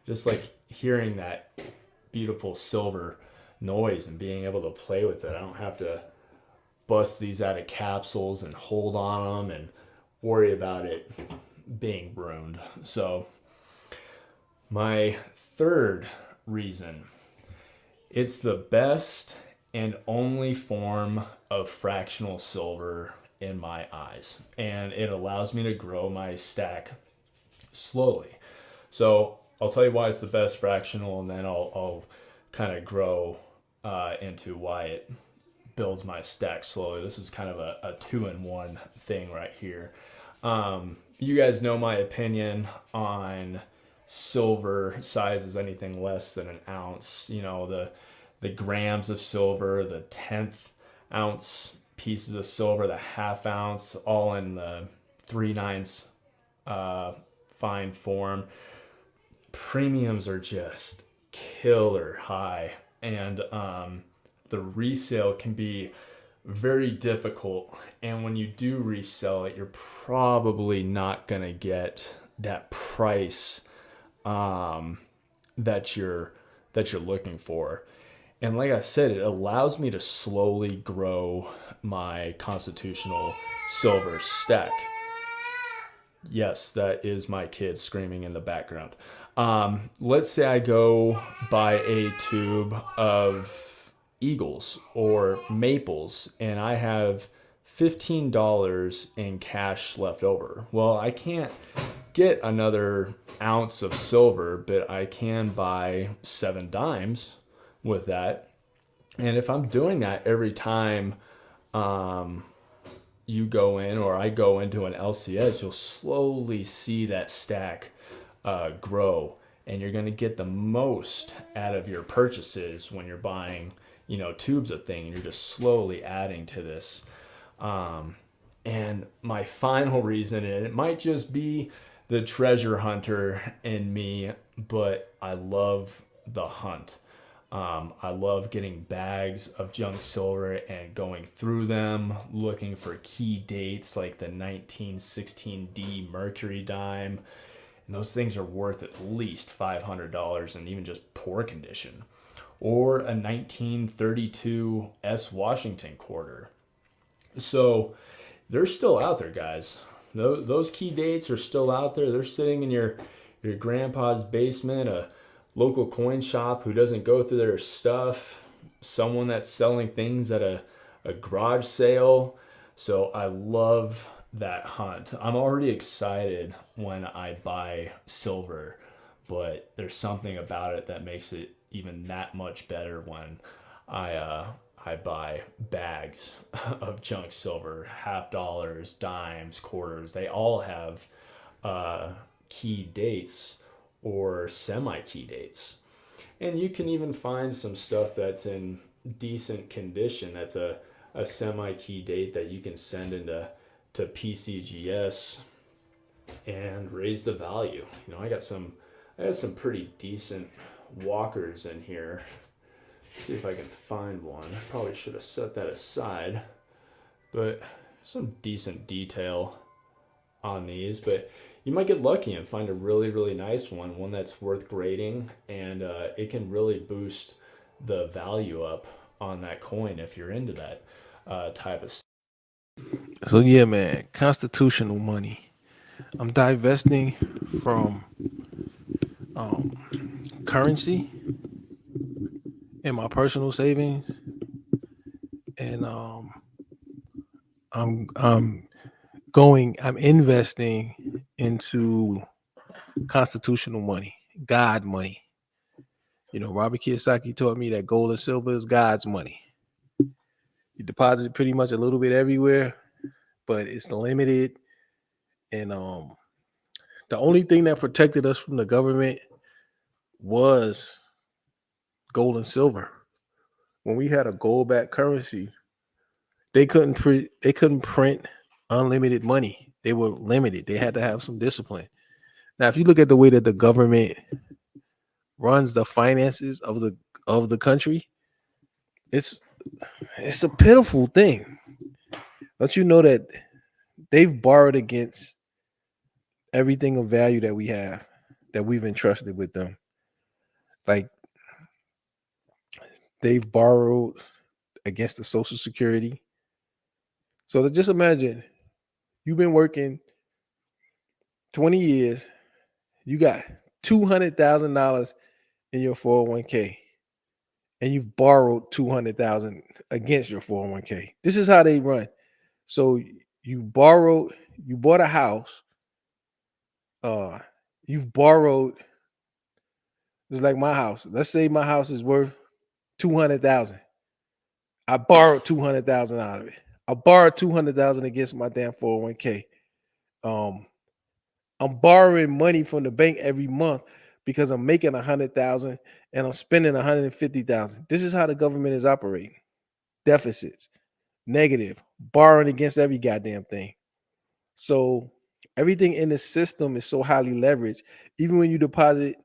just like hearing that beautiful silver noise and being able to play with it. I don't have to bust these out of capsules and hold on them and worry about it being ruined. So my third reason, it's the best and only form of fractional silver in my eyes, and it allows me to grow my stack slowly. So I'll tell you why it's the best fractional, and then I'll kind of grow into why it builds my stack slowly. This is kind of a 2-in-1 thing right here. You guys know my opinion on silver sizes, anything less than an ounce. You know, the grams of silver, the 1/10 ounce pieces of silver, the 1/2 ounce, all in the 3/9 fine form. Premiums are just killer high, and the resale can be very difficult, and when you do resell it, you're probably not going to get that price that you're looking for. And like I said, it allows me to slowly grow my constitutional silver stack. Yes, that is my kid screaming in the background. Let's say I go buy a tube of Eagles or Maples and I have $15 in cash left over. Well, I can't get another ounce of silver, but I can buy 7 dimes with that. And if I'm doing that every time you go in or I go into an LCS, you'll slowly see that stack grow, and you're going to get the most out of your purchases when you're buying, you know, tubes of thing, and you're just slowly adding to this. And my final reason, and it might just be the treasure hunter in me, but I love the hunt. I love getting bags of junk silver and going through them, looking for key dates like the 1916D Mercury dime. And those things are worth at least $500 in even just poor condition. Or a 1932 S Washington quarter. So they're still out there, guys. Those key dates are still out there. They're sitting in your grandpa's basement, a local coin shop who doesn't go through their stuff, someone that's selling things at a garage sale. So I love that hunt. I'm already excited when I buy silver, but there's something about it that makes it even that much better when I buy bags of junk silver, $50, dimes, quarters. They all have key dates or semi-key dates. And you can even find some stuff that's in decent condition. That's a semi-key date that you can send into PCGS and raise the value. You know, I got some pretty decent walkers in here. See if I can find one. I probably should have set that aside, but some decent detail on these. But you might get lucky and find a really, really nice one that's worth grading, and it can really boost the value up on that coin if you're into that type of stuff. So yeah, man, constitutional money. I'm divesting from currency in my personal savings and I'm investing into constitutional money, God money. You know, Robert Kiyosaki taught me that gold and silver is God's money. You deposit it pretty much a little bit everywhere, but it's limited. And the only thing that protected us from the government was gold and silver. When we had a gold-backed currency, they couldn't print unlimited money. They were limited. They had to have some discipline. Now, if you look at the way that the government runs the finances of the country, it's a pitiful thing. Don't you know that they've borrowed against everything of value that we have, that we've entrusted with them? Like, they've borrowed against the Social Security. So just imagine you've been working 20 years, you got $200,000 in your 401k, and you've borrowed $200,000 against your 401k. This is how they run. So you bought a house, you've borrowed. It's like my house. Let's say my house is worth $200,000. I borrowed $200,000 out of it. I borrowed $200,000 against my damn 401k. I'm borrowing money from the bank every month because I'm making $100,000 and I'm spending $150,000. This is how the government is operating. Deficits, negative, borrowing against every goddamn thing. So everything in the system is so highly leveraged. Even when you deposit,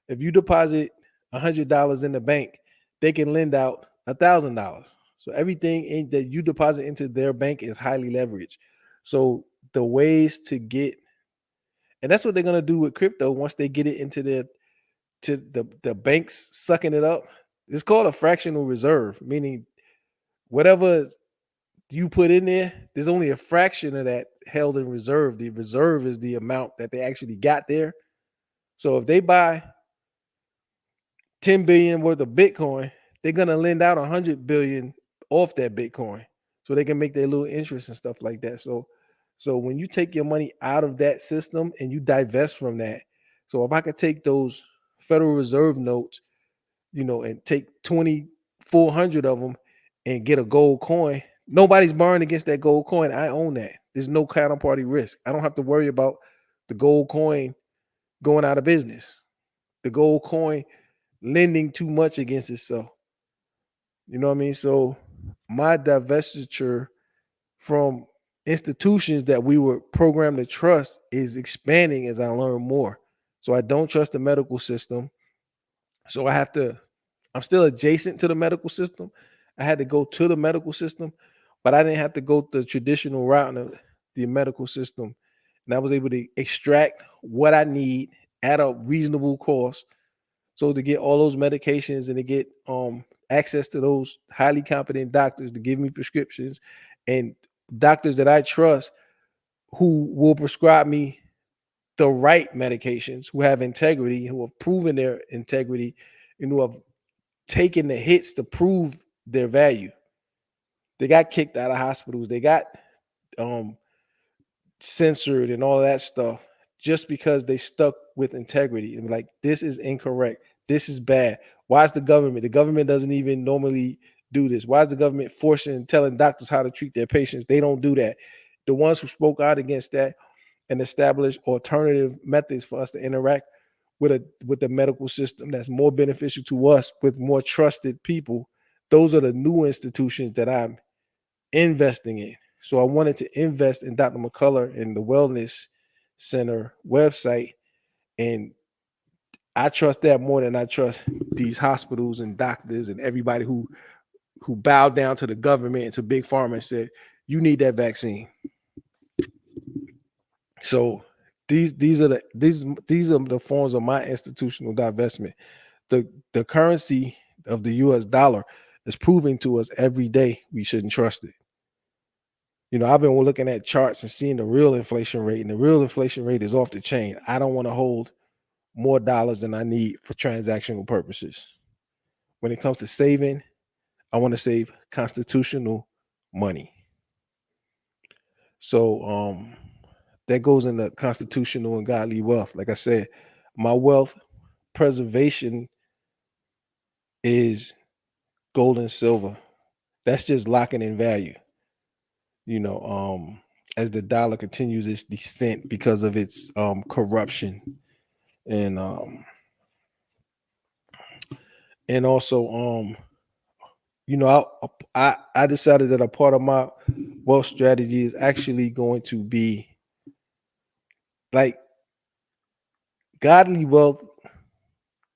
if you deposit $100 in the bank, they can lend out $1,000. So everything that you deposit into their bank is highly leveraged. So the ways to get, and that's what they're gonna do with crypto once they get it into the banks sucking it up. It's called a fractional reserve, meaning whatever you put in there, there's only a fraction of that held in reserve. The reserve is the amount that they actually got there. So if they buy 10 billion worth of Bitcoin, they're gonna lend out 100 billion off that Bitcoin, so they can make their little interest and stuff like that. So when you take your money out of that system and you divest from that, so if I could take those Federal Reserve notes, and take 2,400 of them and get a gold coin, nobody's borrowing against that gold coin. I own that. There's no counterparty risk. I don't have to worry about the gold coin going out of business, the gold coin lending too much against itself. You know what I mean? So my divestiture from institutions that we were programmed to trust is expanding as I learn more. So I don't trust the medical system. So I'm still adjacent to the medical system. I had to go to the medical system, but I didn't have to go the traditional route of the medical system. And I was able to extract what I need at a reasonable cost. So to get all those medications and to get access to those highly competent doctors to give me prescriptions, and doctors that I trust who will prescribe me the right medications, who have integrity, who have proven their integrity, and who have taken the hits to prove their value. They got kicked out of hospitals. They got censored and all that stuff just because they stuck with integrity and like, this is incorrect. This is bad. Why is the government? The government doesn't even normally do this. Why is the government telling doctors how to treat their patients? They don't do that. The ones who spoke out against that and established alternative methods for us to interact with the medical system that's more beneficial to us with more trusted people, those are the new institutions that I'm investing in. So I wanted to invest in Dr. McCullough and the Wellness Center website, and I trust that more than I trust these hospitals and doctors and everybody who bowed down to the government and to big pharma and said, you need that vaccine. So these are the forms of my institutional divestment. The currency of the US dollar is proving to us every day we shouldn't trust it. I've been looking at charts and seeing the real inflation rate, and the real inflation rate is off the chain. I don't want to hold more dollars than I need for transactional purposes. When it comes to saving, I want to save constitutional money. So that goes into constitutional and godly wealth. Like I said, my wealth preservation is gold and silver. That's just locking in value. As the dollar continues its descent because of its corruption and also I decided that a part of my wealth strategy is actually going to be like godly wealth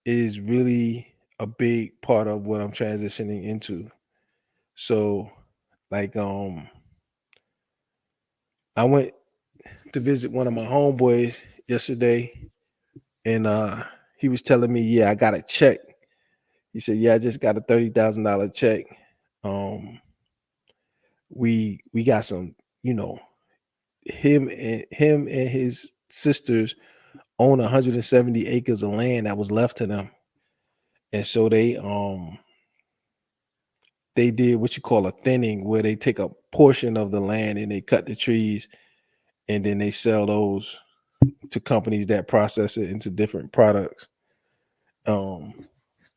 is really a big part of what I'm transitioning into. So like I went to visit one of my homeboys yesterday and he was telling me, yeah, I got a check. He said, yeah, I just got a $30,000 check. We got some, him and his sisters own 170 acres of land that was left to them. And so they did what you call a thinning, where they take a portion of the land and they cut the trees and then they sell those to companies that process it into different products.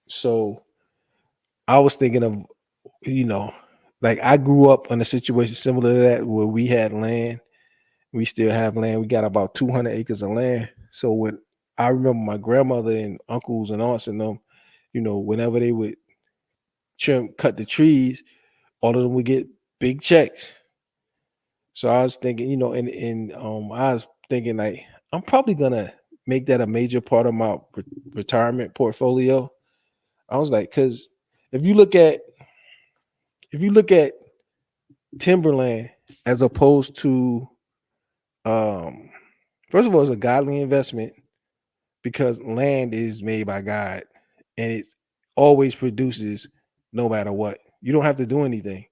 So I was thinking of, like I grew up in a situation similar to that where we had land. We still have land. We got about 200 acres of land. So when I remember my grandmother and uncles and aunts and them, whenever they would cut the trees, all of them would get big checks. So I was thinking, and I was thinking like I'm probably gonna make that a major part of my retirement portfolio. I was like, because if you look at timberland as opposed to first of all, it's a godly investment because land is made by God and it always produces no matter what. You don't have to do anything.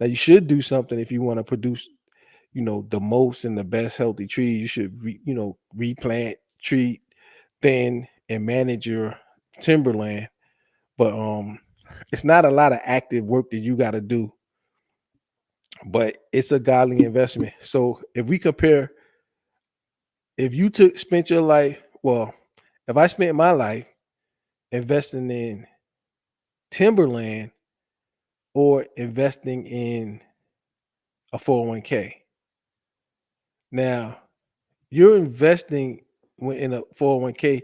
Now you should do something if you want to produce, the most and the best healthy trees. You should replant, treat, thin, and manage your timberland. But it's not a lot of active work that you got to do. But it's a godly investment. So if we compare, if you spent your life, well, if I spent my life investing in timberland or investing in a 401k. Now, you're investing in a 401k,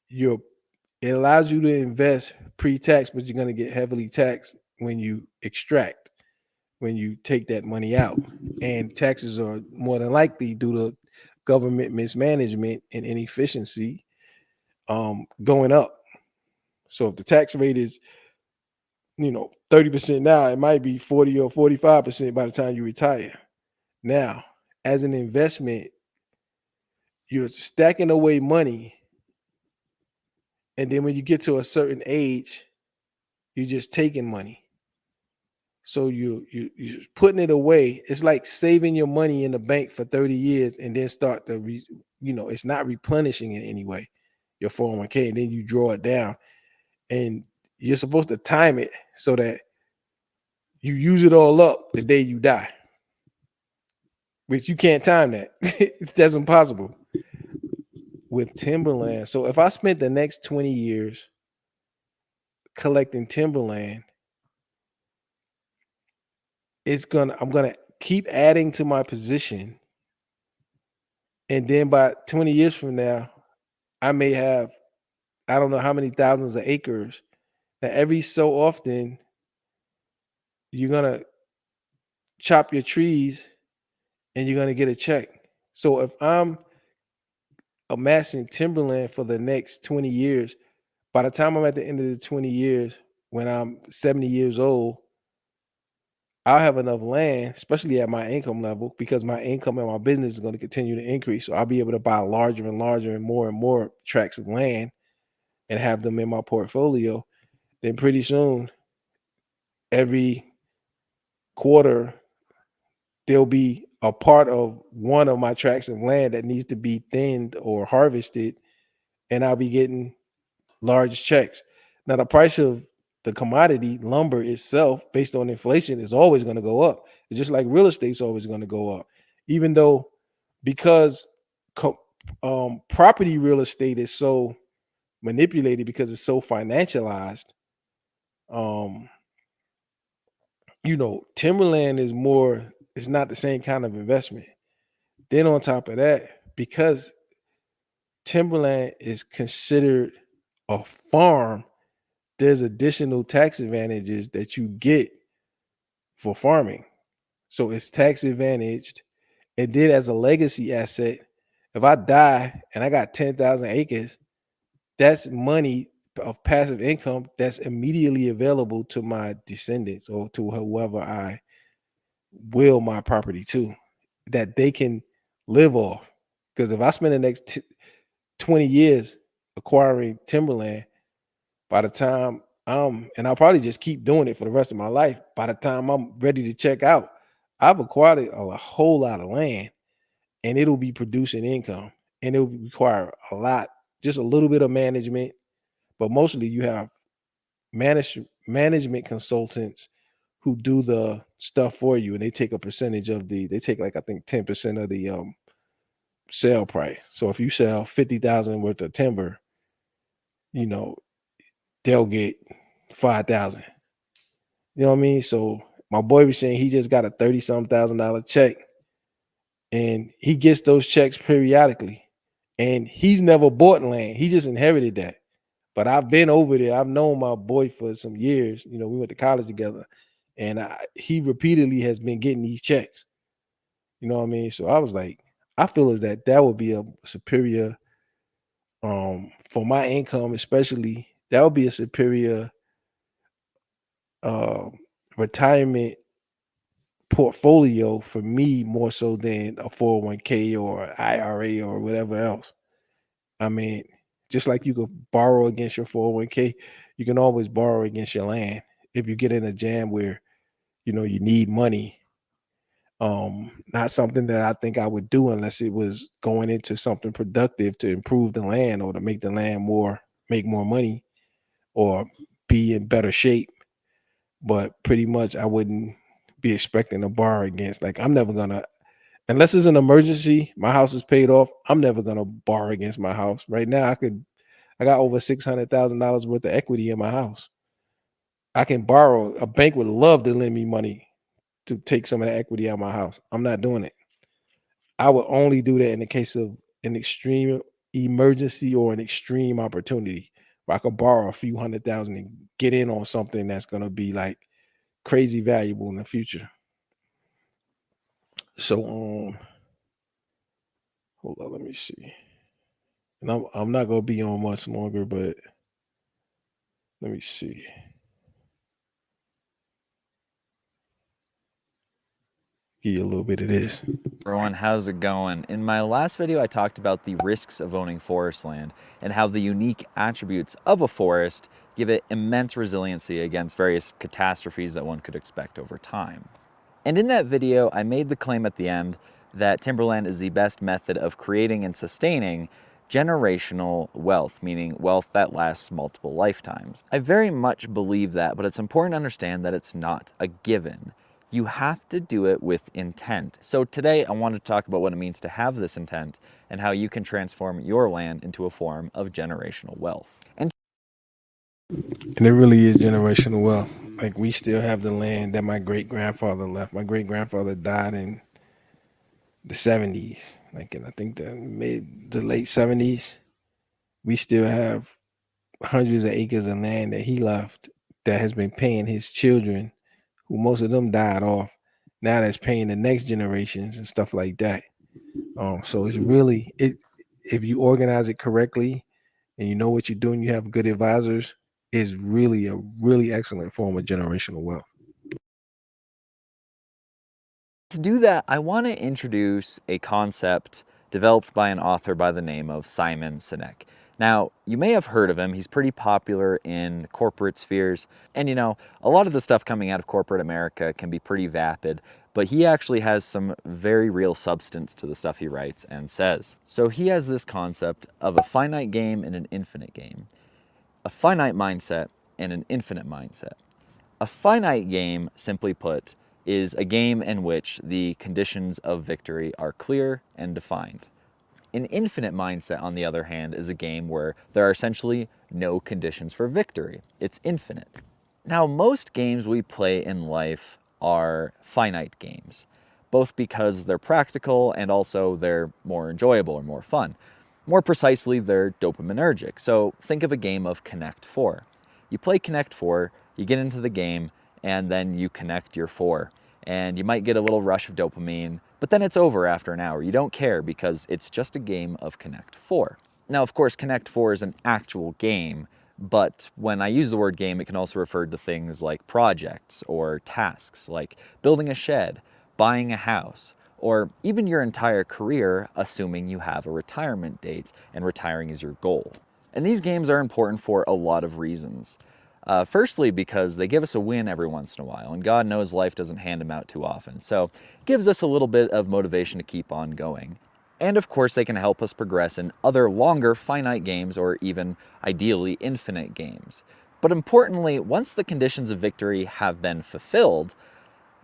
it allows you to invest pre-tax, but you're going to get heavily taxed when you extract, when you take that money out. And taxes are more than likely due to government mismanagement and inefficiency going up. So if the tax rate is 30% now, it might be 40 or 45% by the time you retire. Now, as an investment, you're stacking away money. And then when you get to a certain age, you're just taking money. So you're putting it away. It's like saving your money in the bank for 30 years and then start to, it's not replenishing in any way, your 401k, and then you draw it down. And you're supposed to time it so that you use it all up the day you die. Which you can't time that. That's impossible with timberland. So if I spent the next 20 years collecting timberland, I'm gonna keep adding to my position. And then by 20 years from now, I may have, I don't know how many thousands of acres. Now, every so often, you're gonna chop your trees and you're gonna get a check. So if I'm amassing timberland for the next 20 years, by the time I'm at the end of the 20 years, when I'm 70 years old, I'll have enough land, especially at my income level, because my income and my business is going to continue to increase. So I'll be able to buy larger and larger and more tracts of land and have them in my portfolio. Then pretty soon, every quarter, there'll be a part of one of my tracts of land that needs to be thinned or harvested, and I'll be getting large checks. Now, the price of the commodity lumber itself, based on inflation, is always going to go up. It's just like real estate's always going to go up, even though because property real estate is so manipulated because it's so financialized. Timberland is more. It's not the same kind of investment. Then on top of that, because timberland is considered a farm, there's additional tax advantages that you get for farming. So it's tax advantaged. And then as a legacy asset, if I die and I got 10,000 acres, that's money of passive income that's immediately available to my descendants or to whoever I will my property to, that they can live off. Because if I spend the next 20 years acquiring timberland, by the time and I'll probably just keep doing it for the rest of my life, by the time I'm ready to check out, I've acquired a whole lot of land, and it'll be producing income, and it'll require just a little bit of management, but mostly you have management consultants who do the stuff for you, and they take a percentage of they take like I think 10% of the sale price. So if you sell 50,000 worth of timber, they'll get 5,000. You know what I mean? So my boy was saying he just got a $30,000 check, and he gets those checks periodically, and he's never bought land. He just inherited that. But I've been over there. I've known my boy for some years. We went to college together, and he repeatedly has been getting these checks. You know what I mean? So I was like, I feel as that would be a superior, for my income, especially, that would be a superior retirement portfolio for me, more so than a 401k or IRA or whatever else. I mean, just like you could borrow against your 401k, you can always borrow against your land if you get in a jam where you need money. Not something that I think I would do unless it was going into something productive to improve the land or to make the land make more money or be in better shape. But pretty much I wouldn't be expecting to borrow against. Like, I'm never gonna, unless it's an emergency, my house is paid off, I'm never gonna borrow against my house. Right now I got over $600,000 worth of equity in my house. I can borrow. A bank would love to lend me money to take some of the equity out of my house. I'm not doing it. I would only do that in the case of an extreme emergency or an extreme opportunity where I could borrow a few $100,000 and get in on something that's going to be like crazy valuable in the future. So, hold on, let me see. And I'm not going to be on much longer, but let me see. Give you a little bit of this. Everyone, how's it going? In my last video, I talked about the risks of owning forest land and how the unique attributes of a forest give it immense resiliency against various catastrophes that one could expect over time. And in that video, I made the claim at the end that timberland is the best method of creating and sustaining generational wealth, meaning wealth that lasts multiple lifetimes. I very much believe that, but it's important to understand that it's not a given. You have to do it with intent. So today I want to talk about what it means to have this intent and how you can transform your land into a form of generational wealth. And it really is generational wealth. Like, we still have the land that my great-grandfather left. My great-grandfather died in the 70s, like in I think the late 70s. We still have hundreds of acres of land that he left that has been paying his children, who most of them died off. Now that's paying the next generations and stuff like that. So it's really, if you organize it correctly and you know what you're doing, you have good advisors, is really a really excellent form of generational wealth. to do that, I want to introduce a concept developed by an author by the name of Simon Sinek. Now, you may have heard of him. He's pretty popular in corporate spheres. And a lot of the stuff coming out of corporate America can be pretty vapid, but he actually has some very real substance to the stuff he writes and says. So he has this concept of a finite game and an infinite game. A finite mindset and an infinite mindset. A finite game, simply put, is a game in which the conditions of victory are clear and defined. An infinite mindset, on the other hand, is a game where there are essentially no conditions for victory. It's infinite. Now, most games we play in life are finite games, both because they're practical and also they're more enjoyable or more fun. More precisely, they're dopaminergic. So think of a game of Connect 4. You play Connect 4, you get into the game, and then you connect your 4. And you might get a little rush of dopamine, but then it's over after an hour. You don't care because it's just a game of Connect 4. Now, of course, Connect 4 is an actual game, but when I use the word game, it can also refer to things like projects or tasks, like building a shed, buying a house, or even your entire career, assuming you have a retirement date and retiring is your goal. And these games are important for a lot of reasons. Firstly, because they give us a win every once in a while, and God knows life doesn't hand them out too often, so it gives us a little bit of motivation to keep on going. And of course, they can help us progress in other longer finite games or even ideally infinite games. But importantly, once the conditions of victory have been fulfilled,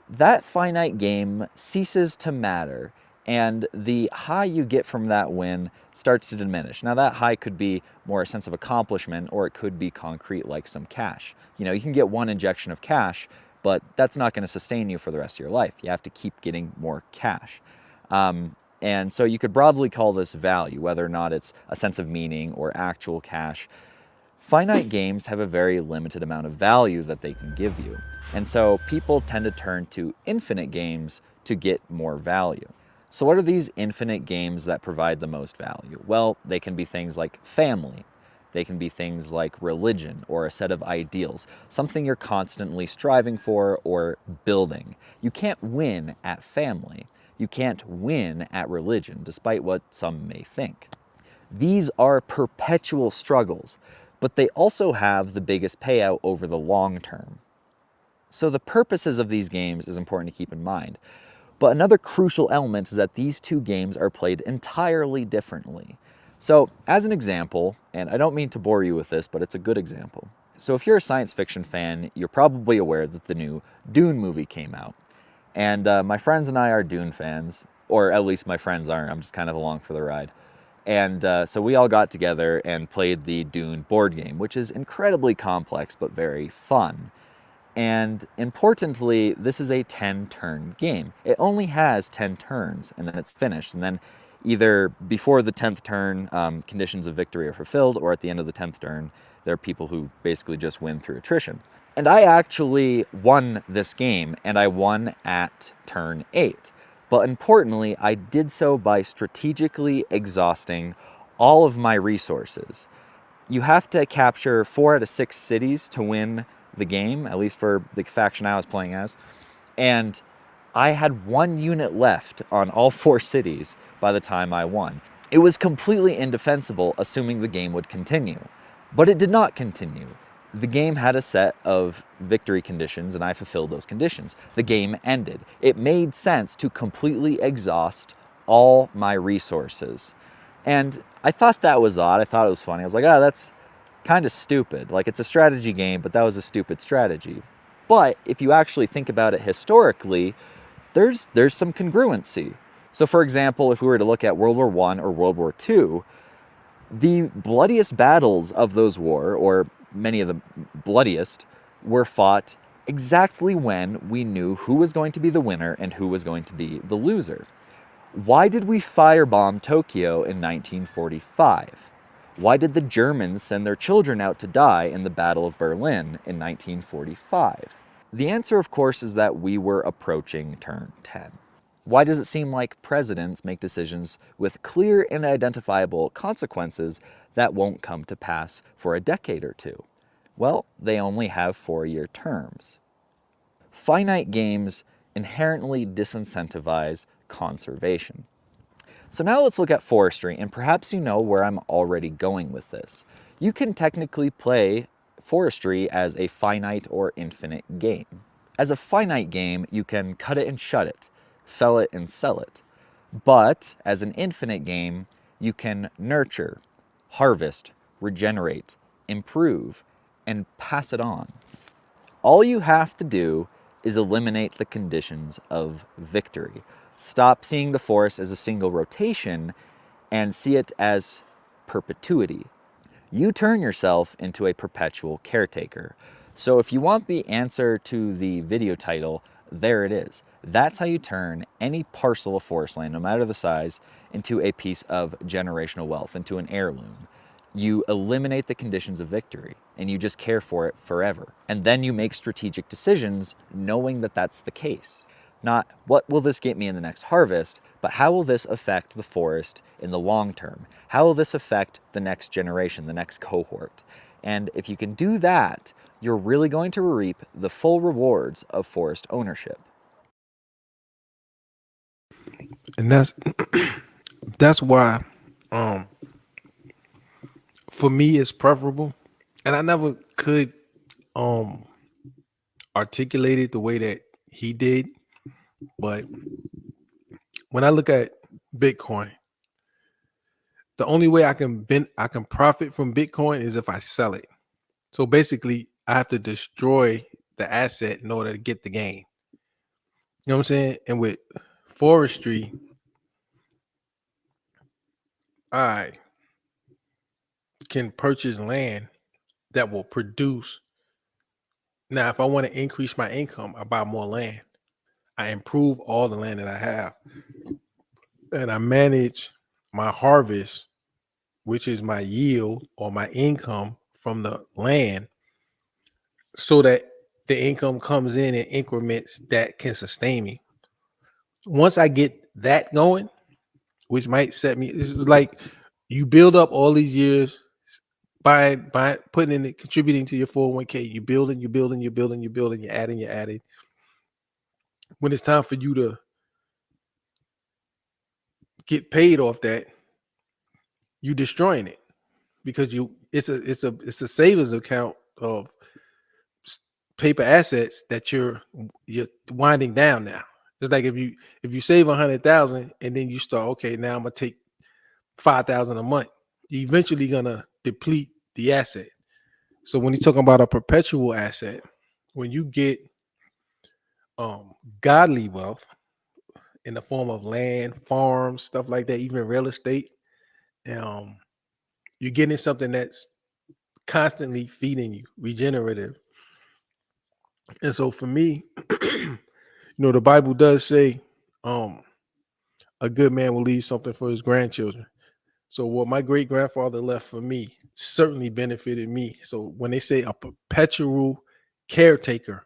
that finite game ceases to matter, and the high you get from that win starts to diminish. Now, that high could be more a sense of accomplishment, or it could be concrete, like some cash. You know, you can get one injection of cash, but that's not going to sustain you for the rest of your life. You have to keep getting more cash. And so you could broadly call this value, whether or not it's a sense of meaning or actual cash. Finite games have a very limited amount of value that they can give you. And so people tend to turn to infinite games to get more value. So what are these infinite games that provide the most value? Well, they can be things like family. They can be things like religion or a set of ideals, something you're constantly striving for or building. You can't win at family. You can't win at religion, despite what some may think. These are perpetual struggles, but they also have the biggest payout over the long term. So the purposes of these games is important to keep in mind. But another crucial element is that these two games are played entirely differently. So as an example, and I don't mean to bore you with this, but it's a good example. So if you're a science fiction fan, you're probably aware that the new Dune movie came out. And my friends and I are Dune fans, or at least my friends aren't. I'm just kind of along for the ride. And so we all got together and played the Dune board game, which is incredibly complex but very fun. And importantly, this is a 10-turn game. It only has 10 turns, and then it's finished. And then either before the 10th turn, conditions of victory are fulfilled, or at the end of the 10th turn, there are people who basically just win through attrition. And I actually won this game, and I won at turn 8. But importantly, I did so by strategically exhausting all of my resources. You have to capture 4 out of 6 cities to win the game, at least for the faction I was playing as. And I had 1 unit left on all 4 cities by the time I won. It was completely indefensible, assuming the game would continue. But it did not continue. The game had a set of victory conditions, and I fulfilled those conditions. The game ended. It made sense to completely exhaust all my resources. And I thought that was odd. I thought it was funny. I was like, oh, that's kind of stupid. Like, it's a strategy game, but that was a stupid strategy. But if you actually think about it historically, there's some congruency. So for example, if we were to look at World War I or World War II, the bloodiest battles of those wars, or many of the bloodiest, were fought exactly when we knew who was going to be the winner and who was going to be the loser. Why did we firebomb Tokyo in 1945? Why did the Germans send their children out to die in the Battle of Berlin in 1945? The answer, of course, is that we were approaching turn 10. Why does it seem like presidents make decisions with clear and identifiable consequences that won't come to pass for a decade or two? Well, they only have 4-year terms. Finite games inherently disincentivize conservation. So now let's look at forestry, and perhaps you know where I'm already going with this. You can technically play forestry as a finite or infinite game. As a finite game, you can cut it and shut it, fell it and sell it. But as an infinite game, you can nurture, harvest, regenerate, improve, and pass it on. All you have to do is eliminate the conditions of victory. Stop seeing the forest as a single rotation and see it as perpetuity. You turn yourself into a perpetual caretaker. So if you want the answer to the video title, there it is. That's how you turn any parcel of forest land, no matter the size, into a piece of generational wealth, into an heirloom. You eliminate the conditions of victory and you just care for it forever. And then you make strategic decisions knowing that that's the case. Not what will this get me in the next harvest, but how will this affect the forest in the long term? How will this affect the next generation, the next cohort? And if you can do that, you're really going to reap the full rewards of forest ownership. And that's why for me it's preferable. And I never could articulate it the way that he did. But when I look at Bitcoin, the only way I can profit from Bitcoin is if I sell it. So basically, I have to destroy the asset in order to get the gain. You know what I'm saying? And with forestry, I can purchase land that will produce. Now, if I want to increase my income, I buy more land. I improve all the land that I have. And I manage my harvest, which is my yield or my income from the land, so that the income comes in increments that can sustain me. Once I get that going, which might set me, this is like you build up all these years by putting in it, contributing to your 401k. You're building, you're adding. When it's time for you to get paid off that, you destroying it because it's a savings account of paper assets that you're winding down now. It's like if you save 100,000 and then you start, okay, now I'm gonna take 5,000 a month. You're eventually gonna deplete the asset. So when you're talking about a perpetual asset, when you get godly wealth in the form of land, farms, stuff like that, even real estate, you're getting something that's constantly feeding you, regenerative. And so for me, the Bible does say a good man will leave something for his grandchildren. So what my great grandfather left for me certainly benefited me. So when they say a perpetual caretaker,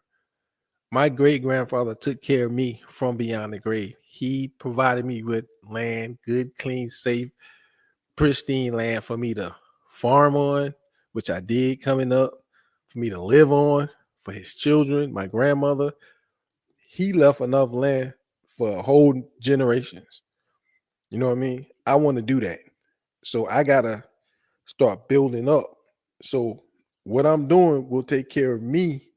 my great grandfather took care of me from beyond the grave. He provided me with land, good, clean, safe, pristine land for me to farm on, which I did coming up, for me to live on, for his children, my grandmother. He left enough land for a whole generations. You know what I mean? I want to do that. So I gotta start building up. So what I'm doing will take care of me,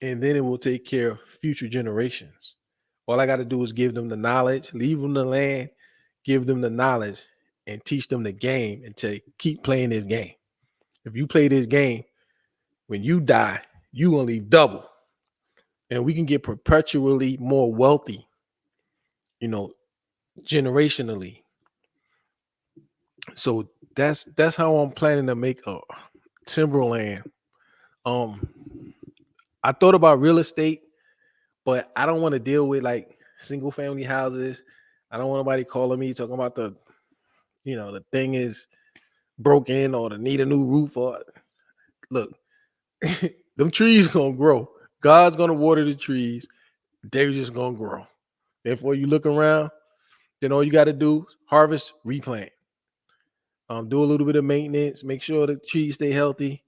and then it will take care of future generations. All I got to do is give them the knowledge, leave them the land, give them the knowledge, and teach them the game and to keep playing this game. If you play this game, when you die, you gonna leave double. And we can get perpetually more wealthy, generationally. So that's how I'm planning to make a timberland. I thought about real estate, but I don't want to deal with like single family houses. I don't want nobody calling me talking about the thing is broken or to need a new roof. Or look, them trees gonna grow. God's gonna water the trees. They're just gonna grow. Therefore, you look around, then all you got to do, harvest, replant. Do a little bit of maintenance, make sure the trees stay healthy.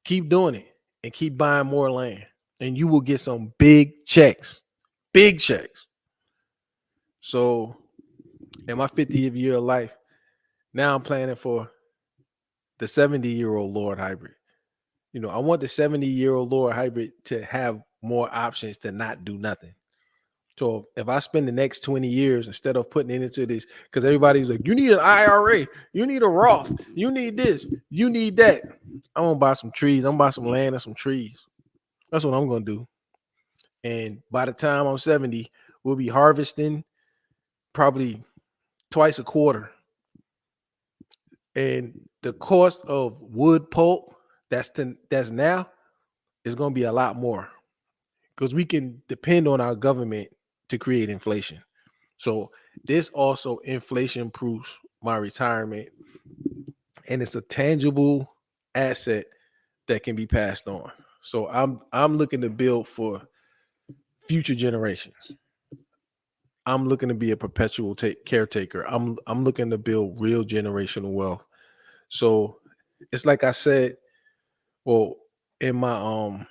Keep doing it and keep buying more land. And you will get some big checks. Big checks. So in my 50th year of life, now I'm planning for the 70-year-old Lord hybrid. I want the 70-year-old Lord hybrid to have more options to not do nothing. So if I spend the next 20 years instead of putting it into this, because everybody's like, you need an IRA, you need a Roth, you need this, you need that. I'm gonna buy some trees. I'm gonna buy some land and some trees. That's what I'm gonna do. And by the time I'm 70, we'll be harvesting probably twice a quarter. And the cost of wood pulp that's now is gonna be a lot more because we can depend on our government to create inflation. So this also inflation proofs my retirement, and it's a tangible asset that can be passed on. So I'm looking to build for future generations. I'm looking to be a perpetual caretaker. I'm looking to build real generational wealth. So it's like I said, well, in my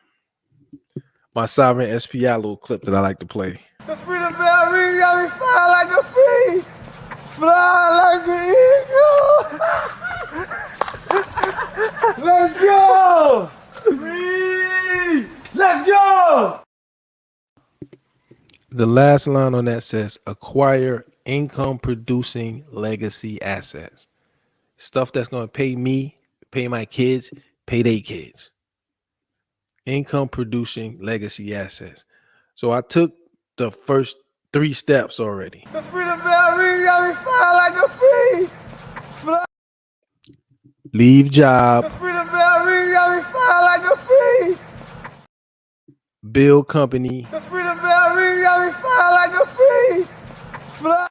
Sovereign SPI little clip that I like to play. The freedom bell ring got me fly like a free, fly like an eagle. Let's go! Free! Let's go! The last line on that says, acquire income producing legacy assets. Stuff that's going to pay me, pay my kids, pay their kids. Income producing legacy assets. So I took the first 3 steps already. The freedom bell ring got me fly like a free, fly. Leave job. The freedom bell ring got me fly like a free. Build company. The freedom bell ring got me fly like a free, fly.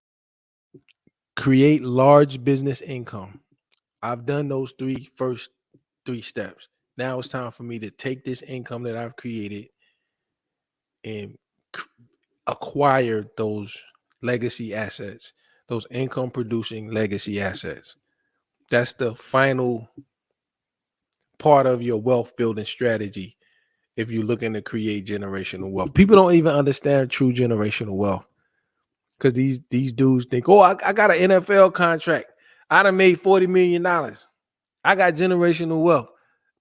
Create large business income. I've done those first 3 steps. Now it's time for me to take this income that I've created and acquire those legacy assets, those income producing legacy assets. That's the final part of your wealth building strategy if you're looking to create generational wealth. People don't even understand true generational wealth because these dudes think, oh, I got an NFL contract. I done made $40 million. I got generational wealth.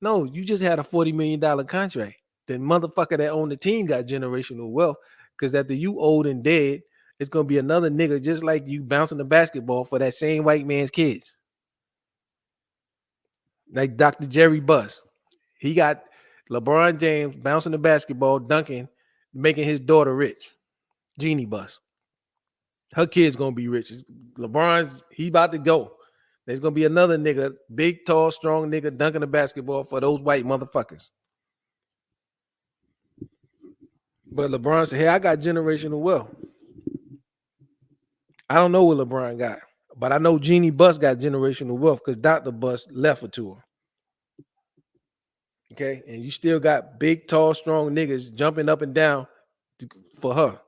No, you just had a $40 million contract. The motherfucker that owned the team got generational wealth because after you old and dead, it's going to be another nigga just like you bouncing the basketball for that same white man's kids. Like Dr. Jerry Buss. He got LeBron James bouncing the basketball, dunking, making his daughter rich. Jeannie Buss. Her kid's going to be rich. LeBron's, he about to go. There's going to be another nigga, big, tall, strong nigga dunking the basketball for those white motherfuckers. But LeBron said, hey, I got generational wealth. I don't know what LeBron got, but I know Jeannie Buss got generational wealth because Dr. Buss left it to her. Okay, and you still got big, tall, strong niggas jumping up and down for her.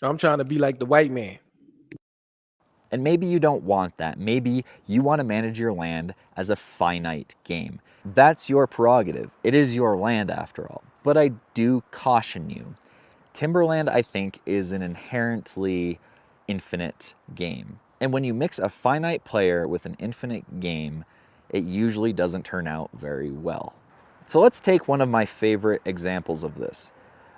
I'm trying to be like the white man. And maybe you don't want that. Maybe you want to manage your land as a finite game. That's your prerogative. It is your land after all. But I do caution you. Timberland, I think, is an inherently infinite game. And when you mix a finite player with an infinite game, it usually doesn't turn out very well. So let's take one of my favorite examples of this.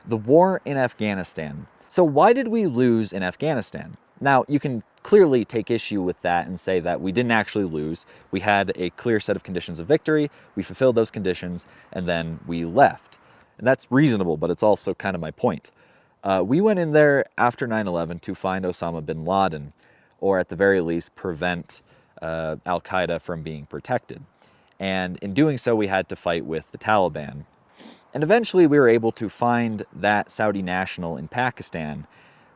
The war in Afghanistan. So why did we lose in Afghanistan? Now, you can clearly take issue with that and say that we didn't actually lose. We had a clear set of conditions of victory, we fulfilled those conditions, and then we left. And that's reasonable, but it's also kind of my point. We went in there after 9/11 to find Osama bin Laden, or at the very least prevent Al-Qaeda from being protected. And in doing so, we had to fight with the Taliban. And eventually we were able to find that Saudi national in Pakistan,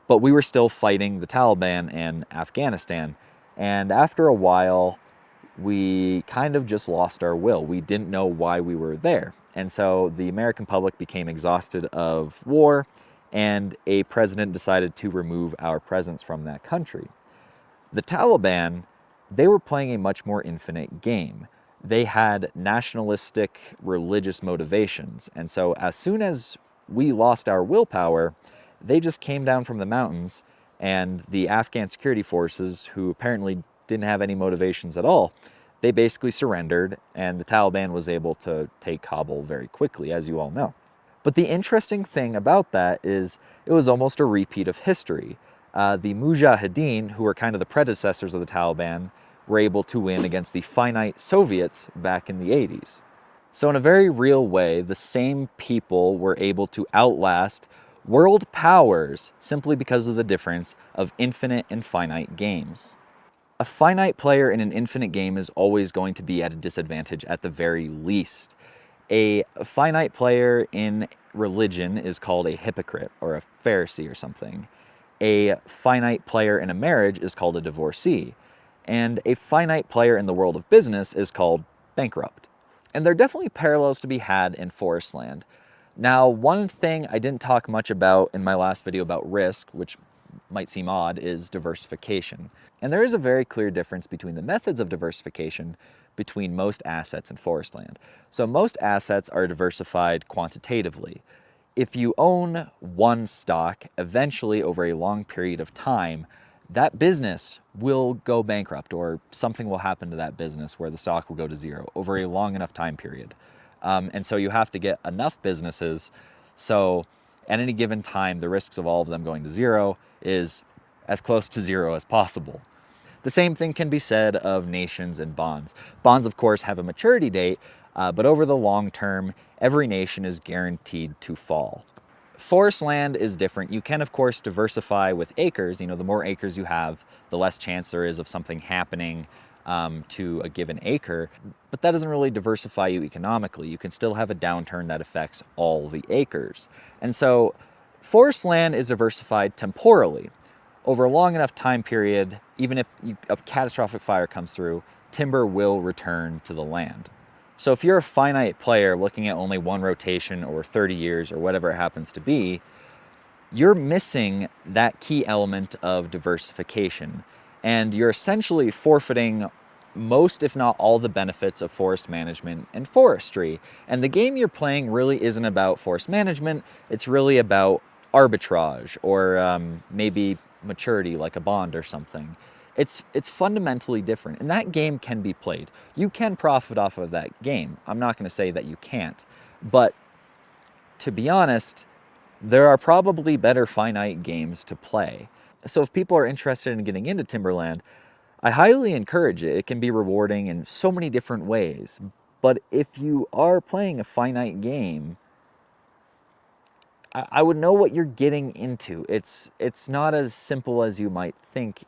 but we were still fighting the Taliban in Afghanistan. And after a while, we kind of just lost our will. We didn't know why we were there. And so the American public became exhausted of war, and a president decided to remove our presence from that country. The Taliban, they were playing a much more infinite game. They had nationalistic religious motivations. And so as soon as we lost our willpower, they just came down from the mountains, and the Afghan security forces, who apparently didn't have any motivations at all, they basically surrendered, and the Taliban was able to take Kabul very quickly, as you all know. But the interesting thing about that is it was almost a repeat of history. The Mujahideen, who were kind of the predecessors of the Taliban, were able to win against the finite Soviets back in the 80s. So in a very real way, the same people were able to outlast world powers simply because of the difference of infinite and finite games. A finite player in an infinite game is always going to be at a disadvantage at the very least. A finite player in religion is called a hypocrite or a Pharisee or something. A finite player in a marriage is called a divorcee. And a finite player in the world of business is called bankrupt. And there are definitely parallels to be had in forest land. Now, one thing I didn't talk much about in my last video about risk, which might seem odd, is diversification. And there is a very clear difference between the methods of diversification between most assets in forest land. So most assets are diversified quantitatively. If you own one stock, eventually over a long period of time, that business will go bankrupt or something will happen to that business where the stock will go to zero over a long enough time period. And so you have to get enough businesses so at any given time the risks of all of them going to zero is as close to zero as possible. The same thing can be said of nations and bonds. Bonds, of course, have a maturity date, but over the long term, every nation is guaranteed to fall. Forest land is different. You can, of course, diversify with acres. You know, the more acres you have, the less chance there is of something happening to a given acre, but that doesn't really diversify you economically. You can still have a downturn that affects all the acres. And so forest land is diversified temporally. Over a long enough time period, even if a catastrophic fire comes through, timber will return to the land. So if you're a finite player looking at only one rotation or 30 years or whatever it happens to be, you're missing that key element of diversification. And you're essentially forfeiting most, if not all, the benefits of forest management and forestry. And the game you're playing really isn't about forest management, it's really about arbitrage or maybe maturity like a bond or something. It's fundamentally different, and that game can be played. You can profit off of that game. I'm not going to say that you can't, but to be honest, there are probably better finite games to play. So if people are interested in getting into Timberland, I highly encourage it. It can be rewarding in so many different ways. But if you are playing a finite game, I would know what you're getting into. It's not as simple as you might think.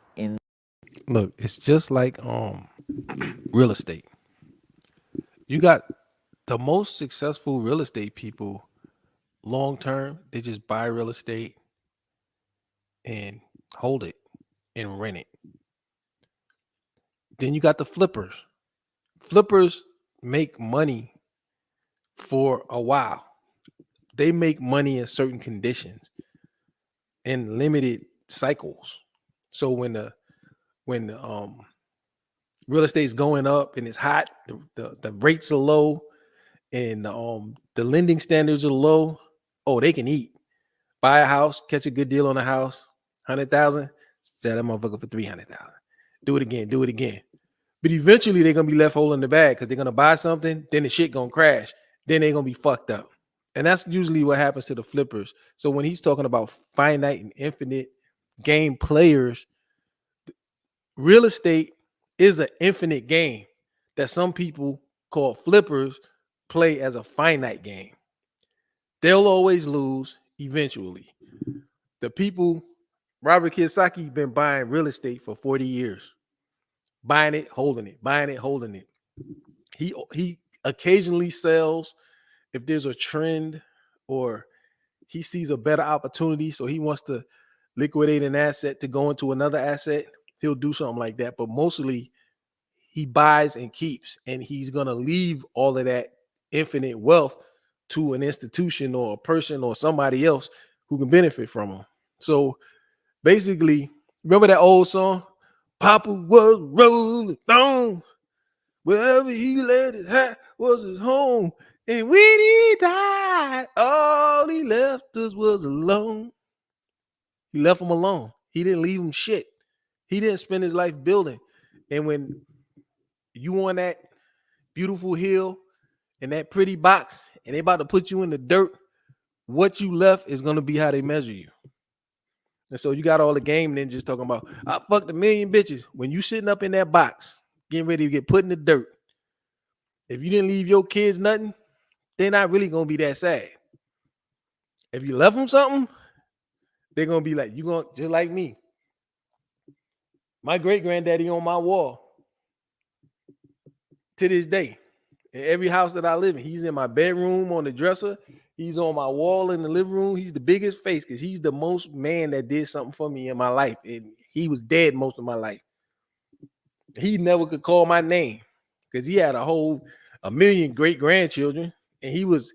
Look, it's just like real estate. You got the most successful real estate people long term, they just buy real estate and hold it and rent it. Then you got the flippers. Flippers make money for a while. They make money in certain conditions in limited cycles. So when the real estate's going up and it's hot, the rates are low and the lending standards are low, oh, they can eat. Buy a house, catch a good deal on a house, 100,000, sell that motherfucker for 300,000. Do it again. But eventually they're gonna be left holding the bag because they're gonna buy something, then the shit gonna crash, then they're gonna be fucked up. And that's usually what happens to the flippers. So when he's talking about finite and infinite game players, real estate is an infinite game that some people call flippers play as a finite game. They'll always lose eventually. The people, Robert Kiyosaki been buying real estate for 40 years. Buying it, holding it, buying it, holding it. He occasionally sells if there's a trend or he sees a better opportunity, so he wants to liquidate an asset to go into another asset, he'll do something like that. But mostly he buys and keeps, and he's gonna leave all of that infinite wealth to an institution or a person or somebody else who can benefit from him. So basically, remember that old song? Papa was rolling stone. Wherever he laid his hat was his home. And when he died, all he left us was alone. He left him alone. He didn't leave him shit. He didn't spend his life building. And when you on that beautiful hill in that pretty box and they about to put you in the dirt, what you left is going to be how they measure you. And so you got all the game ninjas talking about, I fucked 1 million bitches. When you sitting up in that box getting ready to get put in the dirt. If you didn't leave your kids nothing, they're not really gonna be that sad. If you left them something, they're gonna be like, you gonna just like me. My great granddaddy on my wall to this day. In every house that I live in, he's in my bedroom on the dresser. He's on my wall in the living room. He's the biggest face because he's the most man that did something for me in my life. And he was dead most of my life. He never could call my name because he had a million great grandchildren, and he was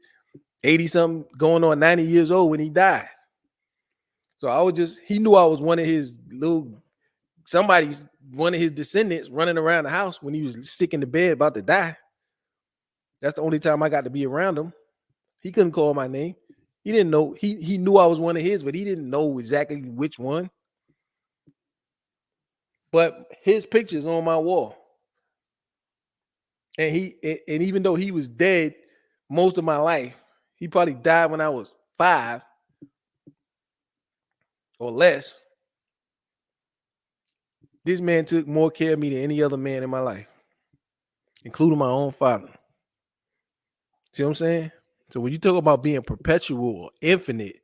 80 something going on 90 years old when he died. So he knew I was one of his one of his descendants running around the house when he was sick in the bed about to die. That's the only time I got to be around him. He couldn't call my name. He didn't know. He knew I was one of his, but he didn't know exactly which one. But his picture's on my wall. And even though he was dead most of my life, he probably died when I was 5 or less. This man took more care of me than any other man in my life, including my own father. See what I'm saying? So when you talk about being perpetual or infinite,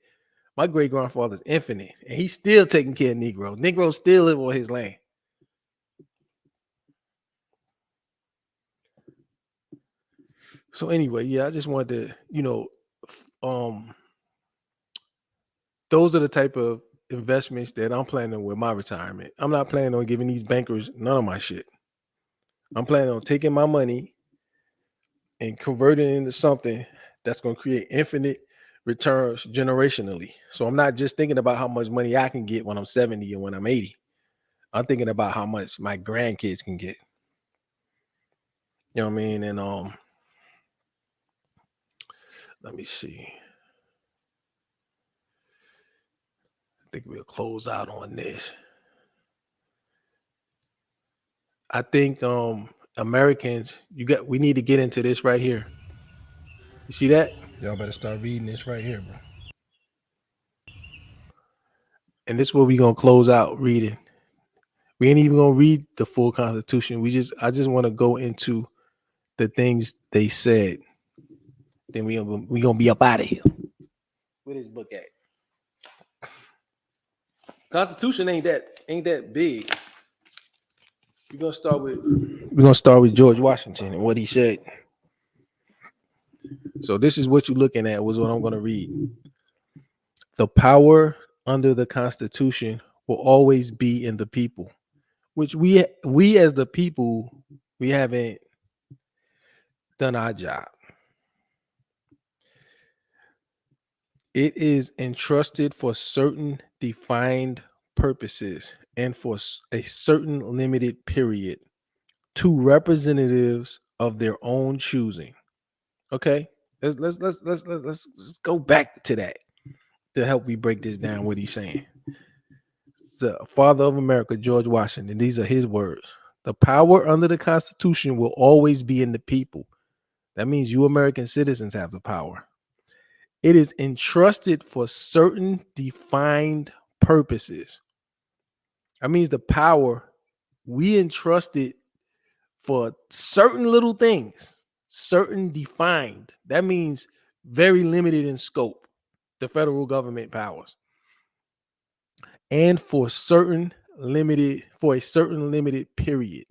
my great grandfather's infinite, and he's still taking care of Negroes. Negroes still live on his land. So anyway, yeah, I just wanted to, those are the type of investments that I'm planning with my retirement. I'm not planning on giving these bankers none of my shit. I'm planning on taking my money and converting it into something that's going to create infinite returns generationally. So I'm not just thinking about how much money I can get when I'm 70 and when I'm 80. I'm thinking about how much my grandkids can get. You know what I mean? And let me see. I think we'll close out on this. I think Americans, we need to get into this right here. You see that? Y'all better start reading this right here, bro. And this is what we're gonna close out reading. We ain't even gonna read the full Constitution. I just want to go into the things they said. Then we gonna be up out of here. Where this book at? Constitution ain't that big. We're gonna start with George Washington and what he said. So this is what you're looking at, was what I'm gonna read. The power under the Constitution will always be in the people, which we as the people, we haven't done our job. It is entrusted for certain defined purposes and for a certain limited period to representatives of their own choosing. Okay, let's go back to that to help me break this down. What he's saying. The father of America, George Washington. These are his words. The power under the Constitution will always be in the people. That means you American citizens have the power. It is entrusted for certain defined purposes. That means the power we entrusted for certain little things, certain defined. That means very limited in scope, the federal government powers. And for a certain limited period.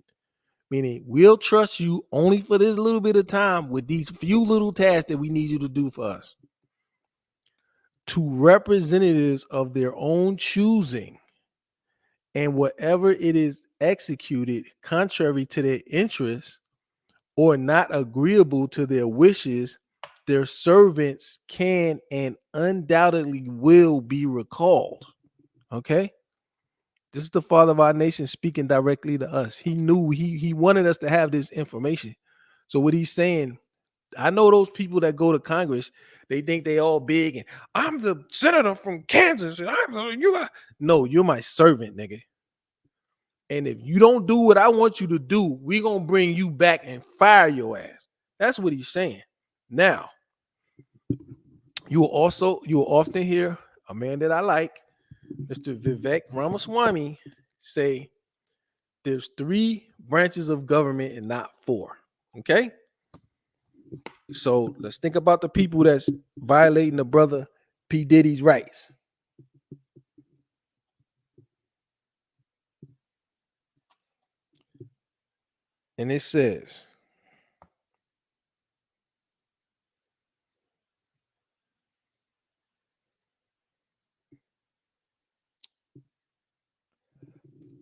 Meaning we'll trust you only for this little bit of time with these few little tasks that we need you to do for us. To representatives of their own choosing, and whatever it is executed contrary to their interests or not agreeable to their wishes, their servants can and undoubtedly will be recalled. Okay? This is the father of our nation speaking directly to us. He knew he wanted us to have this information. So what he's saying, I know those people that go to Congress, they think they all big and I'm the senator from Kansas. No, you're my servant, nigga. And if you don't do what I want you to do, we're gonna bring you back and fire your ass. That's what he's saying. Now, you will often hear a man that I like, Mr. Vivek Ramaswamy, say there's 3 branches of government and not 4. Okay? So let's think about the people that's violating the brother P. Diddy's rights. And it says,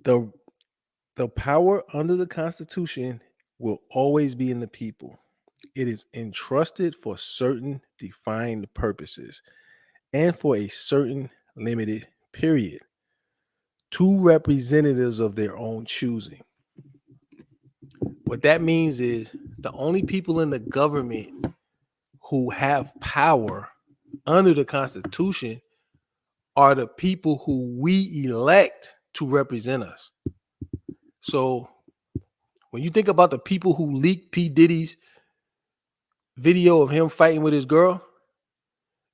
the power under the Constitution will always be in the people. It is entrusted for certain defined purposes and for a certain limited period to representatives of their own choosing. What that means is the only people in the government who have power under the Constitution are the people who we elect to represent us. So when you think about the people who leaked P. Diddy's video of him fighting with his girl,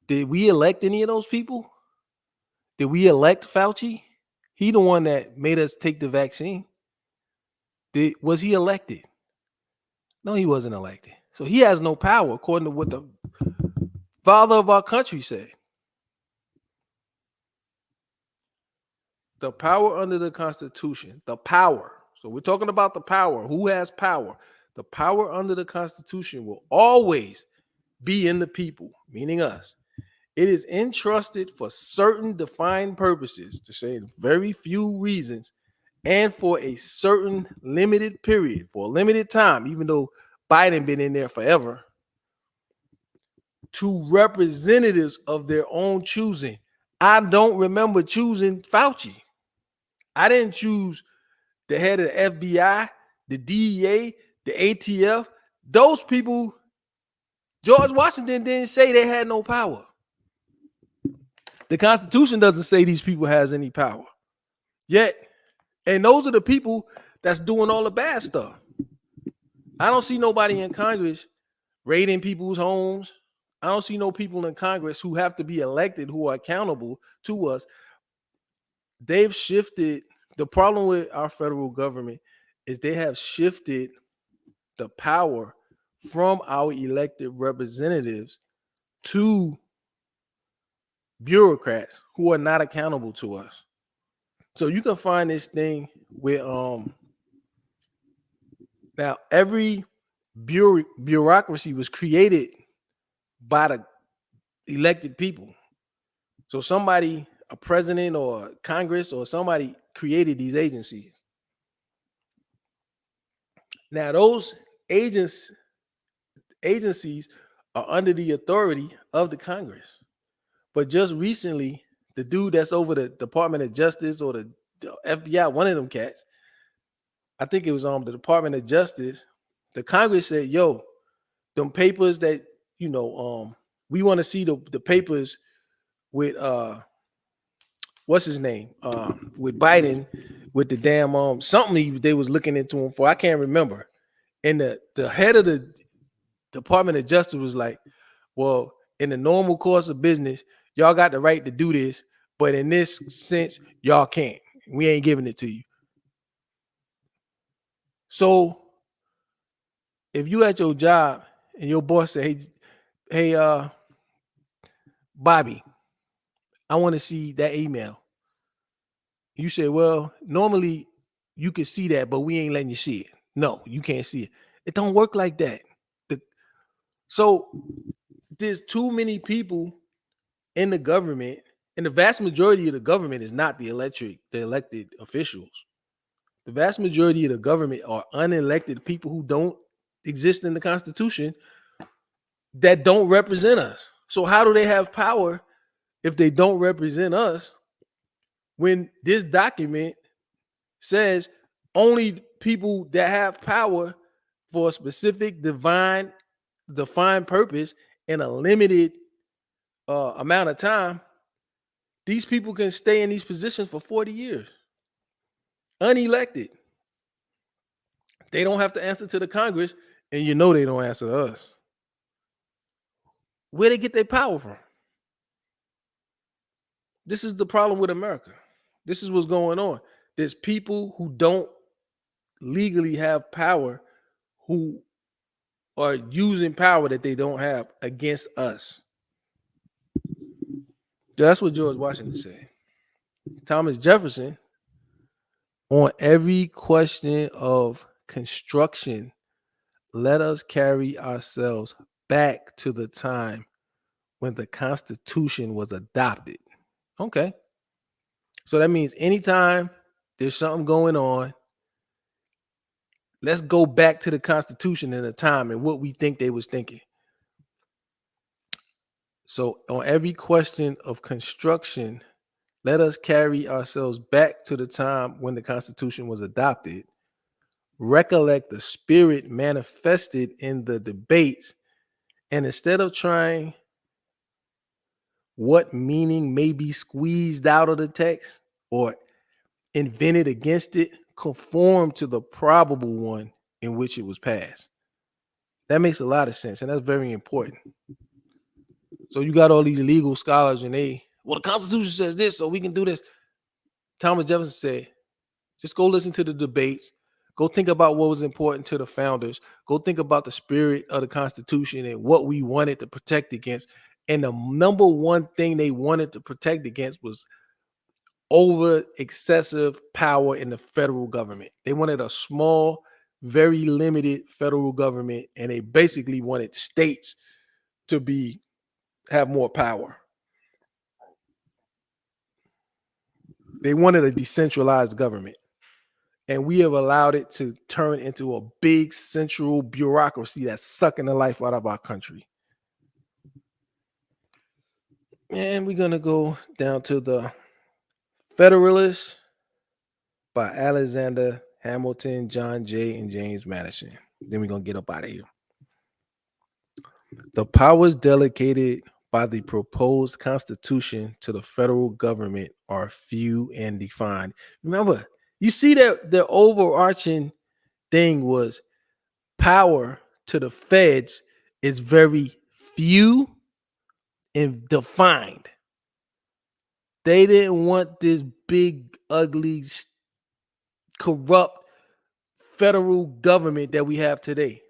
did we elect any of those people? Did we elect Fauci? He the one that made us take the vaccine. Was he elected? No, he wasn't elected. So he has no power according to what the father of our country said. The power under the Constitution, the power. So we're talking about the power. Who has power? The power under the Constitution will always be in the people, meaning us. It is entrusted for certain defined purposes, to say very few reasons, and for a certain limited period, for a limited time, even though Biden been in there forever, to representatives of their own choosing. I don't remember choosing Fauci. I didn't choose the head of the FBI, the DEA, the ATF. Those people, George Washington didn't say they had no power. The Constitution doesn't say these people has any power. Yet, and those are the people that's doing all the bad stuff. I don't see nobody in Congress raiding people's homes. I don't see no people in Congress who have to be elected who are accountable to us. They've shifted. The problem with our federal government is they have shifted the power from our elected representatives to bureaucrats who are not accountable to us. So you can find this thing with now every bureaucracy was created by the elected people. So somebody, a president or Congress or somebody created these agencies. Now those agencies are under the authority of the Congress. But just recently, the dude that's over the Department of Justice or the FBI, one of them cats, I think it was the Department of Justice, the Congress said, yo, them papers that, we want to see the papers with what's his name? With Biden, with the damn something they was looking into him for. I can't remember. And the head of the Department of Justice was like, well, in the normal course of business, y'all got the right to do this, but in this sense, y'all can't. We ain't giving it to you. So if you at your job and your boss say, hey, Bobby, I want to see that email. You say, well, normally you can see that, but we ain't letting you see it. No, you can't see it. It don't work like that. So there's too many people in the government, and the vast majority of the government is not the elected officials. The vast majority of the government are unelected people who don't exist in the Constitution that don't represent us. So how do they have power if they don't represent us when this document says only people that have power for a specific defined purpose in a limited amount of time, these people can stay in these positions for 40 years, unelected. They don't have to answer to the Congress, and they don't answer to us. Where they get their power from? This is the problem with America. This is what's going on. There's people who don't legally have power who are using power that they don't have against us. That's what George Washington said. Thomas Jefferson, on every question of construction, let us carry ourselves back to the time when the Constitution was adopted. Okay. So that means anytime there's something going on, let's go back to the Constitution in a time and what we think they was thinking. So on every question of construction, let us carry ourselves back to the time when the Constitution was adopted. Recollect the spirit manifested in the debates, and instead of trying what meaning may be squeezed out of the text or invented against it, conform to the probable one in which it was passed. That makes a lot of sense, and that's very important. So you got all these legal scholars, and well, the Constitution says this, so we can do this. Thomas Jefferson said, just go listen to the debates. Go think about what was important to the founders. Go think about the spirit of the Constitution and what we wanted to protect against. And the number one thing they wanted to protect against was over excessive power in the federal government. They wanted a small, very limited federal government, and they basically wanted states to have more power. They wanted a decentralized government. And we have allowed it to turn into a big central bureaucracy that's sucking the life out of our country. And we're going to go down to the Federalist by Alexander Hamilton, John Jay, and James Madison. Then we're going to get up out of here. The powers delegated by the proposed Constitution to the federal government are few and defined. Remember, you see that the overarching thing was power to the feds is very few and defined. They didn't want this big, ugly, corrupt federal government that we have today.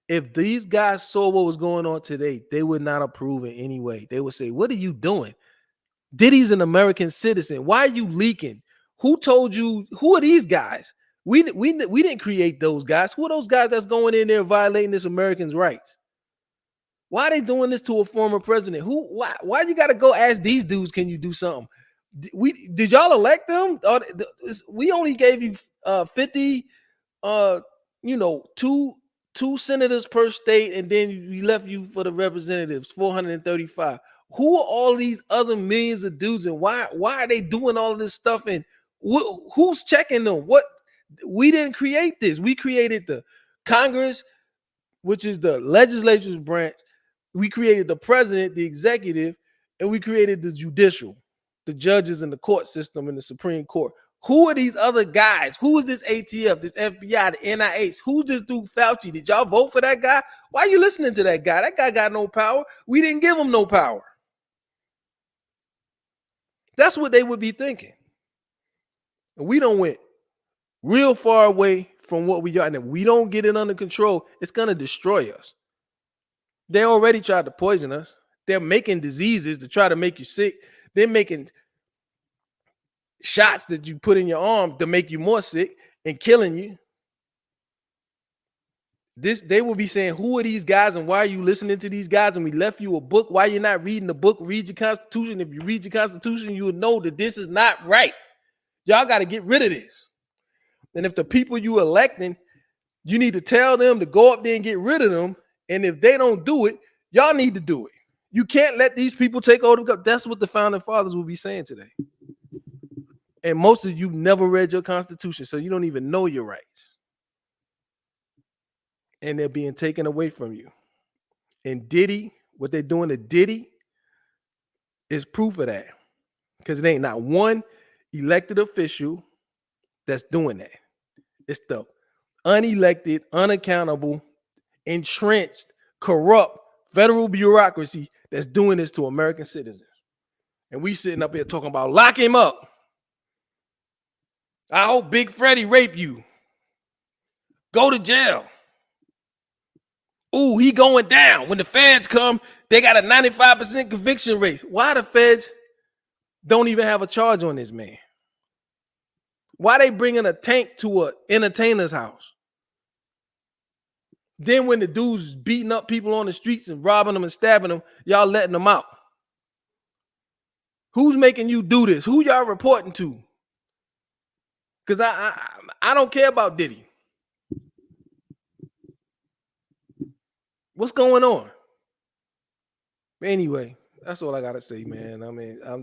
If these guys saw what was going on today, they would not approve in any way. They would say, what are you doing? Diddy's an American citizen. Why are you leaking? Who told you? Who are these guys? We didn't create those guys. Who are those guys that's going in there violating this Americans' rights? Why are they doing this to a former president? Why you got to go ask these dudes, can you do something? Did y'all elect them? We only gave you 50 two senators per state, and then we left you for the representatives, 435. Who are all these other millions of dudes, and why are they doing all of this stuff? And who's checking them? We didn't create this. We created the Congress, which is the legislature's branch. We created the president, the executive, and we created the judicial, the judges and the court system and the Supreme Court. Who are these other guys? Who is this ATF, this FBI, the NIH? Who's this dude Fauci? Did y'all vote for that guy? Why are you listening to that guy? That guy got no power. We didn't give him no power. That's what they would be thinking. And we don't went real far away from what we are. And if we don't get it under control, it's going to destroy us. They already tried to poison us. They're making diseases to try to make you sick. They're making shots that you put in your arm to make you more sick and killing you. They will be saying, who are these guys and why are you listening to these guys? And we left you a book. Why you're not reading the book? Read your Constitution. If you read your Constitution, you will know that this is not right. Y'all got to get rid of this. And if the people you electing, you need to tell them to go up there and get rid of them. And if they don't do it, y'all need to do it. You can't let these people take over. That's what the founding fathers will be saying today. And most of you never read your Constitution, so you don't even know your rights. And they're being taken away from you. And Diddy, what they're doing to Diddy is proof of that. Because it ain't not one elected official that's doing that. It's the unelected, unaccountable, entrenched, corrupt federal bureaucracy that's doing this to American citizens. And we sitting up here talking about lock him up. I hope Big Freddie raped you. go to jail. Ooh, he going down. When the feds come, they got a 95% conviction rate. Why the feds don't even have a charge on this man? Why they bringing a tank to an entertainer's house? Then when the dude's beating up people on the streets and robbing them and stabbing them, y'all letting them out. Who's making you do this? Who y'all reporting to? Because I don't care about Diddy. What's going on? Anyway, that's all I gotta say, man. I mean, I'm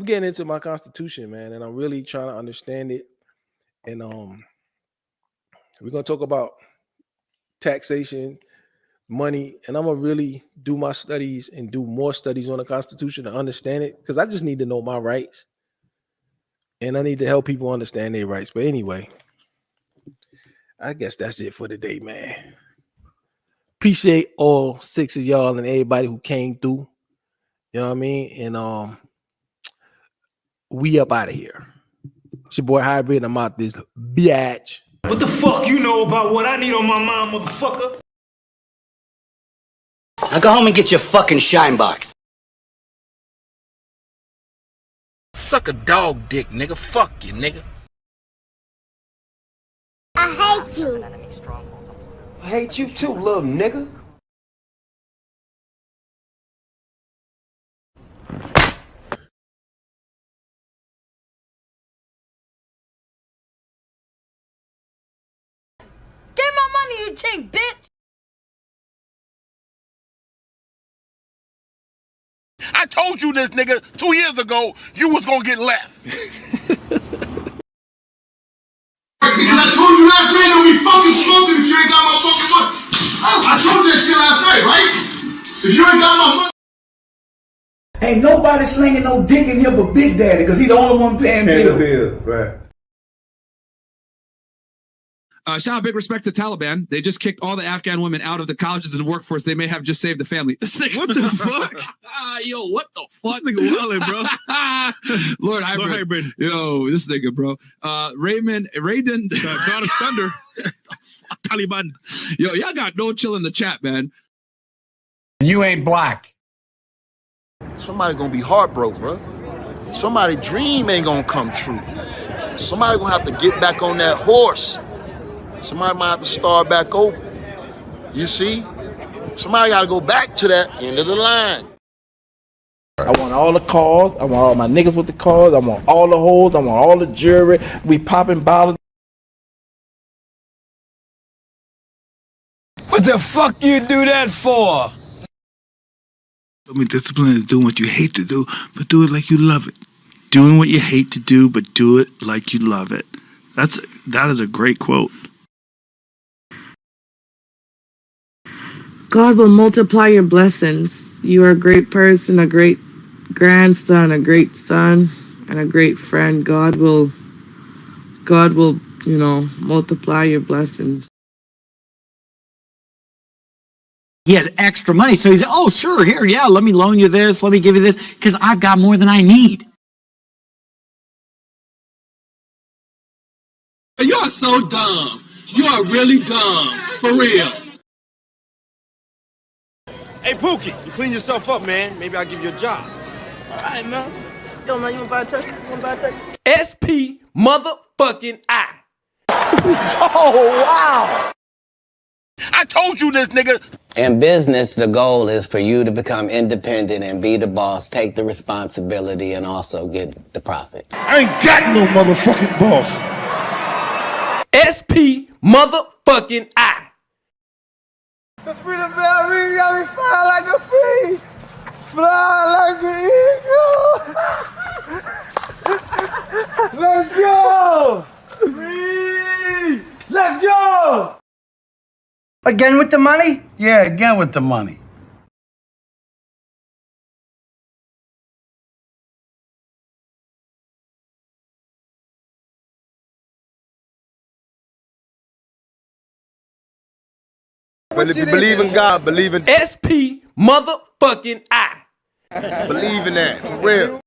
getting into my Constitution, man, and I'm really trying to understand it. And we're gonna talk about taxation, money, and I'm gonna really do my studies and do more studies on the Constitution to understand it, because I just need to know my rights, and I need to help people understand their rights. But anyway, I guess that's it for today, man. Appreciate all 6 of y'all and everybody who came through. You know what I mean? And we up out of here. It's your boy Hybrid, and I'm out this bitch. What the fuck you know about what I need on my mind, motherfucker? Now go home and get your fucking shine box. Suck a dog dick, nigga. Fuck you, nigga. I hate you. I hate you too, little nigga. Get my money, you cheap bitch! I told you this, nigga, 2 years ago, you was gonna get left. Because I told you last night don't be fucking smoking if you ain't got my fucking money. I told you that shit last night, right? If you ain't got my money. Ain't nobody slinging no dick in here but Big Daddy, because he's the only one paying bills. Right. Shout out big respect to Taliban. They just kicked all the Afghan women out of the colleges and workforce. They may have just saved the family. What the fuck? Yo, what the fuck? This nigga wildin', bro. Lord Hybrid. Yo, this nigga, bro. Raiden. God of Thunder. Taliban. Yo, y'all got no chill in the chat, man. You ain't black. Somebody's gonna be heartbroken, bro. Somebody's dream ain't gonna come true. Somebody gonna have to get back on that horse. Somebody might have to start back over. You see? Somebody gotta go back to that end of the line. I want all the cars. I want all my niggas with the cars. I want all the hoes. I want all the jewelry. We popping bottles. What the fuck you do that for? I mean, discipline is doing what you hate to do, but do it like you love it. Doing what you hate to do, but do it like you love it. That is a great quote. God will multiply your blessings. You are a great person, a great grandson, a great son, and a great friend. God will, multiply your blessings. He has extra money, so he's, oh, sure, here, yeah, let me loan you this, let me give you this, because I've got more than I need. You are so dumb. You are really dumb. For real. Hey, Pookie, you clean yourself up, man. Maybe I'll give you a job. All right, man. Yo, man, you wanna buy a turkey? You wanna buy a turkey? SP motherfucking I. Oh, wow. I told you this, nigga. In business, the goal is for you to become independent and be the boss, take the responsibility, and also get the profit. I ain't got no motherfucking boss. SP motherfucking I. The freedom bell ring got me fly like a free, fly like an eagle. Let's go! Free! Let's go! Again with the money? Yeah, again with the money. But if you believe in God, believe in SP motherfucking I. believe in that, for real.